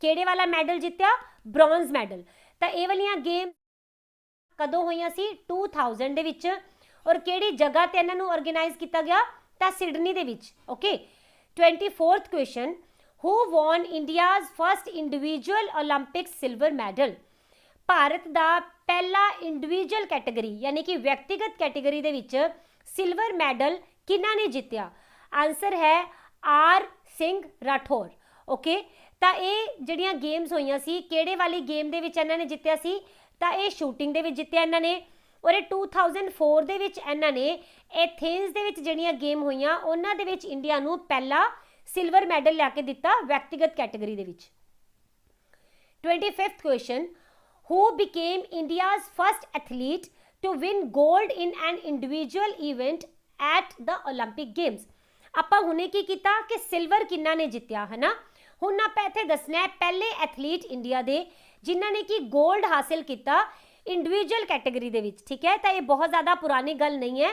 ਕਿਹੜੇ ਵਾਲਾ ਮੈਡਲ ਜਿੱਤਿਆ? Bronze medal. ਤਾਂ ਇਹ ਵਾਲੀਆਂ ਗੇਮ ਕਦੋਂ ਹੋਈਆਂ ਸੀ? 2000 ਦੇ ਵਿੱਚ। ਔਰ ਕਿਹੜੀ ਜਗ੍ਹਾ ਤੇ ਇਹਨਾਂ ਨੂੰ ਆਰਗੇਨਾਈਜ਼ ਕੀਤਾ ਗਿਆ? ਤਾਂ ਸਿਡਨੀ ਦੇ ਵਿੱਚ। Okay. 24th question, who won India's first individual Olympics silver medal? Bharat ਦਾ ਪਹਿਲਾ ਇੰਡੀਵਿਜੂਅਲ ਕੈਟਾਗਰੀ ਯਾਨੀ ਕਿ ਵਿਅਕਤੀਗਤ ਕੈਟਾਗਰੀ ਦੇ ਵਿੱਚ ਸਿਲਵਰ ਮੈਡਲ ਕਿਹਨਾਂ ਨੇ ਜਿੱਤਿਆ? ਆਨਸਰ ਹੈ ਆਰ ਸਿੰਘ ਰਾਠੌਰ। ਓਕੇ। ਤਾਂ ਇਹ ਜਿਹੜੀਆਂ ਗੇਮਸ ਹੋਈਆਂ ਸੀ, ਕਿਹੜੇ ਵਾਲੀ ਗੇਮ ਦੇ ਵਿੱਚ ਇਹਨਾਂ ਨੇ ਜਿੱਤਿਆ ਸੀ? ਤਾਂ ਇਹ ਸ਼ੂਟਿੰਗ ਦੇ ਵਿੱਚ ਜਿੱਤਿਆ ਇਹਨਾਂ ਨੇ। ਔਰ ਇਹ 2004 ਦੇ ਵਿੱਚ ਇਹਨਾਂ ਨੇ ਐਥੇਨਸ ਦੇ ਵਿੱਚ ਜਿਹੜੀਆਂ ਗੇਮ ਹੋਈਆਂ ਉਹਨਾਂ ਦੇ ਵਿੱਚ ਇੰਡੀਆ ਨੂੰ ਪਹਿਲਾ ਸਿਲਵਰ ਮੈਡਲ ਲਿਆ ਕੇ ਦਿੱਤਾ ਵਿਅਕਤੀਗਤ ਕੈਟਾਗਰੀ ਦੇ ਵਿੱਚ। 25th question, who became India's first athlete to win gold in an individual event at the Olympic Games? ਆਪਾਂ ਹੁਣੇ ਕੀ ਕੀਤਾ ਕਿ ਸਿਲਵਰ ਕਿੰਨਾ ਨੇ ਜਿੱਤਿਆ ਹੈ ਨਾ। ਹੁਣ ਆਪਾਂ ਇੱਥੇ ਦੱਸਣਾ ਹੈ ਪਹਿਲੇ ਐਥਲੀਟ ਇੰਡੀਆ ਦੇ ਜਿਨ੍ਹਾਂ ਨੇ ਕੀ ਗੋਲਡ ਹਾਸਿਲ ਕੀਤਾ ਇੰਡੀਵਿਜੂਅਲ ਕੈਟਾਗਰੀ ਦੇ ਵਿੱਚ, ਠੀਕ ਹੈ। ਤਾਂ ਇਹ ਬਹੁਤ ਜ਼ਿਆਦਾ ਪੁਰਾਣੀ ਗੱਲ ਨਹੀਂ ਹੈ।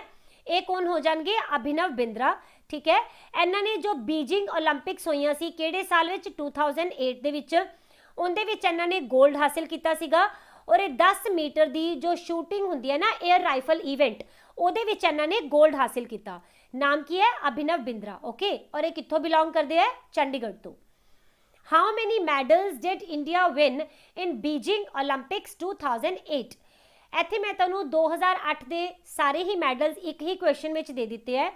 ਇਹ ਕੌਣ ਹੋ ਜਾਣਗੇ? ਅਭਿਨਵ ਬਿੰਦਰਾ, ਠੀਕ ਹੈ। ਇਹਨਾਂ ਨੇ ਜੋ ਬੀਜਿੰਗ ਓਲੰਪਿਕਸ ਹੋਈਆਂ ਸੀ ਕਿਹੜੇ ਸਾਲ ਵਿੱਚ? 2008 ਦੇ ਵਿੱਚ। ਉਹਦੇ ਵਿੱਚ ਇਹਨਾਂ ਨੇ ਗੋਲਡ ਹਾਸਿਲ ਕੀਤਾ ਸੀਗਾ। ਔਰ ਇਹ 10 ਮੀਟਰ ਦੀ ਜੋ ਸ਼ੂਟਿੰਗ ਹੁੰਦੀ ਹੈ ਨਾ, 에ਅਰ ਰਾਈਫਲ ਇਵੈਂਟ, ਉਹਦੇ ਵਿੱਚ ਇਹਨਾਂ ਨੇ ਗੋਲਡ ਹਾਸਿਲ ਕੀਤਾ। ਨਾਮ ਕੀ ਹੈ? ਅਭਿਨਵ ਬਿੰਦਰਾ। ਓਕੇ। ਔਰ ਇਹ ਕਿੱਥੋਂ ਬਿਲੋਂਗ ਕਰਦੇ ਹੈ? ਚੰਡੀਗੜ੍ਹ ਤੋਂ। How many medals did India win in Beijing Olympics 2008? ਇੱਥੇ ਮੈਂ ਤੁਹਾਨੂੰ 2008 ਦੇ ਸਾਰੇ ਹੀ ਮੈਡਲਸ ਇੱਕ ਹੀ ਕੁਐਸਚਨ ਵਿੱਚ ਦੇ ਦਿੱਤੇ ਹੈ।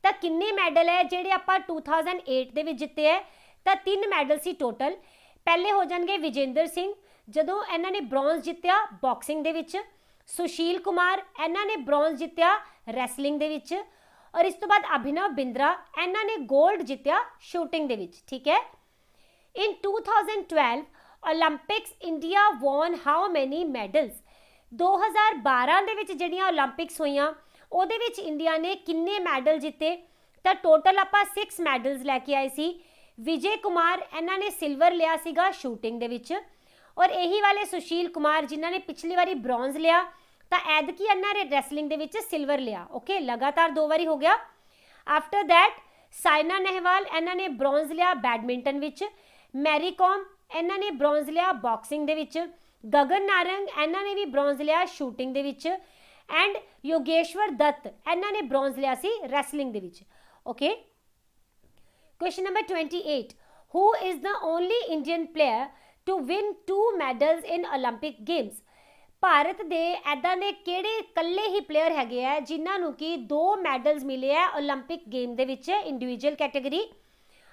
ਤਾਂ ਕਿੰਨੇ ਮੈਡਲ ਹੈ ਜਿਹੜੇ ਆਪਾਂ 2008 ਦੇ ਵਿੱਚ ਜਿੱਤੇ ਹੈ? ਤਾਂ 3 ਮੈਡਲ ਸੀ ਟੋਟਲ। ਪਹਿਲੇ ਹੋ ਜਾਣਗੇ ਵਿਜੇਂਦਰ ਸਿੰਘ, ਜਦੋਂ ਇਹਨਾਂ ਨੇ ਬ੍ਰੌਂਜ਼ ਜਿੱਤਿਆ ਬਾਕਸਿੰਗ ਦੇ ਵਿੱਚ। ਸੁਸ਼ੀਲ ਕੁਮਾਰ, ਇਹਨਾਂ ਨੇ ਬ੍ਰੌਂਜ਼ ਜਿੱਤਿਆ ਰੈਸਲਿੰਗ ਦੇ ਵਿੱਚ। ਔਰ ਇਸ ਤੋਂ ਬਾਅਦ ਅਭਿਨਵ ਬਿੰਦਰਾ, ਇਹਨਾਂ ਨੇ ਗੋਲਡ ਜਿੱਤਿਆ ਸ਼ੂਟਿੰਗ ਦੇ ਵਿੱਚ, ਠੀਕ ਹੈ। In 2012 Olympics India won how many medals? 2012 ਦੇ ਵਿੱਚ ਜਿਹੜੀਆਂ ਓਲੰਪਿਕਸ ਹੋਈਆਂ ਉਹਦੇ ਵਿੱਚ ਇੰਡੀਆ ਨੇ ਕਿੰਨੇ ਮੈਡਲ ਜਿੱਤੇ? ਤਾਂ ਟੋਟਲ ਆਪਾਂ 6 ਮੈਡਲਸ ਲੈ ਕੇ ਆਏ ਸੀ। ਵਿਜੇ ਕੁਮਾਰ, ਇਹਨਾਂ ਨੇ ਸਿਲਵਰ ਲਿਆ ਸੀਗਾ ਸ਼ੂਟਿੰਗ ਦੇ ਵਿੱਚ। ਔਰ ਇਹੀ ਵਾਲੇ ਸੁਸ਼ੀਲ ਕੁਮਾਰ ਜਿਨ੍ਹਾਂ ਨੇ ਪਿਛਲੀ ਵਾਰੀ ਬ੍ਰੌਂਜ਼ ਲਿਆ, ਤਾਂ ਐਤਕੀ ਇਹਨਾਂ ਨੇ ਰੈਸਲਿੰਗ ਦੇ ਵਿੱਚ ਸਿਲਵਰ ਲਿਆ। ਓਕੇ, ਲਗਾਤਾਰ 2 ਵਾਰੀ ਹੋ ਗਿਆ। ਆਫਟਰ ਦੈਟ ਸਾਇਨਾ ਨਹਿਵਾਲ, ਇਹਨਾਂ ਨੇ ਬ੍ਰੌਂਜ਼ ਲਿਆ ਬੈਡਮਿੰਟਨ ਵਿੱਚ। ਮੈਰੀ ਕੌਮ, ਇਹਨਾਂ ਨੇ ਬ੍ਰੌਂਜ਼ ਲਿਆ ਬਾਕਸਿੰਗ ਦੇ ਵਿੱਚ। ਗਗਨ ਨਾਰੰਗ, ਇਹਨਾਂ ਨੇ ਵੀ ਬ੍ਰੌਂਜ਼ ਲਿਆ ਸ਼ੂਟਿੰਗ ਦੇ ਵਿੱਚ। ਐਂਡ ਯੋਗੇਸ਼ਵਰ ਦੱਤ, ਇਹਨਾਂ ਨੇ ਬ੍ਰੌਂਜ਼ ਲਿਆ ਸੀ ਰੈਸਲਿੰਗ ਦੇ ਵਿੱਚ। Okay. Question number 28, who is the only Indian player to win 2 medals in Olympic Games? Bharat ਦੇ ਐਦਾਂ ਦੇ ਕਿਹੜੇ ਇਕੱਲੇ ਹੀ ਪਲੇਅਰ ਹੈਗੇ ਆ ਜਿਨ੍ਹਾਂ ਨੂੰ ਕਿ 2 ਮੈਡਲਸ ਮਿਲੇ ਆ ਓਲੰਪਿਕ ਗੇਮ ਦੇ ਵਿੱਚ ਇੰਡੀਵਿਜੂਅਲ ਕੈਟਾਗਰੀ?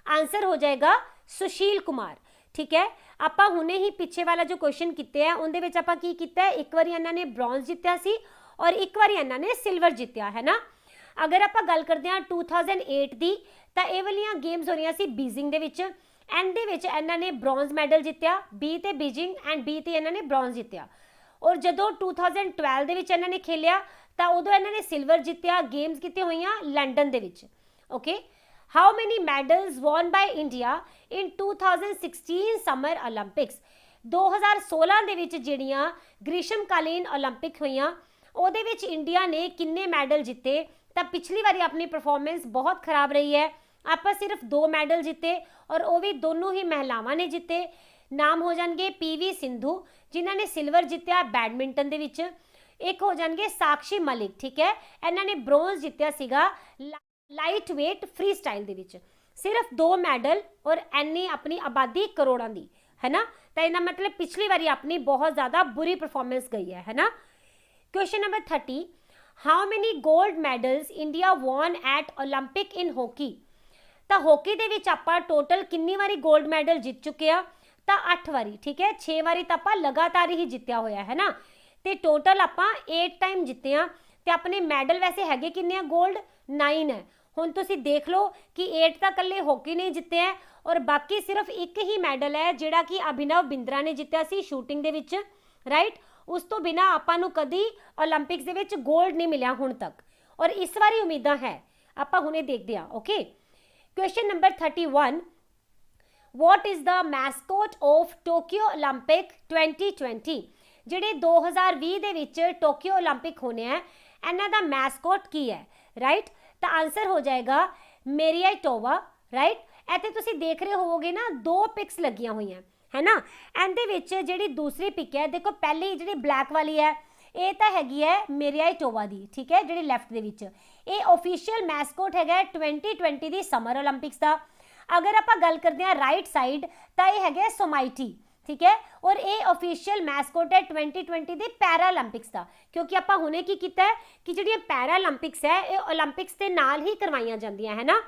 ਆਨਸਰ ਹੋ ਜਾਏਗਾ ਸੁਸ਼ੀਲ ਕੁਮਾਰ, ਠੀਕ ਹੈ। ਆਪਾਂ ਹੁਣੇ ਹੀ ਪਿੱਛੇ ਵਾਲਾ ਜੋ ਕੁਐਸਚਨ ਕੀਤੇ ਆ ਉਹਦੇ ਵਿੱਚ ਆਪਾਂ ਕੀ ਕੀਤਾ? ਇੱਕ ਵਾਰੀ ਇਹਨਾਂ ਨੇ ਬ੍ਰੌਂਜ਼ ਜਿੱਤਿਆ ਸੀ ਔਰ ਇੱਕ ਵਾਰੀ ਇਹਨਾਂ ਨੇ ਸਿਲਵਰ ਜਿੱਤਿਆ ਹੈ ਨਾ। ਅਗਰ ਆਪਾਂ ਗੱਲ ਕਰਦੇ ਹਾਂ 2008 ਦੀ, ਤਾਂ ਇਹ ਵਾਲੀਆਂ ਗੇਮਸ ਹੋ ਰਹੀਆਂ ਸੀ ਬੀਜਿੰਗ ਦੇ ਵਿੱਚ। ਐਂਡ ਦੇ ਵਿੱਚ ਇਹਨਾਂ ਨੇ ਬ੍ਰੌਂਜ਼ ਮੈਡਲ ਜਿੱਤਿਆ, ਬੀ ਤੇ ਬੀਜਿੰਗ ਐਂਡ ਬੀ ਤੇ ਇਹਨਾਂ ਨੇ ਬ੍ਰੌਂਜ਼ ਜਿੱਤਿਆ। ਔਰ ਜਦੋਂ 2012 ਦੇ ਵਿੱਚ ਇਹਨਾਂ ਨੇ ਖੇਲਿਆ ਤਾਂ ਉਦੋਂ ਇਹਨਾਂ ਨੇ ਸਿਲਵਰ ਜਿੱਤਿਆ। ਗੇਮਸ ਕਿਤੇ ਹੋਈਆਂ ਲੰਡਨ ਦੇ ਵਿੱਚ। Okay. How many medals won by India in 2016 summer Olympics? 2016 ਦੇ ਵਿੱਚ ਜਿਹੜੀਆਂ ਗ੍ਰੀਸ਼ਮਕਾਲੀਨ ਓਲੰਪਿਕ ਹੋਈਆਂ ਉਹਦੇ ਵਿੱਚ ਇੰਡੀਆ ਨੇ ਕਿੰਨੇ ਮੈਡਲ ਜਿੱਤੇ? ਤਾਂ ਪਿਛਲੀ ਵਾਰੀ ਆਪਣੀ ਪਰਫਾਰਮੈਂਸ ਬਹੁਤ ਖਰਾਬ ਰਹੀ ਹੈ। ਆਪਾਂ ਸਿਰਫ 2 ਮੈਡਲ ਜਿੱਤੇ ਔਰ ਉਹ ਵੀ ਦੋਨੋਂ ਹੀ ਮਹਿਲਾਵਾਂ ਨੇ ਜਿੱਤੇ। ਨਾਮ ਹੋ ਜਾਣਗੇ ਪੀਵੀ ਸਿੰਧੂ ਜਿਨ੍ਹਾਂ ਨੇ ਸਿਲਵਰ ਜਿੱਤਿਆ ਬੈਡਮਿੰਟਨ ਦੇ ਵਿੱਚ। ਇੱਕ ਹੋ ਜਾਣਗੇ ਸਾਕਸ਼ੀ ਮਲਿਕ, ਠੀਕ ਹੈ। ਇਹਨਾਂ ਨੇ ਬ੍ਰੌਂਜ਼ ਜਿੱਤਿਆ ਸੀਗਾ ਲਾਈਟ ਵੇਟ ਫ੍ਰੀ ਸਟਾਈਲ ਦੇ ਵਿੱਚ। ਸਿਰਫ 2 ਮੈਡਲ ਔਰ ਐਨੀ ਆਪਣੀ ਆਬਾਦੀ ਕਰੋੜਾਂ ਦੀ ਹੈ ਨਾ। ਤਾਂ ਇਹਦਾ ਮਤਲਬ ਪਿਛਲੀ ਵਾਰੀ ਆਪਣੀ ਬਹੁਤ ਜ਼ਿਆਦਾ ਬੁਰੀ ਪਰਫਾਰਮੈਂਸ ਗਈ ਹੈ ਨਾ। ਕੁਐਸਚਨ ਨੰਬਰ 30, ਹਾਊ ਮੈਨੀ 골ਡ medals India won at Olympic in hockey? ਤਾਂ ਹਾਕੀ ਦੇ ਵਿੱਚ ਆਪਾਂ ਟੋਟਲ ਕਿੰਨੀ ਵਾਰੀ 골ਡ ਮੈਡਲ ਜਿੱਤ ਚੁੱਕੇ ਆ? ਤਾਂ 8 ਵਾਰੀ, ਠੀਕ ਹੈ। 6 ਵਾਰੀ ਤਾਂ ਆਪਾਂ ਲਗਾਤਾਰ ਹੀ ਜਿੱਤਿਆ ਹੋਇਆ ਹੈ ਨਾ। ਤੇ ਟੋਟਲ ਆਪਾਂ 8 ਟਾਈਮ ਜਿੱਤੇ ਆ। ਤੇ ਆਪਣੇ ਮੈਡਲ ਵੈਸੇ ਹੈਗੇ ਕਿੰਨੇ ਆ? 골ਡ 9 ਹੈ। ਹੁਣ ਤੁਸੀਂ ਦੇਖ ਲਓ ਕਿ 8 ਤਾਂ ਇਕੱਲੇ ਹਾਕੀ ਨੇ ਜਿੱਤੇ ਹੈ ਔਰ ਬਾਕੀ ਸਿਰਫ ਇੱਕ ਹੀ ਮੈਡਲ ਹੈ ਜਿਹੜਾ ਕਿ ਅਭਿਨਵ ਬਿੰਦਰਾ ਨੇ ਜਿੱਤਿਆ ਸੀ ਸ਼ੂਟਿੰਗ ਦੇ ਵਿੱਚ, ਰਾਈਟ। ਉਸ ਤੋਂ ਬਿਨਾ ਆਪਾਂ ਨੂੰ ਕਦੀ ਓਲੰਪਿਕਸ ਦੇ ਵਿੱਚ 골ਡ ਨਹੀਂ ਮਿਲਿਆ ਹੁਣ ਤੱਕ ਔਰ ਇਸ ਵਾਰੀ ਉਮੀਦਾਂ ਹੈ। ਆਪਾਂ ਹੁਣੇ ਦੇਖਦੇ ਹਾਂ। Okay. Question number 31, what is the mascot of Tokyo Olympic 2020 ਜਿਹੜੇ 2020 ਦੇ ਵਿੱਚ ਟੋਕੀਓ ਓਲੰਪਿਕ ਹੋਣੇ ਹੈ ਇਹਨਾਂ ਦਾ ਮੈਸਕੋਟ ਕੀ ਹੈ ਰਾਈਟ ਤਾਂ ਆਨਸਰ ਹੋ ਜਾਏਗਾ ਮੇਰੀਆਟੋਵਾ ਰਾਈਟ ਇੱਥੇ ਤੁਸੀਂ ਦੇਖ ਰਹੇ ਹੋਵੋਗੇ ਨਾ ਦੋ ਪਿਕਸ ਲੱਗੀਆਂ ਹੋਈਆਂ ਹੈ ਨਾ ਇਹਦੇ ਵਿੱਚ ਜਿਹੜੀ ਦੂਸਰੀ ਪਿਕ ਹੈ ਦੇਖੋ ਪਹਿਲੀ ਜਿਹੜੀ ਬਲੈਕ ਵਾਲੀ ਹੈ ਇਹ ਤਾਂ ਹੈਗੀ ਹੈ ਮੇਰੀਆਟੋਵਾ ਦੀ ਠੀਕ ਹੈ ਜਿਹੜੀ ਲੈਫਟ ਦੇ ਵਿੱਚ ਇਹ ਆਫੀਸ਼ੀਅਲ ਮੈਸਕੋਟ ਹੈਗਾ 2020 ਦੀ ਸਮਰ ਓਲੰਪਿਕਸ ਦਾ ਅਗਰ ਆਪਾਂ ਗੱਲ ਕਰਦੇ ਹਾਂ ਰਾਈਟ ਸਾਈਡ ਤਾਂ ਇਹ ਹੈਗਾ ਸੋਮਾਈਟੀ ठीक है और ये ऑफिशियल मैस्कोट है 2020 ਦੇ ਪੈਰਾਲੰਪਿਕਸ ਦਾ ਕਿਉਂਕਿ ਆਪਾਂ ਹੁਣੇ ਕੀ ਕੀਤਾ ਹੈ ਕਿ ਜਿਹੜੀਆਂ ਪੈਰਾਲੰਪਿਕਸ ਹੈ ਇਹ 올림픽ਸ ਦੇ ਨਾਲ ਹੀ ਕਰਵਾਈਆਂ ਜਾਂਦੀਆਂ ਹੈ ਨਾ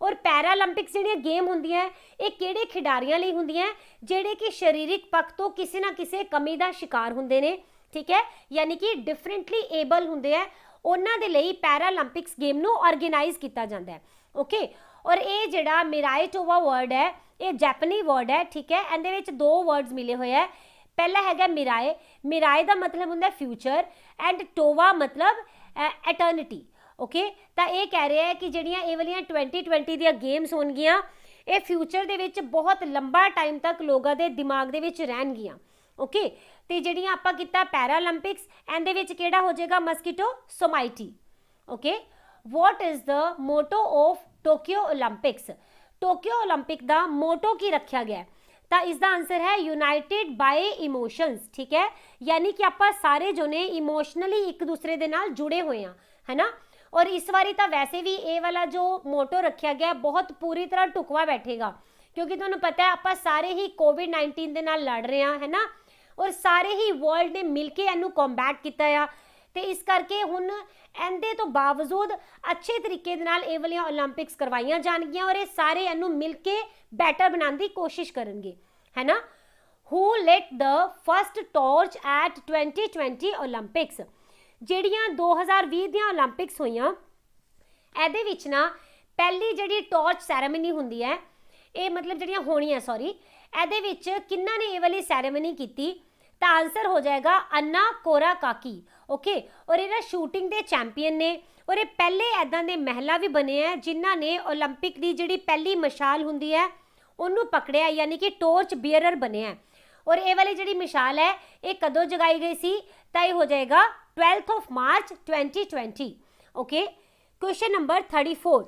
ਔਰ ਪੈਰਾਲੰਪਿਕਸ ਜਿਹੜੀਆਂ ਗੇਮ ਹੁੰਦੀਆਂ ਇਹ ਕਿਹੜੇ ਖਿਡਾਰੀਆਂ ਲਈ ਹੁੰਦੀਆਂ ਜਿਹੜੇ ਕਿ ਸਰੀਰਕ ਪੱਖ ਤੋਂ ਕਿਸੇ ਨਾ ਕਿਸੇ ਕਮੀ ਦਾ ਸ਼ਿਕਾਰ ਹੁੰਦੇ ਨੇ ਠੀਕ ਹੈ ਯਾਨੀ ਕਿ ਡਿਫਰੈਂਟਲੀ ਏਬਲ ਹੁੰਦੇ ਆ ਉਹਨਾਂ ਦੇ ਲਈ ਪੈਰਾਲੰਪਿਕਸ ਗੇਮ ਨੂੰ ਆਰਗੇਨਾਈਜ਼ ਕੀਤਾ ਜਾਂਦਾ ਹੈ ਓਕੇ ਔਰ ਇਹ ਜਿਹੜਾ ਮੇਰਾਈਟੋਵਾ ਵਰਡ ਹੈ ਇਹ ਜੈਪਨੀ ਵਰਡ ਹੈ ਠੀਕ ਹੈ ਇਹਦੇ ਵਿੱਚ ਦੋ ਵਰਡਸ ਮਿਲੇ ਹੋਏ ਹੈ ਪਹਿਲਾ ਹੈਗਾ ਮਿਰਾਏ ਦਾ ਮਤਲਬ ਹੁੰਦਾ ਫਿਊਚਰ ਐਂਡ ਟੋਵਾ ਮਤਲਬ ਐਟਰਨਿਟੀ ਓਕੇ ਤਾਂ ਇਹ ਕਹਿ ਰਿਹਾ ਹੈ ਕਿ ਜਿਹੜੀਆਂ ਇਹ ਵਾਲੀਆਂ 2020 ਦੀਆਂ ਗੇਮਸ ਹੋਣਗੀਆਂ ਇਹ ਫਿਊਚਰ ਦੇ ਵਿੱਚ ਬਹੁਤ ਲੰਬਾ ਟਾਈਮ ਤੱਕ ਲੋਕਾਂ ਦੇ ਦਿਮਾਗ ਦੇ ਵਿੱਚ ਰਹਿਣਗੀਆਂ ਓਕੇ ਤੇ ਜਿਹੜੀਆਂ ਆਪਾਂ ਕੀਤਾ ਪੈਰਾਲੰਪਿਕਸ ਇਹਦੇ ਵਿੱਚ ਕਿਹੜਾ ਹੋ ਜਾਏਗਾ ਮਸਕੀਟੋ Someity okay what is the motto of Tokyo Olympics Tokyo Olympic ਦਾ ਮੋਟੋ ਕੀ ਰੱਖਿਆ ਗਿਆ ਤਾਂ ਇਸ ਦਾ ਆਨਸਰ ਹੈ ਯੂਨਾਈਟਿਡ ਬਾਈ ਇਮੋਸ਼ਨਸ ਠੀਕ ਹੈ ਯਾਨੀ ਕਿ ਆਪਾਂ ਸਾਰੇ ਜੋ ਨੇ ਇਮੋਸ਼ਨਲੀ ਇੱਕ ਦੂਸਰੇ ਦੇ ਨਾਲ ਜੁੜੇ ਹੋਏ ਆ ਹੈ ਨਾ ਔਰ ਇਸ ਵਾਰੀ ਤਾਂ ਵੈਸੇ ਵੀ ਇਹ ਵਾਲਾ ਜੋ ਮੋਟੋ ਰੱਖਿਆ ਗਿਆ ਬਹੁਤ ਪੂਰੀ ਤਰ੍ਹਾਂ ਢੁਕਵਾ ਬੈਠੇਗਾ ਕਿਉਂਕਿ ਤੁਹਾਨੂੰ ਪਤਾ ਹੈ ਆਪਾਂ ਸਾਰੇ ਹੀ ਕੋਵਿਡ-19 ਦੇ ਨਾਲ ਲੜ ਰਹੇ ਆ ਹੈ ਨਾ ਔਰ ਸਾਰੇ ਹੀ ਵਰਲਡ ਨੇ ਮਿਲ ਕੇ ਇਹਨੂੰ ਕੰਬੈਟ ਕੀਤਾ ਆ ਤੇ ਇਸ ਕਰਕੇ ਹੁਣ ਇਹਦੇ ਤੋਂ ਬਾਵਜੂਦ ਅੱਛੇ ਤਰੀਕੇ ਦੇ ਨਾਲ ਇਹ ਵਾਲੀਆਂ 올림픽ਸ ਕਰਵਾਈਆਂ ਜਾਣਗੀਆਂ ਔਰ ਇਹ ਸਾਰੇ ਇਹਨੂੰ ਮਿਲ ਕੇ ਬੈਟਰ ਬਣਾਉਣ ਦੀ ਕੋਸ਼ਿਸ਼ ਕਰਨਗੇ ਹੈ ਨਾ who lit the first torch at 2020 올림픽ਸ ਜਿਹੜੀਆਂ 2020 ਦੀਆਂ 올림픽ਸ ਹੋਈਆਂ ਇਹਦੇ ਵਿੱਚ ਨਾ ਪਹਿਲੀ ਜਿਹੜੀ ਟਾਰਚ ਸੈਰੇਮਨੀ ਹੁੰਦੀ ਹੈ ਇਹ ਮਤਲਬ ਜਿਹੜੀਆਂ ਹੋਣੀਆਂ ਸੌਰੀ ਇਹਦੇ ਵਿੱਚ ਕਿੰਨਾ ਨੇ ਇਹ ਵਾਲੀ ਸੈਰੇਮਨੀ ਕੀਤੀ ਤਾਂ ਆਨਸਰ ਹੋ ਜਾਏਗਾ ਅੰਨਾ ਕੋਰਾਕਾਕੀ ਓਕੇ ਔਰ ਇਹ ਨਾ ਸ਼ੂਟਿੰਗ ਦੇ ਚੈਂਪੀਅਨ ਨੇ ਔਰ ਇਹ ਪਹਿਲੇ ਐਦਾਂ ਦੇ ਮਹਿਲਾ ਵੀ ਬਣੇ ਆ ਜਿਨ੍ਹਾਂ ਨੇ 올림픽 ਦੀ ਜਿਹੜੀ ਪਹਿਲੀ ਮਸ਼ਾਲ ਹੁੰਦੀ ਹੈ ਉਹਨੂੰ ਪਕੜਿਆ ਯਾਨੀ ਕਿ ਟੋਰਚ ਬੀਅਰਰ ਬਣੇ ਆ ਔਰ ਇਹ ਵਾਲੀ ਜਿਹੜੀ ਮਿਸਾਲ ਹੈ ਇਹ ਕਦੋਂ ਜਗਾਈ ਗਈ ਸੀ ਤਾਂ ਇਹ ਹੋ ਜਾਏਗਾ 12th of March 2020 okay question number 34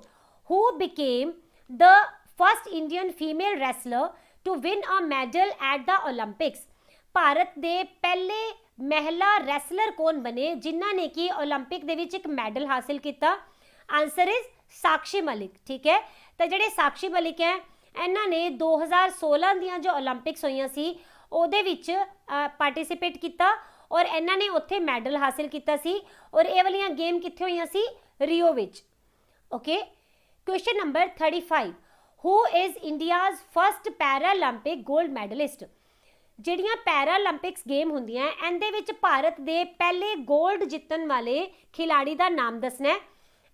who became the first Indian female wrestler to win a medal at the Olympics Bharat ਦੇ ਪਹਿਲੇ ਮਹਿਲਾ ਰੈਸਲਰ ਕੌਣ ਬਣੇ ਜਿਨ੍ਹਾਂ ਨੇ ਕਿ 올림픽 ਦੇ ਵਿੱਚ ਇੱਕ ਮੈਡਲ ਹਾਸਿਲ ਕੀਤਾ ਆਨਸਰ ਇਜ਼ ਸਾਕਸ਼ੀ ਮਲਿਕ ਠੀਕ ਹੈ ਤਾਂ ਜਿਹੜੇ ਸਾਕਸ਼ੀ ਮਲਿਕ ਹੈ ਇਹਨਾਂ ਨੇ 2016 ਦੀਆਂ ਜੋ 올림픽ਸ ਹੋਈਆਂ ਸੀ ਉਹਦੇ ਵਿੱਚ ਪਾਰਟਿਸਿਪੇਟ ਕੀਤਾ ਔਰ ਇਹਨਾਂ ਨੇ ਉੱਥੇ ਮੈਡਲ ਹਾਸਿਲ ਕੀਤਾ ਸੀ ਔਰ ਇਹ ਵਾਲੀਆਂ ਗੇਮ ਕਿੱਥੇ ਹੋਈਆਂ ਸੀ ਰੀਓ ਵਿੱਚ okay question number 35 who is India's first Paralympic gold medalist ਜਿਹੜੀਆਂ ਪੈਰਾਲੰਪਿਕਸ ਗੇਮ ਹੁੰਦੀਆਂ ਇਹਦੇ ਵਿੱਚ ਭਾਰਤ ਦੇ ਪਹਿਲੇ 골ਡ ਜਿੱਤਣ ਵਾਲੇ ਖਿਡਾਰੀ ਦਾ ਨਾਮ ਦੱਸਣਾ ਹੈ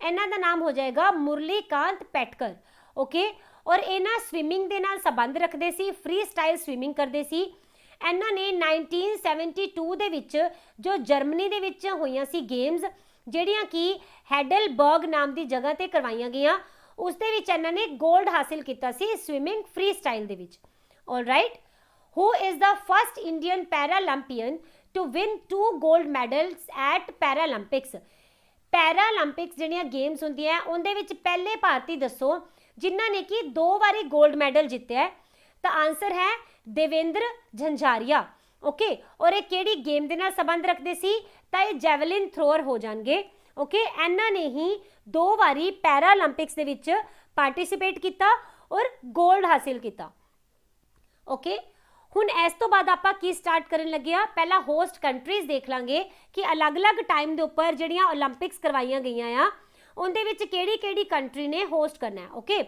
ਇਹਨਾਂ ਦਾ ਨਾਮ ਹੋ ਜਾਏਗਾ ਮੁਰਲੀਕਾਂਤ ਪੈਟਕਰ ਓਕੇ ਔਰ ਇਹਨਾਂ ਸਵਿਮਿੰਗ ਦੇ ਨਾਲ ਸੰਬੰਧ ਰੱਖਦੇ ਸੀ ਫ੍ਰੀ ਸਟਾਈਲ ਸਵਿਮਿੰਗ ਕਰਦੇ ਸੀ ਇਹਨਾਂ ਨੇ 1972 ਦੇ ਵਿੱਚ ਜੋ ਜਰਮਨੀ ਦੇ ਵਿੱਚ ਹੋਈਆਂ ਸੀ ਗੇਮਸ ਜਿਹੜੀਆਂ ਕਿ ਹੈਡਲਬਰਗ ਨਾਮ ਦੀ ਜਗ੍ਹਾ ਤੇ ਕਰਵਾਈਆਂ ਗਈਆਂ ਉਸ ਦੇ ਵਿੱਚ ਇਹਨਾਂ ਨੇ 골ਡ ਹਾਸਿਲ ਕੀਤਾ ਸੀ ਸਵਿਮਿੰਗ ਫ੍ਰੀ ਸਟਾਈਲ ਦੇ ਵਿੱਚ all right who is the first Indian Paralympian to win 2 gold medals at Paralympics Paralympics ਜਿਹੜੀਆਂ ਗੇਮਸ ਹੁੰਦੀਆਂ ਉਹਦੇ ਵਿੱਚ ਪਹਿਲੇ ਭਾਰਤੀ ਦੱਸੋ ਜਿਨ੍ਹਾਂ ਨੇ ਕਿ 2 ਵਾਰੀ 골ਡ ਮੈਡਲ ਜਿੱਤਿਆ ਤਾਂ ਆਨਸਰ ਹੈ ਦੇਵੇਂਦਰ ਝੰਝਾਰੀਆ ਓਕੇ ਔਰ ਇਹ ਕਿਹੜੀ ਗੇਮ ਦੇ ਨਾਲ ਸੰਬੰਧ ਰੱਖਦੇ ਸੀ ਤਾਂ ਇਹ ਜੈਵਲਿਨ ਥਰੋਅਰ ਹੋ ਜਾਣਗੇ ਓਕੇ ਇਹਨਾਂ ਨੇ ਹੀ 2 ਵਾਰੀ ਪੈਰਾਲੰਪਿਕਸ ਦੇ ਵਿੱਚ ਪਾਰਟਿਸਿਪੇਟ ਕੀਤਾ ਔਰ 골ਡ ਹਾਸਿਲ ਕੀਤਾ ਓਕੇ ਹੁਣ ਇਸ ਤੋਂ ਬਾਅਦ ਆਪਾਂ ਕੀ ਸਟਾਰਟ ਕਰਨ ਲੱਗੇ ਆ ਪਹਿਲਾਂ ਹੋਸਟ ਕੰਟਰੀਜ਼ ਦੇਖ ਲਾਂਗੇ ਕਿ ਅਲੱਗ-ਅਲੱਗ ਟਾਈਮ ਦੇ ਉੱਪਰ ਜਿਹੜੀਆਂ 올림픽ਸ ਕਰਵਾਈਆਂ ਗਈਆਂ ਆ ਉਹਦੇ ਵਿੱਚ ਕਿਹੜੀ ਕੰਟਰੀ ਨੇ ਹੋਸਟ ਕਰਨਾ ਹੈ ਓਕੇ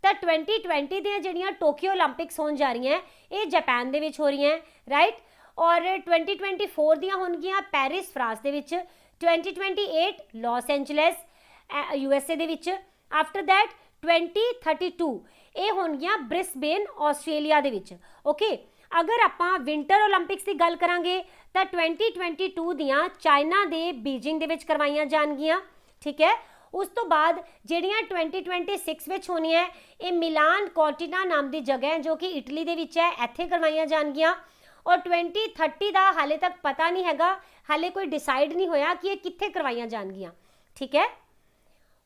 ਤਾਂ 2020 ਦੀਆਂ ਜਿਹੜੀਆਂ ਟੋਕੀਓ 올림픽ਸ ਹੋਣ ਜਾ ਰਹੀਆਂ ਇਹ ਜਾਪਾਨ ਦੇ ਵਿੱਚ ਹੋ ਰਹੀਆਂ ਰਾਈਟ ਔਰ 2024 ਦੀਆਂ ਹੋਣਗੀਆਂ ਪੈਰਿਸ ਫਰਾਂਸ ਦੇ ਵਿੱਚ 2028 ਲਾਸ ਐਂਜਲਸ USA ਦੇ ਵਿੱਚ ਆਫਟਰ ਦੈਟ 2032 ਇਹ ਹੋਣਗੀਆਂ ਬ੍ਰਿਸਬੇਨ ਆਸਟ੍ਰੇਲੀਆ ਦੇ ਵਿੱਚ ਓਕੇ ਅਗਰ ਆਪਾਂ ਵਿੰਟਰ 올림픽ਸ ਦੀ ਗੱਲ ਕਰਾਂਗੇ ਤਾਂ 2022 ਦੀਆਂ ਚਾਈਨਾ ਦੇ ਬੀਜਿੰਗ ਦੇ ਵਿੱਚ ਕਰਵਾਈਆਂ ਜਾਣਗੀਆਂ ਠੀਕ ਹੈ उस तो बाद ਜਿਹੜੀਆਂ 2026 ਵਿੱਚ ਹੋਣੀਆਂ ਇਹ ਮਿਲਾਨ ਕੋਰਟੀਨਾ ਨਾਮ ਦੀ ਜਗ੍ਹਾ ਹੈ ਜੋ ਕਿ ਇਟਲੀ ਦੇ ਵਿੱਚ ਹੈ, ਇੱਥੇ ਕਰਵਾਈਆਂ ਜਾਣਗੀਆਂ। ਔਰ 2030 ਦਾ ਹਾਲੇ ਤੱਕ ਪਤਾ ਨਹੀਂ ਹੈਗਾ, ਹਾਲੇ ਕੋਈ ਡਿਸਾਈਡ ਨਹੀਂ ਹੋਇਆ ਕਿ ਇਹ ਕਿੱਥੇ ਕਰਵਾਈਆਂ ਜਾਣਗੀਆਂ। ਠੀਕ ਹੈ,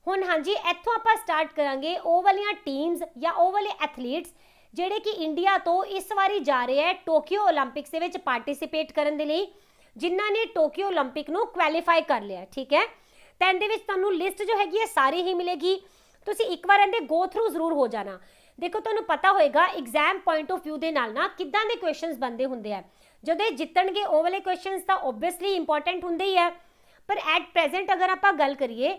ਹੁਣ ਹਾਂਜੀ ਇੱਥੋਂ ਆਪਾਂ ਸਟਾਰਟ ਕਰਾਂਗੇ ਉਹ ਵਾਲੀਆਂ ਟੀਮਸ ਜਾਂ ਉਹ ਵਾਲੇ ਐਥਲੀਟਸ ਜਿਹੜੇ ਕਿ ਇੰਡੀਆ ਤੋਂ ਇਸ ਵਾਰੀ ਜਾ ਰਹੇ ਹੈ ਟੋਕੀਓ ਓਲੰਪਿਕਸ ਦੇ ਵਿੱਚ ਪਾਰਟਿਸਿਪੇਟ ਕਰਨ ਦੇ ਲਈ, ਜਿਨ੍ਹਾਂ ਨੇ ਟੋਕੀਓ ਓਲੰਪਿਕ ਨੂੰ ਕੁਆਲੀਫਾਈ ਕਰ ਲਿਆ। ਠੀਕ ਹੈ, ਤਾਂ ਇਹਦੇ ਵਿੱਚ ਤੁਹਾਨੂੰ ਲਿਸਟ ਜੋ ਹੈਗੀ ਹੈ ਸਾਰੀ ਹੀ ਮਿਲੇਗੀ, ਤੁਸੀਂ ਇੱਕ ਵਾਰ ਇਹਦੇ ਗੋ ਥਰੂ ਜ਼ਰੂਰ ਹੋ ਜਾਣਾ। ਦੇਖੋ ਤੁਹਾਨੂੰ ਪਤਾ ਹੋਏਗਾ ਐਗਜ਼ਾਮ ਪੁਆਇੰਟ ਆਫ ਵਿਊ ਦੇ ਨਾਲ ਨਾ ਕਿੱਦਾਂ ਦੇ ਕੁਐਸਚਨਸ ਬਣਦੇ ਹੁੰਦੇ ਆ। ਜਦੋਂ ਇਹ ਜਿੱਤਣਗੇ ਉਹ ਵਾਲੇ ਕੁਐਸਚਨਸ ਤਾਂ ਓਬਵੀਅਸਲੀ ਇੰਪੋਰਟੈਂਟ ਹੁੰਦੇ ਹੀ ਹੈ, ਪਰ ਐਟ ਪ੍ਰੈਜ਼ੈਂਟ ਅਗਰ ਆਪਾਂ ਗੱਲ ਕਰੀਏ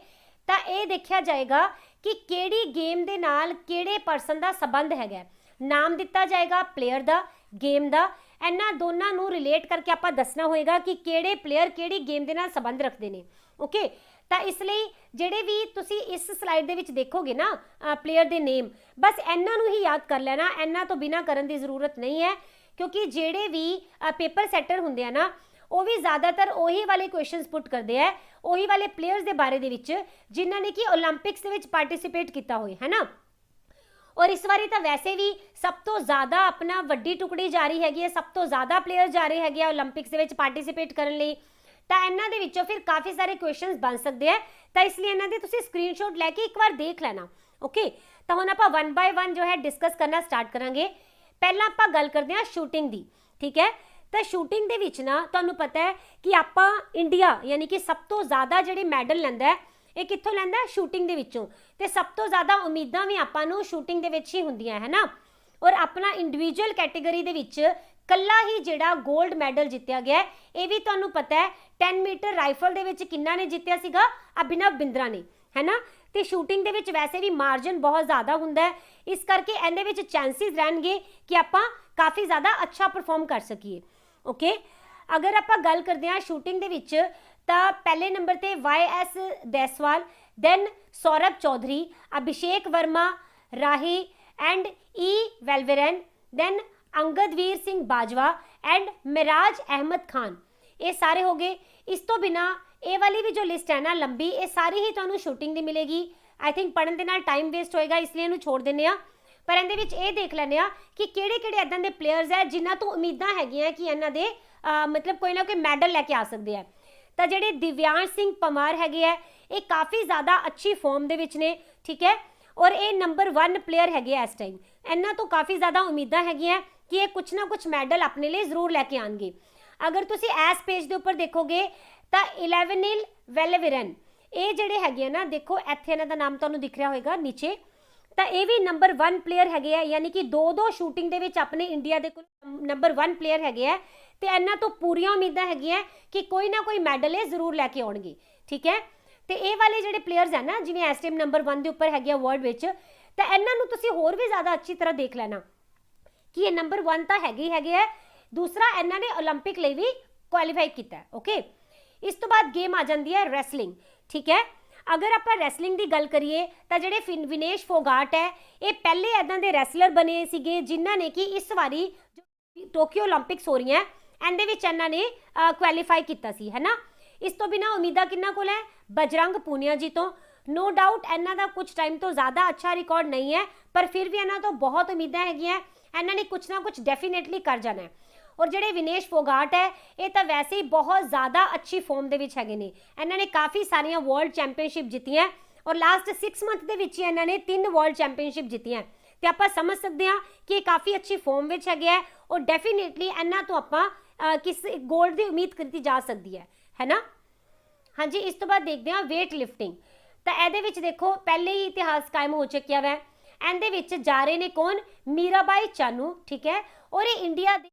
ਤਾਂ ਇਹ ਦੇਖਿਆ ਜਾਏਗਾ ਕਿ ਕਿਹੜੀ ਗੇਮ ਦੇ ਨਾਲ ਕਿਹੜੇ ਪਰਸਨ ਦਾ ਸੰਬੰਧ ਹੈਗਾ। ਨਾਮ ਦਿੱਤਾ ਜਾਏਗਾ ਪਲੇਅਰ ਦਾ, ਗੇਮ ਦਾ, ਇਹਨਾਂ ਦੋਨਾਂ ਨੂੰ ਰਿਲੇਟ ਕਰਕੇ ਆਪਾਂ ਦੱਸਣਾ ਹੋਏਗਾ ਕਿ ਕਿਹੜੇ ਪਲੇਅਰ ਕਿਹੜੀ ਗੇਮ ਦੇ ਨਾਲ ਸੰਬੰਧ ਰੱਖਦੇ ਨੇ। ਓਕੇ, ਤਾਂ ਇਸ ਲਈ ਜਿਹੜੇ ਵੀ ਤੁਸੀਂ ਇਸ ਸਲਾਈਡ ਦੇ ਵਿੱਚ ਦੇਖੋਗੇ ਨਾ ਪਲੇਅਰ ਦੇ ਨੇਮ, ਬਸ ਇਹਨਾਂ ਨੂੰ ਹੀ ਯਾਦ ਕਰ ਲੈਣਾ, ਇਹਨਾਂ ਤੋਂ ਬਿਨਾਂ ਕਰਨ ਦੀ ਜ਼ਰੂਰਤ ਨਹੀਂ ਹੈ, ਕਿਉਂਕਿ ਜਿਹੜੇ ਵੀ ਪੇਪਰ ਸੈਟਰ ਹੁੰਦੇ ਆ ਨਾ ਉਹ ਵੀ ਜ਼ਿਆਦਾਤਰ ਉਹੀ ਵਾਲੇ ਕੁਐਸਚਨਸ ਪੁੱਟ ਕਰਦੇ ਆ, ਉਹੀ ਵਾਲੇ ਪਲੇਅਰਸ ਦੇ ਬਾਰੇ ਦੇ ਵਿੱਚ ਜਿਨ੍ਹਾਂ ਨੇ ਕਿ ਓਲੰਪਿਕਸ ਦੇ ਵਿੱਚ ਪਾਰਟਿਸਿਪੇਟ ਕੀਤਾ ਹੋਏ ਹੈ ਨਾ। ਔਰ ਇਸ ਵਾਰੀ ਤਾਂ ਵੈਸੇ ਵੀ ਸਭ ਤੋਂ ਜ਼ਿਆਦਾ ਆਪਣਾ ਵੱਡੀ ਟੁਕੜੀ ਜਾ ਰਹੀ ਹੈਗੀ ਹੈ, ਸਭ ਤੋਂ ਜ਼ਿਆਦਾ ਪਲੇਅਰ ਜਾ ਰਹੇ ਹੈਗੇ ਆ ਓਲੰਪਿਕਸ ਦੇ ਵਿੱਚ ਪਾਰਟਿਸਿਪੇਟ ਕਰਨ ਲਈ, ਤਾਂ ਇਹਨਾਂ ਦੇ ਵਿੱਚੋਂ ਫਿਰ ਕਾਫੀ ਸਾਰੇ ਕੁਐਸਚਨਸ ਬਣ ਸਕਦੇ ਆ, ਤਾਂ ਇਸ ਲਈ ਇਹਨਾਂ ਦੇ ਤੁਸੀਂ ਸਕਰੀਨਸ਼ਾਟ ਲੈ ਕੇ ਇੱਕ ਵਾਰ ਦੇਖ ਲੈਣਾ। ਓਕੇ, ਤਾਂ ਹੁਣ ਆਪਾਂ 1 ਬਾय 1 ਜੋ ਹੈ ਡਿਸਕਸ ਕਰਨਾ ਸਟਾਰਟ ਕਰਾਂਗੇ। ਪਹਿਲਾਂ ਆਪਾਂ ਗੱਲ ਕਰਦੇ ਹਾਂ ਸ਼ੂਟਿੰਗ ਦੀ। ਠੀਕ ਹੈ, ਤਾਂ ਸ਼ੂਟਿੰਗ ਦੇ ਵਿੱਚ ਨਾ ਤੁਹਾਨੂੰ ਪਤਾ ਹੈ ਕਿ ਆਪਾਂ ਇੰਡੀਆ ਯਾਨੀ ਕਿ ਸਭ ਤੋਂ ਜ਼ਿਆਦਾ ਜਿਹੜੇ ਮੈਡਲ ਲੈਂਦਾ ਹੈ ਇਹ ਕਿੱਥੋਂ ਲੈਂਦਾ ਹੈ, ਸ਼ੂਟਿੰਗ ਦੇ ਵਿੱਚੋਂ, ਤੇ ਸਭ ਤੋਂ ਜ਼ਿਆਦਾ ਉਮੀਦਾਂ ਵੀ ਆਪਾਂ ਨੂੰ ਸ਼ੂਟਿੰਗ ਦੇ ਵਿੱਚ ਹੀ ਹੁੰਦੀਆਂ ਹੈ ਨਾ। ਔਰ ਆਪਣਾ ਇੰਡੀਵਿਜੂਅਲ ਕੈਟੇਗਰੀ ਦੇ ਵਿੱਚ ਕੱਲਾ ਹੀ ਜਿਹੜਾ 골ਡ ਮੈਡਲ ਜਿੱਤਿਆ ਗਿਆ ਇਹ ਵੀ ਤੁਹਾਨੂੰ ਪਤਾ ਹੈ 10 ਮੀਟਰ ਰਾਈਫਲ ਦੇ ਵਿੱਚ ਕਿੰਨਾ ਨੇ ਜਿੱਤਿਆ ਸੀਗਾ, ਅਭਿਨਵ ਬਿੰਦਰਾ ਨੇ, ਹੈ ਨਾ। ਤੇ ਸ਼ੂਟਿੰਗ ਦੇ ਵਿੱਚ ਵੈਸੇ ਵੀ ਮਾਰਜਨ ਬਹੁਤ ਜ਼ਿਆਦਾ ਹੁੰਦਾ ਹੈ, ਇਸ ਕਰਕੇ ਇਹਦੇ ਵਿੱਚ ਚਾਂਸਿਸ ਰਹਿਣਗੇ ਕਿ ਆਪਾਂ ਕਾਫੀ ਜ਼ਿਆਦਾ ਅੱਛਾ ਪਰਫਾਰਮ ਕਰ ਸਕੀਏ। ਓਕੇ, ਅਗਰ ਆਪਾਂ ਗੱਲ ਕਰਦੇ ਹਾਂ ਸ਼ੂਟਿੰਗ ਦੇ ਵਿੱਚ ਤਾਂ ਪਹਿਲੇ ਨੰਬਰ ਤੇ YS Deswal, then Saurabh Chaudhary, Abhishek Verma, Rahi and E Valarivan, then Angadvir Singh Bajwa and Mairaj Ahmad Khan, ਇਹ ਸਾਰੇ ਹੋ ਗਏ। ਇਸ ਤੋਂ ਬਿਨਾ ਇਹ ਵਾਲੀ ਵੀ ਜੋ ਲਿਸਟ ਹੈ ਨਾ ਲੰਬੀ, ਇਹ ਸਾਰੀ ਹੀ ਤੁਹਾਨੂੰ ਸ਼ੂਟਿੰਗ ਦੀ ਮਿਲੇਗੀ। ਆਈ ਥਿੰਕ ਪੜ੍ਹਨ ਦੇ ਨਾਲ ਟਾਈਮ ਵੇਸਟ ਹੋਏਗਾ, ਇਸ ਲਈ ਇਹਨੂੰ ਛੋੜ ਦਿੰਦੇ ਆ, ਪਰ ਇਹਦੇ ਵਿੱਚ ਇਹ ਦੇਖ ਲੈਂਦੇ ਆ ਕਿ ਕਿਹੜੇ ਕਿਹੜੇ ਇਦਾਂ ਦੇ ਪਲੇਅਰਸ ਹੈ ਜਿਨ੍ਹਾਂ ਤੋਂ ਉਮੀਦਾਂ ਹੈਗੀਆਂ ਕਿ ਇਹਨਾਂ ਦੇ ਮਤਲਬ ਕੋਈ ਨਾ ਕੋਈ ਮੈਡਲ ਲੈ ਕੇ ਆ ਸਕਦੇ ਆ। ਤਾਂ ਜਿਹੜੇ ਦਿਵਿਆਂਸ਼ ਸਿੰਘ ਪਮਾਰ ਹੈਗੇ ਆ ਇਹ ਕਾਫੀ ਜ਼ਿਆਦਾ ਅੱਛੀ ਫਾਰਮ ਦੇ ਵਿੱਚ ਨੇ। ਠੀਕ ਹੈ, ਔਰ ਇਹ ਨੰਬਰ 1 ਪਲੇਅਰ ਹੈਗੇ ਆ ਇਸ ਟਾਈਮ, ਇਹਨਾਂ ਤੋਂ ਕਾਫੀ ਜ਼ਿਆਦਾ ਉਮੀਦਾਂ ਹੈਗੀਆਂ ਕਿ ਇਹ ਕੁਛ ਨਾ ਕੁਛ ਮੈਡਲ ਆਪਣੇ ਲਈ ਜ਼ਰੂਰ ਲੈ ਕੇ ਆਣਗੇ। ਅਗਰ ਤੁਸੀਂ ਇਸ ਪੇਜ ਦੇ ਉੱਪਰ ਦੇਖੋਗੇ ਤਾਂ 11 ਵੈਲਵਰਨ, ਇਹ ਜਿਹੜੇ ਹੈਗੇ ਆ ਨਾ, ਦੇਖੋ ਇੱਥੇ ਇਹਨਾਂ ਦਾ ਨਾਮ ਤੁਹਾਨੂੰ ਦਿਖ ਰਿਹਾ ਹੋਏਗਾ ਨੀਚੇ, ਤਾਂ ਇਹ ਵੀ ਨੰਬਰ 1 ਪਲੇਅਰ ਹੈਗੇ ਆ, ਯਾਨੀ ਕਿ 2 ਸ਼ੂਟਿੰਗ ਦੇ ਵਿੱਚ ਆਪਣੇ ਇੰਡੀਆ ਦੇ ਕੋਲ ਨੰਬਰ 1 ਪਲੇਅਰ ਹੈਗੇ ਆ, ਤੇ ਇਹਨਾਂ ਤੋਂ ਪੂਰੀਆਂ ਉਮੀਦਾਂ ਹੈਗੀਆਂ ਕਿ ਕੋਈ ਨਾ ਕੋਈ ਮੈਡਲ ਇਹ ਜ਼ਰੂਰ ਲੈ ਕੇ ਆਉਣਗੇ। ਠੀਕ ਹੈ, ਤੇ ਇਹ ਵਾਲੇ ਜਿਹੜੇ ਪਲੇਅਰਸ ਹੈ ਨਾ ਜਿਵੇਂ ਇਸ ਟਾਈਮ ਨੰਬਰ 1 ਦੇ ਉੱਪਰ ਹੈਗੇ ਆ ਵਰਲਡ ਵਿੱਚ, ਤਾਂ ਇਹਨਾਂ ਨੂੰ ਤੁਸੀਂ ਹੋਰ ਵੀ ਜ਼ਿਆਦਾ ਅੱਛੀ ਤਰ੍ਹਾਂ ਦੇਖ ਲੈਣਾ ਕਿ ਇਹ ਨੰਬਰ 1 ਤਾਂ ਹੈਗੇ ਹੈ, ਦੂਸਰਾ ਇਹਨਾਂ ਨੇ ਓਲੰਪਿਕ ਲਈ ਵੀ ਕੁਆਲੀਫਾਈ ਕੀਤਾ ਹੈ। ਓਕੇ, ਇਸ ਤੋਂ ਬਾਅਦ ਗੇਮ ਆ ਜਾਂਦੀ ਹੈ ਰੈਸਲਿੰਗ। ਠੀਕ ਹੈ, ਅਗਰ ਆਪਾਂ ਰੈਸਲਿੰਗ ਦੀ ਗੱਲ ਕਰੀਏ ਤਾਂ ਜਿਹੜੇ ਵਿਨੇਸ਼ ਫੋਗਾਟ ਹੈ ਇਹ ਪਹਿਲੇ ਇਦਾਂ ਦੇ ਰੈਸਲਰ ਬਣੇ ਸੀਗੇ ਜਿਨ੍ਹਾਂ ਨੇ ਕਿ ਇਸ ਵਾਰੀ ਟੋਕੀਓ ਓਲੰਪਿਕਸ ਹੋ ਰਹੀਆਂ ਇਹਦੇ ਵਿੱਚ ਇਹਨਾਂ ਨੇ ਕੁਆਲੀਫਾਈ ਕੀਤਾ ਸੀ, ਹੈ ਨਾ। ਇਸ ਤੋਂ ਬਿਨਾ ਉਮੀਦਾਂ ਕਿੰਨਾ ਕੋਲ ਹੈ, ਬਜਰੰਗ ਪੂਨੀਆ ਜੀ ਤੋਂ। ਨੋ ਡਾਊਟ ਇਹਨਾਂ ਦਾ ਕੁਝ ਟਾਈਮ ਤੋਂ ਜ਼ਿਆਦਾ ਅੱਛਾ ਰਿਕਾਰਡ ਨਹੀਂ ਹੈ, ਪਰ ਫਿਰ ਵੀ ਇਹਨਾਂ ਤੋਂ ਬਹੁਤ ਉਮੀਦਾਂ ਹੈਗੀਆਂ, ਇਹਨਾਂ ਨੇ ਕੁਛ ਨਾ ਕੁਛ ਡੈਫੀਨੇਟਲੀ ਕਰ ਜਾਣਾ ਹੈ। ਔਰ ਜਿਹੜੇ ਵਿਨੇਸ਼ ਫੋਗਾਟ ਹੈ ਇਹ ਤਾਂ ਵੈਸੇ ਹੀ ਬਹੁਤ ਜ਼ਿਆਦਾ ਅੱਛੀ ਫਾਰਮ ਦੇ ਵਿੱਚ ਹੈਗੇ ਨੇ, ਇਹਨਾਂ ਨੇ ਕਾਫੀ ਸਾਰੀਆਂ ਵਰਲਡ ਚੈਂਪੀਅਨਸ਼ਿਪ ਜਿੱਤੀਆਂ ਔਰ ਲਾਸਟ 6 ਮੰਥ ਦੇ ਵਿੱਚ ਹੀ ਇਹਨਾਂ ਨੇ 3 ਵਰਲਡ ਚੈਂਪੀਅਨਸ਼ਿਪ ਜਿੱਤੀਆਂ, ਤੇ ਆਪਾਂ ਸਮਝ ਸਕਦੇ ਹਾਂ ਕਿ ਇਹ ਕਾਫੀ ਅੱਛੀ ਫਾਰਮ ਵਿੱਚ ਹੈਗੇ ਆ ਔਰ ਡੈਫੀਨੇਟਲੀ ਇਹਨਾਂ ਤੋਂ ਆਪਾਂ ਕਿਸੇ ਗੋਲਡ ਦੀ ਉਮੀਦ ਕੀਤੀ ਜਾ ਸਕਦੀ ਹੈ ਨਾ। ਹਾਂਜੀ, ਇਸ ਤੋਂ ਬਾਅਦ ਦੇਖਦੇ ਹਾਂ ਵੇਟ ਲਿਫਟਿੰਗ। ਤਾਂ ਇਹਦੇ ਵਿੱਚ ਦੇਖੋ ਪਹਿਲੇ ਹੀ ਇਤਿਹਾਸ ਕਾਇਮ ਹੋ ਚੁੱਕਿਆ ਵੈ, ਇਹਦੇ ਵਿੱਚ ਜਾ ਰਹੇ ਨੇ ਕੌਣ, ਮੀਰਾਬਾਈ ਚਾਨੂ। ਠੀਕ ਹੈ, ਔਰ ਇਹ ਇੰਡੀਆ ਦੇ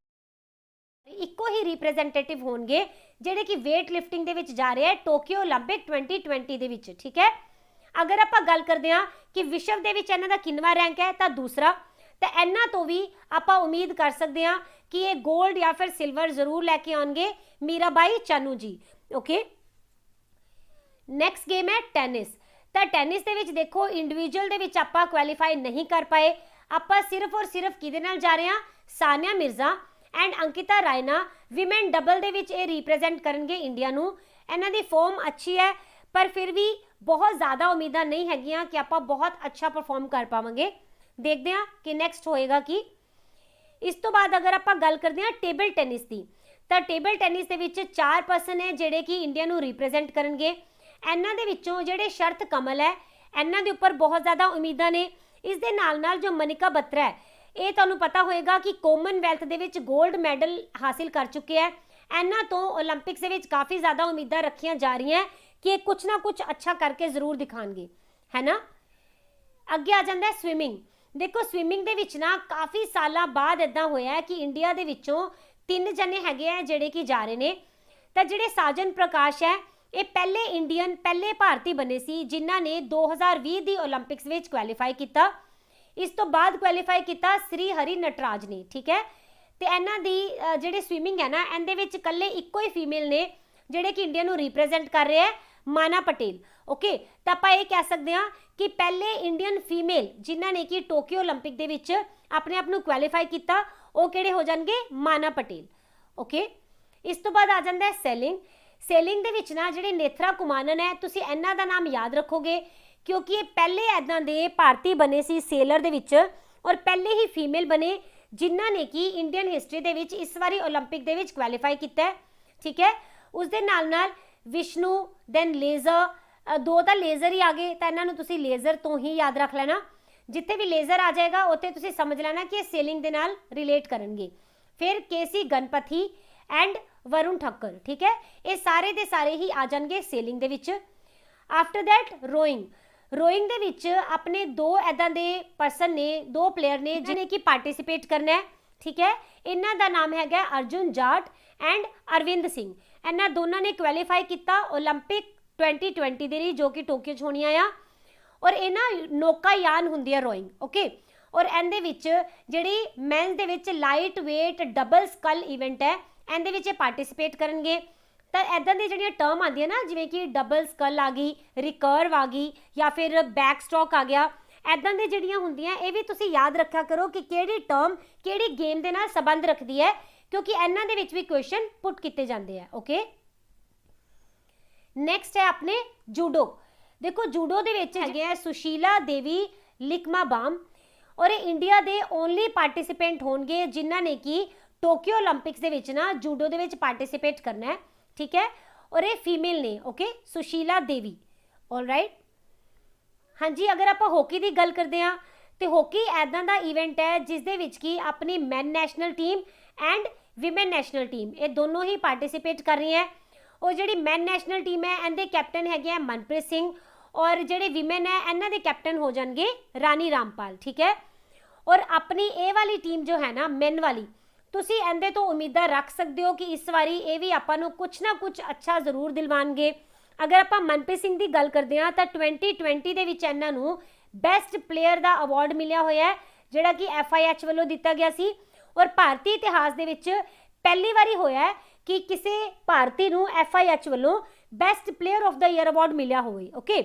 ਇੱਕੋ ਹੀ ਰਿਪਰੈਜ਼ੈਂਟੇਟਿਵ ਹੋਣਗੇ ਜਿਹੜੇ ਕਿ ਵੇਟ ਲਿਫਟਿੰਗ ਦੇ ਵਿੱਚ ਜਾ ਰਹੇ ਹੈ ਟੋਕੀਓ ਓਲੰਪਿਕ 2020 ਦੇ ਵਿੱਚ। ਠੀਕ ਹੈ, ਅਗਰ ਆਪਾਂ ਗੱਲ ਕਰਦੇ ਹਾਂ ਕਿ ਵਿਸ਼ਵ ਦੇ ਵਿੱਚ ਇਹਨਾਂ ਦਾ ਕਿੰਨਵਾਂ ਰੈਂਕ ਹੈ ਤਾਂ ਦੂਸਰਾ, ਤਾਂ ਇਹਨਾਂ ਤੋਂ ਵੀ ਆਪਾਂ ਉਮੀਦ ਕਰ ਸਕਦੇ ਹਾਂ ਕਿ ਇਹ 골ਡ ਜਾਂ ਫਿਰ ਸਿਲਵਰ ਜ਼ਰੂਰ ਲੈ ਕੇ ਆਉਣਗੇ, ਮੀਰਾਬਾਈ ਚਾਨੂ ਜੀ। ਓਕੇ, ਨੈਕਸਟ ਗੇਮ ਹੈ ਟੈਨਿਸ। ਤਾਂ ਟੈਨਿਸ ਦੇ ਵਿੱਚ ਦੇਖੋ ਇੰਡੀਵਿਜੂਅਲ ਦੇ ਵਿੱਚ ਆਪਾਂ ਕੁਆਲੀਫਾਈ ਨਹੀਂ ਕਰ ਪਾਏ, ਆਪਾਂ ਸਿਰਫ ਔਰ ਸਿਰਫ ਕਿਹਦੇ ਨਾਲ ਜਾ ਰਹੇ ਹਾਂ, Sania Mirza and Ankita Raina. Women double ਦੇ ਵਿੱਚ ਇਹ ਰਿਪਰੈਜ਼ੈਂਟ ਕਰਨਗੇ ਇੰਡੀਆ ਨੂੰ, ਇਹਨਾਂ ਦੀ ਫਾਰਮ ਅੱਛੀ ਹੈ ਪਰ ਫਿਰ ਵੀ बहुत ज़्यादा उम्मीदां नहीं हैगियां कि ਆਪਾਂ बहुत अच्छा परफॉर्म कर पावांगे। देखते हैं कि नेक्स्ट होएगा कि इस तो बाद अगर आप गल करते हैं टेबल टेनिस की, तो टेबल टेनिस के विच 4 पर्सन है जिहड़े कि इंडिया नूं रिप्रजेंट करनगे। इन्हां दे विचों जिहड़े शरत कमल है इन्हां दे उपर बहुत ज़्यादा उम्मीदां ने। इस दे नाल नाल जो मनिका बत्रा है ये तुहानूं पता होएगा कि कॉमनवैल्थ दे विच गोल्ड मैडल हासिल कर चुके हैं। इन्हां तो ओलंपिक्स दे विच काफ़ी ज़्यादा उम्मीदां रखियां जा रही हैं कि कुछ ना कुछ अच्छा करके जरूर दिखाएंगे, है ना। अगे आ जाता है स्विमिंग। देखो स्विमिंग दे विच ना काफ़ी सालों बाद इदां होया है कि इंडिया दे विचों 3 जने हैगे हैं जिहड़े कि जा रहे ने। तो जिहड़े साजन प्रकाश है ये पहले इंडियन पहले भारती बने सी जिन्हां ने 2020 दी ओलंपिक्स विच क्वालीफाई किया। इस तो बाद क्वालीफाई किया श्री हरि नटराज ने, ठीक है। तो इन्हां दी जिहड़ी स्विमिंग है ना इहदे विच कल्ले इक्को ही फीमेल ने जिहड़े कि इंडिया नूं रिप्रजेंट कर रहे हैं, माना पटेल। ओके, तो आप ये कह सकते हैं कि पहले इंडियन फीमेल जिन्हां ने कि टोक्यो ओलंपिक दे विच अपने आप नूं क्वालीफाई किया वो किहड़े हो जाणगे, माना पटेल। ओके, इस तो बाद आ जाता है सेलिंग। सेलिंग दे विच ना जिहड़े नेत्रा कुमानन है तुसीं इन्हां दा नाम याद रखोगे क्योंकि ये पहले इदां दे भारती बने सी सेलर दे विच और पहले ही फीमेल बने जिन्हां ने कि इंडियन हिस्टरी दे विच इस बारी ओलंपिक दे विच क्वालीफाई किया है, ठीक है। उस दे नाल नाल विष्णु दैन लेज़र, 2 तो लेज़र ही आ गए तो इन्हां नूं तुसीं लेज़र तो ही याद रख लेना। जिथे भी लेज़र आ जाएगा उत्थे तुसीं समझ लेना कि सेलिंग दे नाल रिलेट करनगे। फिर केसी गणपति एंड वरुण ठक्कर, ठीक है, ये सारे दे सारे ही आ जाएंगे सेलिंग दे विच। After that rowing. रोइंग दे विच अपने 2 इदां दे पर्सन ने, 2 प्लेयर ने जिन्हें कि पार्टिसिपेट करना है, ठीक है। इन्हां दा नाम हैगा अर्जुन जाट एंड अरविंद सिंह। इन्हां दोनों ने क्वालीफाई किया ओलंपिक 2020 दे जो कि टोक्यो होनी आ और इन्हां नौकायान हुंदी है रोइंग। ओके, और इहदे विच जिहड़ी मैंस दे विच lightweight double scull event है इहदे विच पार्टिसिपेट करनगे। तो इदां दी जिहड़ियां टर्म आंदियां ना जिवें कि डबल स्कल आ गई, रिकर्व आ गई या फिर बैक स्ट्रोक आ गया, इदां दी जिहड़ियां हुंदियां ये भी तुसीं याद रखा करो कि किहड़ी टर्म किहड़ी गेम दे नाल संबंध रखदी है क्योंकि इन्हां दे विच भी क्वेश्चन पुट किए जाते हैं। ओके, नैक्सट है अपने जूडो। देखो जूडो दे विच हैगे है सुशीला देवी लिकमाबाम और ये इंडिया दे ओनली पार्टिसिपेंट होंगे जिन्हां ने कि टोक्यो ओलंपिक्स दे विच ना जूडो दे विच पार्टिसिपेट करना है, ठीक है। और ये फीमेल ने, okay, Sushila Devi. All right, हाँ जी। अगर आप हॉकी की गल करते हैं तो हॉकी इदां दा इवेंट है जिस दे विच कि अपनी man national team and women national team ये दोनों ही पार्टिसिपेट कर रही हैं। और जिहड़ी मैन नैशनल टीम है इनके कैप्टन है मनप्रीत सिंह और जिहड़े विमेन है इन्हां दे कैप्टन हो जाएंगे रानी रामपाल, ठीक है। और अपनी ए वाली टीम जो है ना मैन वाली तुसी इहदे तो उम्मीदां रख सकते हो कि इस बारी ये भी आपां नूं कुछ ना कुछ अच्छा जरूर दिलवाणगे। अगर आप मनप्रीत सिंह की गल करते हैं तो 2020 दे विच इन्हां नूं बेस्ट प्लेयर का अवार्ड मिलिया होया है जिहड़ा कि FIH वालों दिता गया सी। और भारतीय इतिहास दे विच पहली बारी होया है कि किसी भारती नूं FIH वालों best player of the year award मिलिया होवे। ओके,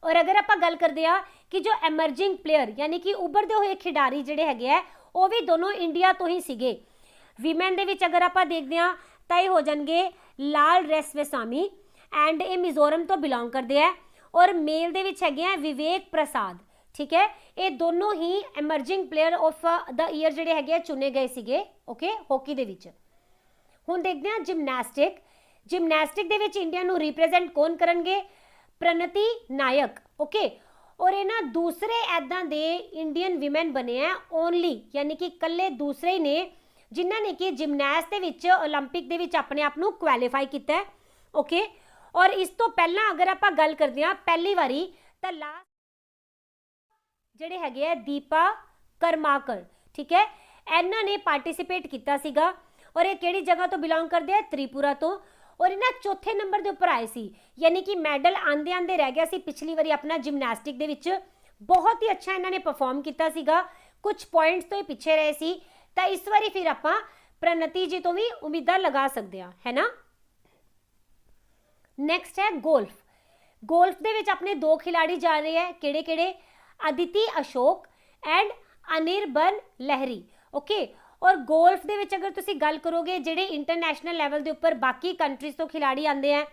और अगर आप गल करते हैं कि जो एमरजिंग प्लेयर यानी कि उभरते हुए खिडारी जिहड़े हैगे है वो भी दोनों इंडिया तो ही सीगे। विमेन दे विच अगर आप देखते हैं तो ये हो जाएंगे लाल रेसवेसामी एंड ये मिजोरम तो बिलोंग करते हैं। और मेल दे विच हैगे विवेक प्रसाद, ठीक है। ये दोनों ही emerging player of the year जिहड़े हैगे चुने गए सीगे, ओके, हॉकी दे विच। हुण देखते हैं जिमनैस्टिक। जिमनैस्टिक दे विच इंडिया नूं रिप्रेजेंट कौन करनगे, प्रणति नायक। ओके, और ये ना दूसरे इदां दे इंडियन विमेन बने हैं ओनली यानी कि कल्ले दूसरे ही ने जिन्हां ने कि जिमनैस्ट दे विच ओलंपिक दे विच अपने आप नूं क्वालीफाई किया है। ओके, और इस तो पहला अगर आप गल करते हैं पहली बारी तो लास्ट जिहड़े हैगे है दीपा करमाकर, ठीक है, इन्हां ने पार्टिसिपेट किया सीगा। और ये किहड़ी जगह तो बिलोंग करते हैं, त्रिपुरा तो। और इन्हां चौथे नंबर के उपर आए सी यानी कि मैडल आंदे आंदे रह गया सी पिछली बारी अपना जिमनैस्टिक दे विच। बहुत ही अच्छा इन्हां ने परफॉर्म किया सीगा, कुछ पॉइंट्स तो ये पिछे रहे सी। तो इस बारी फिर आप प्रणति जी तो भी उम्मीदां लगा सकते हैं, है ना। नैक्सट है गोल्फ। गोल्फ दे विच अपने 2 खिलाड़ी जा रहे हैं, किहड़े किहड़े, अदिति अशोक एंड अनिर्बन लहरी। ओके, और गोल्फ दे विच अगर तुसी गल करोगे जिहड़े इंटरनैशनल लैवल के उपर बाकी कंट्रीज तो खिलाड़ी आते हैं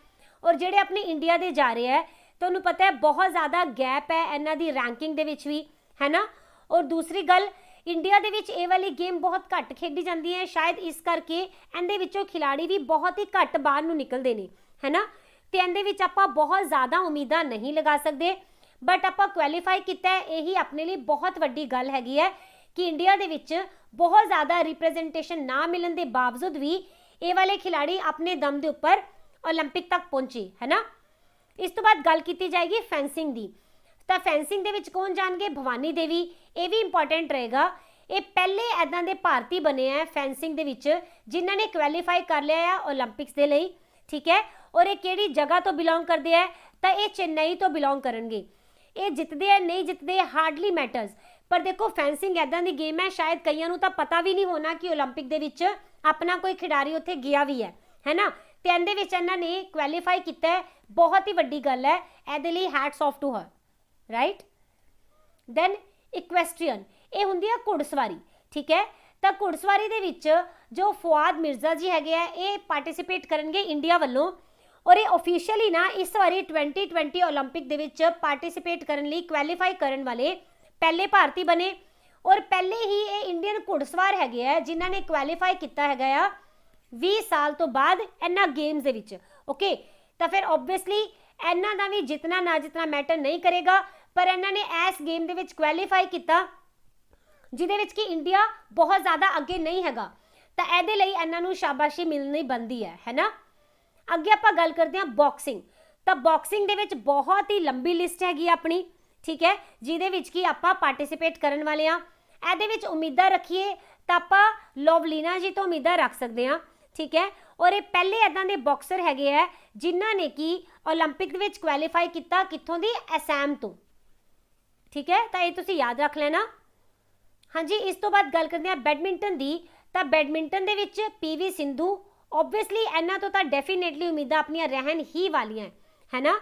और जिहड़े अपने इंडिया दे जा रहे हैं ਤੁਹਾਨੂੰ ਪਤਾ ਹੈ ਬਹੁਤ ਜ਼ਿਆਦਾ ਗੈਪ ਹੈ ਇਹਨਾਂ ਦੀ ਰੈਂਕਿੰਗ ਦੇ ਵਿੱਚ ਵੀ, ਹੈ ਨਾ। ਔਰ ਦੂਸਰੀ ਗੱਲ, ਇੰਡੀਆ ਦੇ ਵਿੱਚ ਇਹ ਵਾਲੀ ਗੇਮ ਬਹੁਤ ਘੱਟ ਖੇਡੀ ਜਾਂਦੀ ਹੈ, ਸ਼ਾਇਦ ਇਸ ਕਰਕੇ ਇਹਦੇ ਵਿੱਚੋਂ ਖਿਲਾੜੀ ਵੀ ਬਹੁਤ ਹੀ ਘੱਟ ਬਾਹਰ ਨੂੰ ਨਿਕਲਦੇ ਨੇ, ਹੈ ਨਾ। ਤੇ ਇਹਦੇ ਵਿੱਚ ਆਪਾਂ ਬਹੁਤ ਜ਼ਿਆਦਾ ਉਮੀਦਾਂ ਨਹੀਂ ਲਗਾ ਸਕਦੇ, ਬਟ ਆਪਾਂ ਕੁਆਲੀਫਾਈ ਕੀਤਾ ਹੈ, ਇਹੀ ਆਪਣੇ ਲਈ ਬਹੁਤ ਵੱਡੀ ਗੱਲ ਹੈਗੀ ਹੈ ਕਿ ਇੰਡੀਆ ਦੇ ਵਿੱਚ ਬਹੁਤ ਜ਼ਿਆਦਾ ਰਿਪਰੈਜ਼ੈਂਟੇਸ਼ਨ ਨਾ ਮਿਲਣ ਦੇ ਬਾਵਜੂਦ ਵੀ ਇਹ ਵਾਲੇ ਖਿਲਾੜੀ ਆਪਣੇ ਦਮ ਦੇ ਉੱਪਰ 올림픽 ਤੱਕ ਪਹੁੰਚੇ, ਹੈ ਨਾ। ਇਸ ਤੋਂ ਬਾਅਦ ਗੱਲ ਕੀਤੀ ਜਾਏਗੀ ਫੈਂਸਿੰਗ ਦੀ। ਤਾਂ ਫੈਂਸਿੰਗ ਦੇ ਵਿੱਚ ਕੌਣ ਜਾਣਗੇ? ਭਵਾਨੀ ਦੇਵੀ, ਇਹ ਵੀ ਇੰਪੋਰਟੈਂਟ ਰਹੇਗਾ। ਇਹ ਪਹਿਲੇ ਐਦਾਂ ਦੇ ਭਾਰਤੀ ਬਣੇ ਆ ਫੈਂਸਿੰਗ ਦੇ ਵਿੱਚ ਜਿਨ੍ਹਾਂ ਨੇ ਕੁਆਲੀਫਾਈ ਕਰ ਲਿਆ ਆ 올림픽ਸ ਦੇ ਲਈ, ਠੀਕ ਹੈ। ਔਰ ਇਹ ਕਿਹੜੀ ਜਗ੍ਹਾ ਤੋਂ ਬਿਲੋਂਗ ਕਰਦੇ ਆ? ਤਾਂ ਇਹ ਚੇਨਈ ਤੋਂ ਬਿਲੋਂਗ ਕਰਨਗੇ। ਇਹ ਜਿੱਤਦੇ ਆ ਨਹੀਂ ਜਿੱਤਦੇ ਹਾਰਡਲੀ ਮੈਟਰਸ, ਪਰ ਦੇਖੋ ਫੈਂਸਿੰਗ ਐਦਾਂ ਦੀ ਗੇਮ ਹੈ, ਸ਼ਾਇਦ ਕਈਆਂ ਨੂੰ ਤਾਂ ਪਤਾ ਵੀ ਨਹੀਂ ਹੋਣਾ ਕਿ 올림픽 ਦੇ ਵਿੱਚ ਆਪਣਾ ਕੋਈ ਖਿਡਾਰੀ ਉੱਥੇ ਗਿਆ ਵੀ ਹੈ ਨਾ। ਤੇ ਇਹਦੇ ਵਿੱਚ ਇਹਨਾਂ ਨੇ ਕੁਆਲੀਫਾਈ ਕੀਤਾ ਹੈ, ਬਹੁਤ ਹੀ ਵੱਡੀ ਗੱਲ ਹੈ, ਇਹਦੇ ਲਈ hats off to her, right. Then equestrian, ਇਹ ਹੁੰਦੀ ਹੈ ਘੁੜਸਵਾਰੀ, ਠੀਕ ਹੈ। ਤਾਂ ਘੁੜਸਵਾਰੀ ਦੇ ਵਿੱਚ ਜੋ ਫੁਆਦ ਮਿਰਜ਼ਾ ਜੀ ਹੈਗੇ ਆ, ਇਹ ਪਾਰਟਿਸਿਪੇਟ ਕਰਨਗੇ ਇੰਡੀਆ ਵੱਲੋਂ। ਔਰ ਇਹ ਆਫੀਸ਼ੀਅਲੀ ਨਾ ਇਸ ਵਾਰੀ 2020 올림픽 ਦੇ ਵਿੱਚ ਪਾਰਟਿਸਿਪੇਟ ਕਰਨ ਲਈ ਕੁਆਲੀਫਾਈ ਕਰਨ ਵਾਲੇ ਪਹਿਲੇ ਭਾਰਤੀ ਬਣੇ। ਔਰ ਪਹਿਲੇ ਹੀ ਇਹ ਇੰਡੀਅਨ ਘੁੜਸਵਾਰ ਹੈਗੇ ਆ ਜਿਨ੍ਹਾਂ ਨੇ ਕੁਆਲੀਫਾਈ ਕੀਤਾ ਹੈਗਾ ਆ 20 ਸਾਲ ਤੋਂ ਬਾਅਦ ਇਹਨਾਂ ਗੇਮਸ ਦੇ ਵਿੱਚ, ਓਕੇ। ਤਾਂ ਫਿਰ ਓਬਵੀਅਸਲੀ ਇਹਨਾਂ ਦਾ ਵੀ ਜਿਤਨਾ ਨਾ ਜਿਤਨਾ ਮੈਟਰ ਨਹੀਂ ਕਰੇਗਾ, ਪਰ ਇਹਨਾਂ ਨੇ ਇਸ ਗੇਮ ਦੇ ਵਿੱਚ ਕੁਆਲੀਫਾਈ ਕੀਤਾ ਜਿਹਦੇ ਵਿੱਚ ਕਿ ਇੰਡੀਆ ਬਹੁਤ ਜ਼ਿਆਦਾ ਅੱਗੇ ਨਹੀਂ ਹੈਗਾ, ਤਾਂ ਇਹਦੇ ਲਈ ਇਹਨਾਂ ਨੂੰ ਸ਼ਾਬਾਸ਼ੀ ਮਿਲਣੀ ਬਣਦੀ ਹੈ ਨਾ। ਅੱਗੇ ਆਪਾਂ ਗੱਲ ਕਰਦੇ ਹਾਂ ਬਾਕਸਿੰਗ। ਤਾਂ ਬਾਕਸਿੰਗ ਦੇ ਵਿੱਚ ਬਹੁਤ ਹੀ ਲੰਬੀ ਲਿਸਟ ਹੈਗੀ ਆਪਣੀ, ਠੀਕ ਹੈ, ਜਿਹਦੇ ਵਿੱਚ ਕਿ ਆਪਾਂ ਪਾਰਟਿਸਿਪੇਟ ਕਰਨ ਵਾਲੇ ਆ। ਇਹਦੇ ਵਿੱਚ ਉਮੀਦਾਂ ਰੱਖੀਏ ਤਾਂ ਆਪਾਂ ਲੋਵਲੀਨਾ ਜੀ ਤੋਂ ਉਮੀਦਾਂ ਰੱਖ ਸਕਦੇ ਹਾਂ, ਠੀਕ ਹੈ। ਔਰ ਇਹ ਪਹਿਲੇ ਇਦਾਂ ਦੇ ਬਾਕਸਰ ਹੈਗੇ ਆ ਜਿਨ੍ਹਾਂ ਨੇ ਕਿ 올림픽 ਦੇ ਵਿੱਚ ਕੁਆਲੀਫਾਈ ਕੀਤਾ, ਕਿੱਥੋਂ ਦੀ? ਅਸਾਮ ਤੋਂ, ਠੀਕ ਹੈ। ਤਾਂ ਇਹ ਤੁਸੀਂ ਯਾਦ ਰੱਖ ਲੈਣਾ। ਹਾਂਜੀ, ਇਸ ਤੋਂ ਬਾਅਦ ਗੱਲ ਕਰਦੇ ਹਾਂ ਬੈਡਮਿੰਟਨ ਦੀ। ਤਾਂ ਬੈਡਮਿੰਟਨ ਦੇ ਵਿੱਚ PV ਸਿੰਧੂ, ਓਬਵੀਅਸਲੀ ਇਹਨਾਂ ਤੋਂ ਤਾਂ ਡੈਫੀਨੇਟਲੀ ਉਮੀਦਾਂ ਆਪਣੀਆਂ ਰਹਿਣ ਹੀ ਵਾਲੀਆਂ ਹੈ ਨਾ।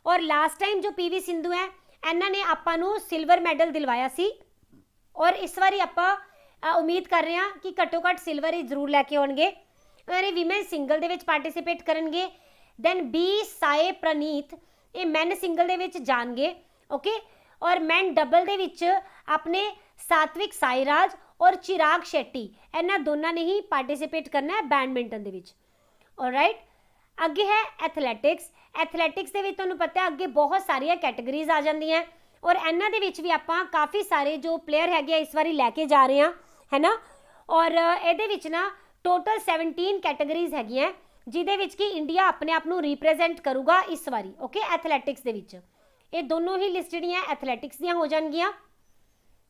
ਔਰ ਲਾਸਟ ਟਾਈਮ ਜੋ PV ਸਿੰਧੂ ਹੈ ਇਹਨਾਂ ਨੇ ਆਪਾਂ ਨੂੰ ਸਿਲਵਰ ਮੈਡਲ ਦਿਲਵਾਇਆ ਸੀ, ਔਰ ਇਸ ਵਾਰੀ ਆਪਾਂ ਉਮੀਦ ਕਰ ਰਹੇ ਹਾਂ ਕਿ ਘੱਟੋ ਘੱਟ ਸਿਲਵਰ ਹੀ ਜ਼ਰੂਰ ਲੈ ਕੇ ਆਉਣਗੇ। ਔਰ ਇਹ ਵਿਮਨ ਸਿੰਗਲ ਦੇ ਵਿੱਚ ਪਾਰਟਿਸਿਪੇਟ ਕਰਨਗੇ। ਦੈਨ B ਸਾਈ ਪ੍ਰਨੀਤ, ਇਹ ਮੈਨ ਸਿੰਗਲ ਦੇ ਵਿੱਚ ਜਾਣਗੇ, ਓਕੇ। ਔਰ ਮੈਨ ਡਬਲ ਦੇ ਵਿੱਚ ਆਪਣੇ ਸਾਤਵਿਕ ਸਾਈਰਾਜ ਔਰ ਚਿਰਾਗ ਸ਼ੈਟੀ, ਇਹਨਾਂ ਦੋਨਾਂ ਨੇ ਹੀ ਪਾਰਟਿਸਿਪੇਟ ਕਰਨਾ ਹੈ ਬੈਡਮਿੰਟਨ ਦੇ ਵਿੱਚ, ਆਲਰਾਈਟ। ਅੱਗੇ ਹੈ ਐਥਲੈਟਿਕਸ। ਐਥਲੈਟਿਕਸ ਦੇ ਵਿੱਚ ਤੁਹਾਨੂੰ ਪਤਾ ਹੈ ਅੱਗੇ ਬਹੁਤ ਸਾਰੀਆਂ ਕੈਟਾਗਰੀਜ਼ ਆ ਜਾਂਦੀਆਂ, ਔਰ ਇਹਨਾਂ ਦੇ ਵਿੱਚ ਵੀ ਆਪਾਂ ਕਾਫੀ ਸਾਰੇ ਜੋ ਪਲੇਅਰ ਹੈਗੇ ਇਸ ਵਾਰੀ ਲੈ ਕੇ ਜਾ ਰਹੇ ਹਾਂ, ਹੈ ਨਾ। ਔਰ ਇਹਦੇ ਵਿੱਚ ਨਾ ਟੋਟਲ 17 ਕੈਟਾਗਰੀਜ਼ ਹੈਗੀਆਂ ਜਿਹਦੇ ਵਿੱਚ ਕਿ ਇੰਡੀਆ ਆਪਣੇ ਆਪ ਨੂੰ ਰਿਪਰੈਜ਼ੈਂਟ ਕਰੂਗਾ ਇਸ ਵਾਰੀ, ਓਕੇ, ਐਥਲੈਟਿਕਸ ਦੇ ਵਿੱਚ। ਇਹ ਦੋਨੋਂ ਹੀ ਲਿਸਟ ਜਿਹੜੀਆਂ ਐਥਲੈਟਿਕਸ ਦੀਆਂ ਹੋ ਜਾਣਗੀਆਂ।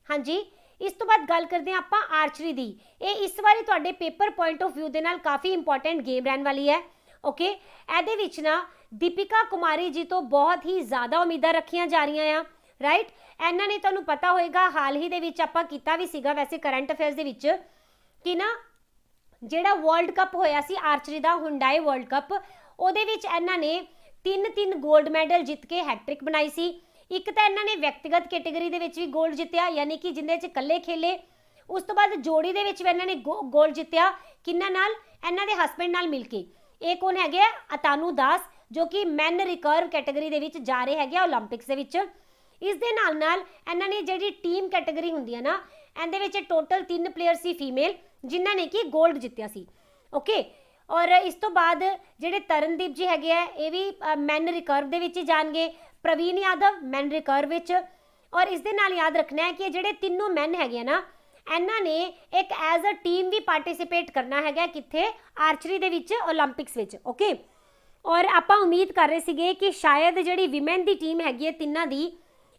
ਹਾਂਜੀ, ਇਸ ਤੋਂ ਬਾਅਦ ਗੱਲ ਕਰਦੇ ਹਾਂ ਆਪਾਂ ਆਰਚਰੀ ਦੀ। ਇਹ ਇਸ ਵਾਰੀ ਤੁਹਾਡੇ ਪੇਪਰ ਪੁਆਇੰਟ ਆਫ ਵਿਊ ਦੇ ਨਾਲ ਕਾਫੀ ਇੰਪੋਰਟੈਂਟ ਗੇਮ ਰਹਿਣ ਵਾਲੀ ਹੈ, ਓਕੇ। ਇਹਦੇ ਵਿੱਚ ਨਾ ਦੀਪਿਕਾ ਕੁਮਾਰੀ ਜੀ ਤੋਂ ਬਹੁਤ ਹੀ ਜ਼ਿਆਦਾ ਉਮੀਦਾਂ ਰੱਖੀਆਂ ਜਾ ਰਹੀਆਂ ਆ, ਰਾਈਟ। ਇਹਨਾਂ ਨੇ ਤੁਹਾਨੂੰ ਪਤਾ ਹੋਏਗਾ ਹਾਲ ਹੀ ਦੇ ਵਿੱਚ ਆਪਾਂ ਕੀਤਾ ਵੀ ਸੀਗਾ ਵੈਸੇ ਕਰੰਟ ਅਫੇਅਰਸ ਦੇ ਵਿੱਚ ਕਿ ਨਾ ਜਿਹੜਾ ਵਰਲਡ ਕੱਪ ਹੋਇਆ ਸੀ ਆਰਚਰੀ ਦਾ, ਹੁੰਡਾਈ ਵਰਲਡ ਕੱਪ, ਉਹਦੇ ਵਿੱਚ ਇਹਨਾਂ ਨੇ 3 ਗੋਲਡ ਮੈਡਲ ਜਿੱਤ ਕੇ ਹੈਟ੍ਰਿਕ ਬਣਾਈ ਸੀ। ਇੱਕ ਤਾਂ ਇਹਨਾਂ ਨੇ ਵਿਅਕਤੀਗਤ ਕੈਟਾਗਰੀ ਦੇ ਵਿੱਚ ਵੀ ਗੋਲਡ ਜਿੱਤਿਆ, ਯਾਨੀ ਕਿ ਜਿੰਦੇ 'ਚ ਇਕੱਲੇ ਖੇਲੇ। ਉਸ ਤੋਂ ਬਾਅਦ ਜੋੜੀ ਦੇ ਵਿੱਚ ਵੀ ਇਹਨਾਂ ਨੇ ਗੋਲਡ ਜਿੱਤਿਆ, ਕਿੰਨਾ ਨਾਲ? ਇਹਨਾਂ ਦੇ ਹਸਬੈਂਡ ਨਾਲ ਮਿਲ ਕੇ। ਇਹ ਕੌਣ ਹੈਗੇ? ਅਤਾਨੂ ਦਾਸ, ਜੋ ਕਿ ਮੈਨ ਰਿਕਰਵ ਕੈਟਾਗਰੀ ਦੇ ਵਿੱਚ ਜਾ ਰਹੇ ਹੈਗੇ 올림픽ਸ ਦੇ ਵਿੱਚ। ਇਸ ਦੇ ਨਾਲ ਨਾਲ ਇਹਨਾਂ ਨੇ ਜਿਹੜੀ ਟੀਮ ਕੈਟਾਗਰੀ ਹੁੰਦੀ ਹੈ ਨਾ, ਇਹਦੇ ਵਿੱਚ ਟੋਟਲ 3 ਪਲੇਅਰ ਸੀ ਫੀਮੇਲ ਜਿਨ੍ਹਾਂ ਨੇ ਕਿ ਗੋਲਡ ਜਿੱਤਿਆ ਸੀ, ਓਕੇ। ਔਰ ਇਸ ਤੋਂ ਬਾਅਦ ਜਿਹੜੇ ਤਰਨਦੀਪ ਜੀ ਹੈਗੇ ਆ ਇਹ ਵੀ ਮੈਨ ਰਿਕਰਵ ਦੇ ਵਿੱਚ ਹੀ ਜਾਣਗੇ। ਪ੍ਰਵੀਨ ਯਾਦਵ ਮੈਨ ਰਿਕਰਵ ਵਿੱਚ। ਔਰ ਇਸ ਦੇ ਨਾਲ ਯਾਦ ਰੱਖਣਾ ਹੈ ਕਿ ਜਿਹੜੇ ਤਿੰਨੋਂ ਮੈਨ ਹੈਗੇ ਆ ਨਾ, ਇਹਨਾਂ ਨੇ ਇੱਕ ਐਜ਼ ਅ ਟੀਮ ਵੀ ਪਾਰਟਿਸਿਪੇਟ ਕਰਨਾ ਹੈਗਾ, ਕਿੱਥੇ? ਆਰਚਰੀ ਦੇ ਵਿੱਚ, 올림픽ਸ ਵਿੱਚ, ਓਕੇ। ਔਰ ਆਪਾਂ ਉਮੀਦ ਕਰ ਰਹੇ ਸੀਗੇ ਕਿ ਸ਼ਾਇਦ ਜਿਹੜੀ ਵਿਮਨ ਦੀ ਟੀਮ ਹੈਗੀ ਹੈ ਤਿੰਨਾਂ ਦੀ,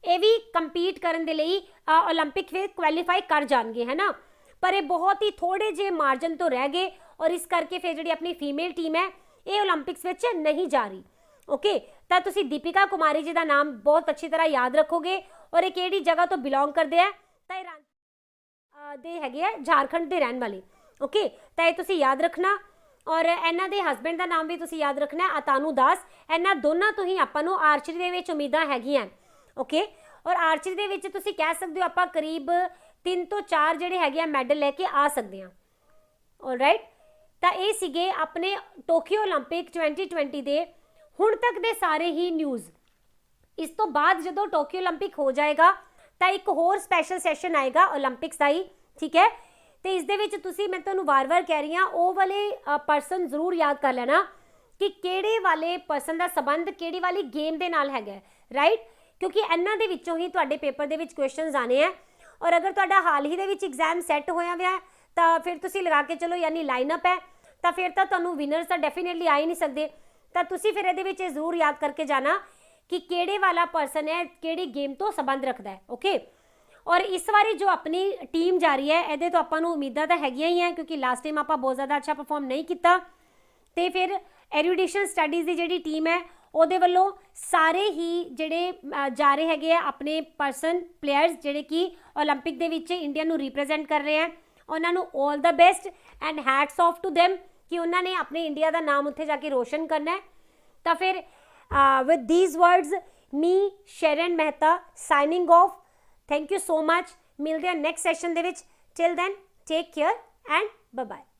ਇਹ ਵੀ ਕੰਪੀਟ ਕਰਨ ਦੇ ਲਈ 올림픽 ਵਿੱਚ ਕੁਆਲੀਫਾਈ ਕਰ ਜਾਣਗੇ, ਹੈ ਨਾ। ਪਰ ਇਹ ਬਹੁਤ ਹੀ ਥੋੜੇ ਜਿਹੇ ਮਾਰਜਨ ਤੋਂ ਰਹਿ ਗਏ, ਔਰ ਇਸ ਕਰਕੇ ਫਿਰ ਜਿਹੜੀ ਆਪਣੀ ਫੀਮੇਲ ਟੀਮ ਹੈ ਇਹ 올림픽ਸ ਵਿੱਚ ਨਹੀਂ ਜਾ ਰਹੀ, ਓਕੇ। ਤਾਂ ਤੁਸੀਂ ਦੀਪਿਕਾ ਕੁਮਾਰੀ ਜੀ ਦਾ ਨਾਮ ਬਹੁਤ ਅੱਛੀ ਤਰ੍ਹਾਂ ਯਾਦ ਰੱਖੋਗੇ। ਔਰ ਇਹ ਕਿਹੜੀ ਜਗ੍ਹਾ ਤੋਂ ਬਿਲੋਂਗ ਕਰਦੇ ਆ? ਤਾਂ ਇਹ ਦੇ ਹੈਗੇ ਆ ਝਾਰਖੰਡ ਦੇ ਰਹਿਣ ਵਾਲੇ, ਓਕੇ। ਤਾਂ ਇਹ ਤੁਸੀਂ ਯਾਦ ਰੱਖਣਾ। ਔਰ ਇਹਨਾਂ ਦੇ ਹਸਬੈਂਡ ਦਾ ਨਾਮ ਵੀ ਤੁਸੀਂ ਯਾਦ ਰੱਖਣਾ, ਅਤਾਨੂ ਦਾਸ। ਇਹਨਾਂ ਦੋਨਾਂ ਤੋਂ ਹੀ ਆਪਾਂ ਨੂੰ ਆਰਚਰੀ ਦੇ ਵਿੱਚ ਉਮੀਦਾਂ ਹੈਗੀਆਂ, ਓਕੇ। ਔਰ ਆਰਚਰੀ ਦੇ ਵਿੱਚ ਤੁਸੀਂ ਕਹਿ ਸਕਦੇ ਹੋ ਆਪਾਂ ਕਰੀਬ 3 ਤੋਂ 4 ਜਿਹੜੇ ਹੈਗੇ ਆ ਮੈਡਲ ਲੈ ਕੇ ਆ ਸਕਦੇ ਹਾਂ, ਆਲਰਾਈਟ। ਤਾਂ ਇਹ ਸੀਗੇ ਆਪਣੇ ਟੋਕੀਓ 올림픽 2020 ਦੇ ਹੁਣ ਤੱਕ ਦੇ ਸਾਰੇ ਹੀ ਨਿਊਜ਼, ਇਸ ਤੋਂ ਬਾਅਦ ਜਦੋਂ ਟੋਕੀਓ 올림픽 ਹੋ ਜਾਏਗਾ ਤਾਂ ਇੱਕ ਹੋਰ ਸਪੈਸ਼ਲ ਸੈਸ਼ਨ ਆਏਗਾ 올림픽ਸ ਦਾ ਹੀ, ਠੀਕ ਹੈ। ਤੇ ਇਸ ਦੇ ਵਿੱਚ ਤੁਸੀਂ, ਮੈਂ ਤੁਹਾਨੂੰ ਵਾਰ-ਵਾਰ ਕਹਿ ਰਹੀ ਹਾਂ, ਉਹ ਵਾਲੇ ਪਰਸਨ ਜ਼ਰੂਰ ਯਾਦ ਕਰ ਲੈਣਾ ਕਿ ਕਿਹੜੇ ਵਾਲੇ ਪਰਸਨ ਦਾ ਸੰਬੰਧ ਕਿਹੜੀ ਵਾਲੀ ਗੇਮ ਦੇ ਨਾਲ ਹੈਗਾ, ਰਾਈਟ, ਕਿਉਂਕਿ ਇਹਨਾਂ ਦੇ ਵਿੱਚੋਂ ਹੀ ਤੁਹਾਡੇ ਪੇਪਰ ਦੇ ਵਿੱਚ ਕੁਐਸਚਨਸ ਆਣੇ ਆ। ਔਰ ਅਗਰ ਤੁਹਾਡਾ ਹਾਲ ਹੀ ਦੇ ਵਿੱਚ ਐਗਜ਼ਾਮ ਸੈੱਟ ਹੋਇਆ ਹੋਇਆ ਤਾਂ ਫਿਰ ਤੁਸੀਂ ਲਗਾ ਕੇ ਚਲੋ, ਯਾਨੀ ਲਾਈਨ ਅਪ ਹੈ, ਤਾਂ ਫਿਰ ਤਾਂ ਤੁਹਾਨੂੰ ਵਿਨਰਸ ਤਾਂ ਡੈਫੀਨੇਟਲੀ ਆ ਹੀ ਨਹੀਂ ਸਕਦੇ। ਤਾਂ ਤੁਸੀਂ ਫਿਰ ਇਹਦੇ ਵਿੱਚ ਇਹ ਜ਼ਰੂਰ ਯਾਦ ਕਰਕੇ ਜਾਣਾ ਕਿ ਕਿਹੜੇ ਵਾਲਾ ਪਰਸਨ ਹੈ ਕਿਹੜੀ ਗੇਮ ਤੋਂ ਸੰਬੰਧ ਰੱਖਦਾ ਹੈ, ਓਕੇ। ਔਰ ਇਸ ਵਾਰੀ ਜੋ ਆਪਣੀ ਟੀਮ ਜਾ ਰਹੀ ਹੈ ਇਹਦੇ ਤੋਂ ਆਪਾਂ ਨੂੰ ਉਮੀਦਾਂ ਤਾਂ ਹੈਗੀਆਂ ਹੀ ਹੈ, ਕਿਉਂਕਿ ਲਾਸਟ ਟਾਈਮ ਆਪਾਂ ਬਹੁਤ ਜ਼ਿਆਦਾ ਅੱਛਾ ਪਰਫਾਰਮ ਨਹੀਂ ਕੀਤਾ। ਤੇ ਫਿਰ ਐਰੀਡੀਸ਼ਨ ਸਟੱਡੀਜ਼ ਦੀ ਜਿਹੜੀ ਟੀਮ ਹੈ ਉਹਦੇ ਵੱਲੋਂ ਸਾਰੇ ਹੀ ਜਿਹੜੇ ਜਾ ਰਹੇ ਹੈਗੇ ਆ ਆਪਣੇ ਪਰਸਨ ਪਲੇਅਰਸ ਜਿਹੜੇ ਕਿ 올림픽 ਦੇ ਵਿੱਚ ਇੰਡੀਆ ਨੂੰ ਰਿਪਰੈਜ਼ੈਂਟ ਕਰ ਰਹੇ ਆ, ਉਹਨਾਂ ਨੂੰ all the best and hats off to them ਕਿ ਉਹਨਾਂ ਨੇ ਆਪਣੇ ਇੰਡੀਆ ਦਾ ਨਾਮ ਉੱਥੇ ਜਾ ਕੇ ਰੋਸ਼ਨ ਕਰਨਾ ਹੈ। ਤਾਂ ਫਿਰ with these words, me Sharon Mehta signing off. Thank you so much. ਮਿਲਦੇ ਹਾਂ ਨੈਕਸਟ ਸੈਸ਼ਨ ਦੇ ਵਿੱਚ। Till then, take care and bye bye.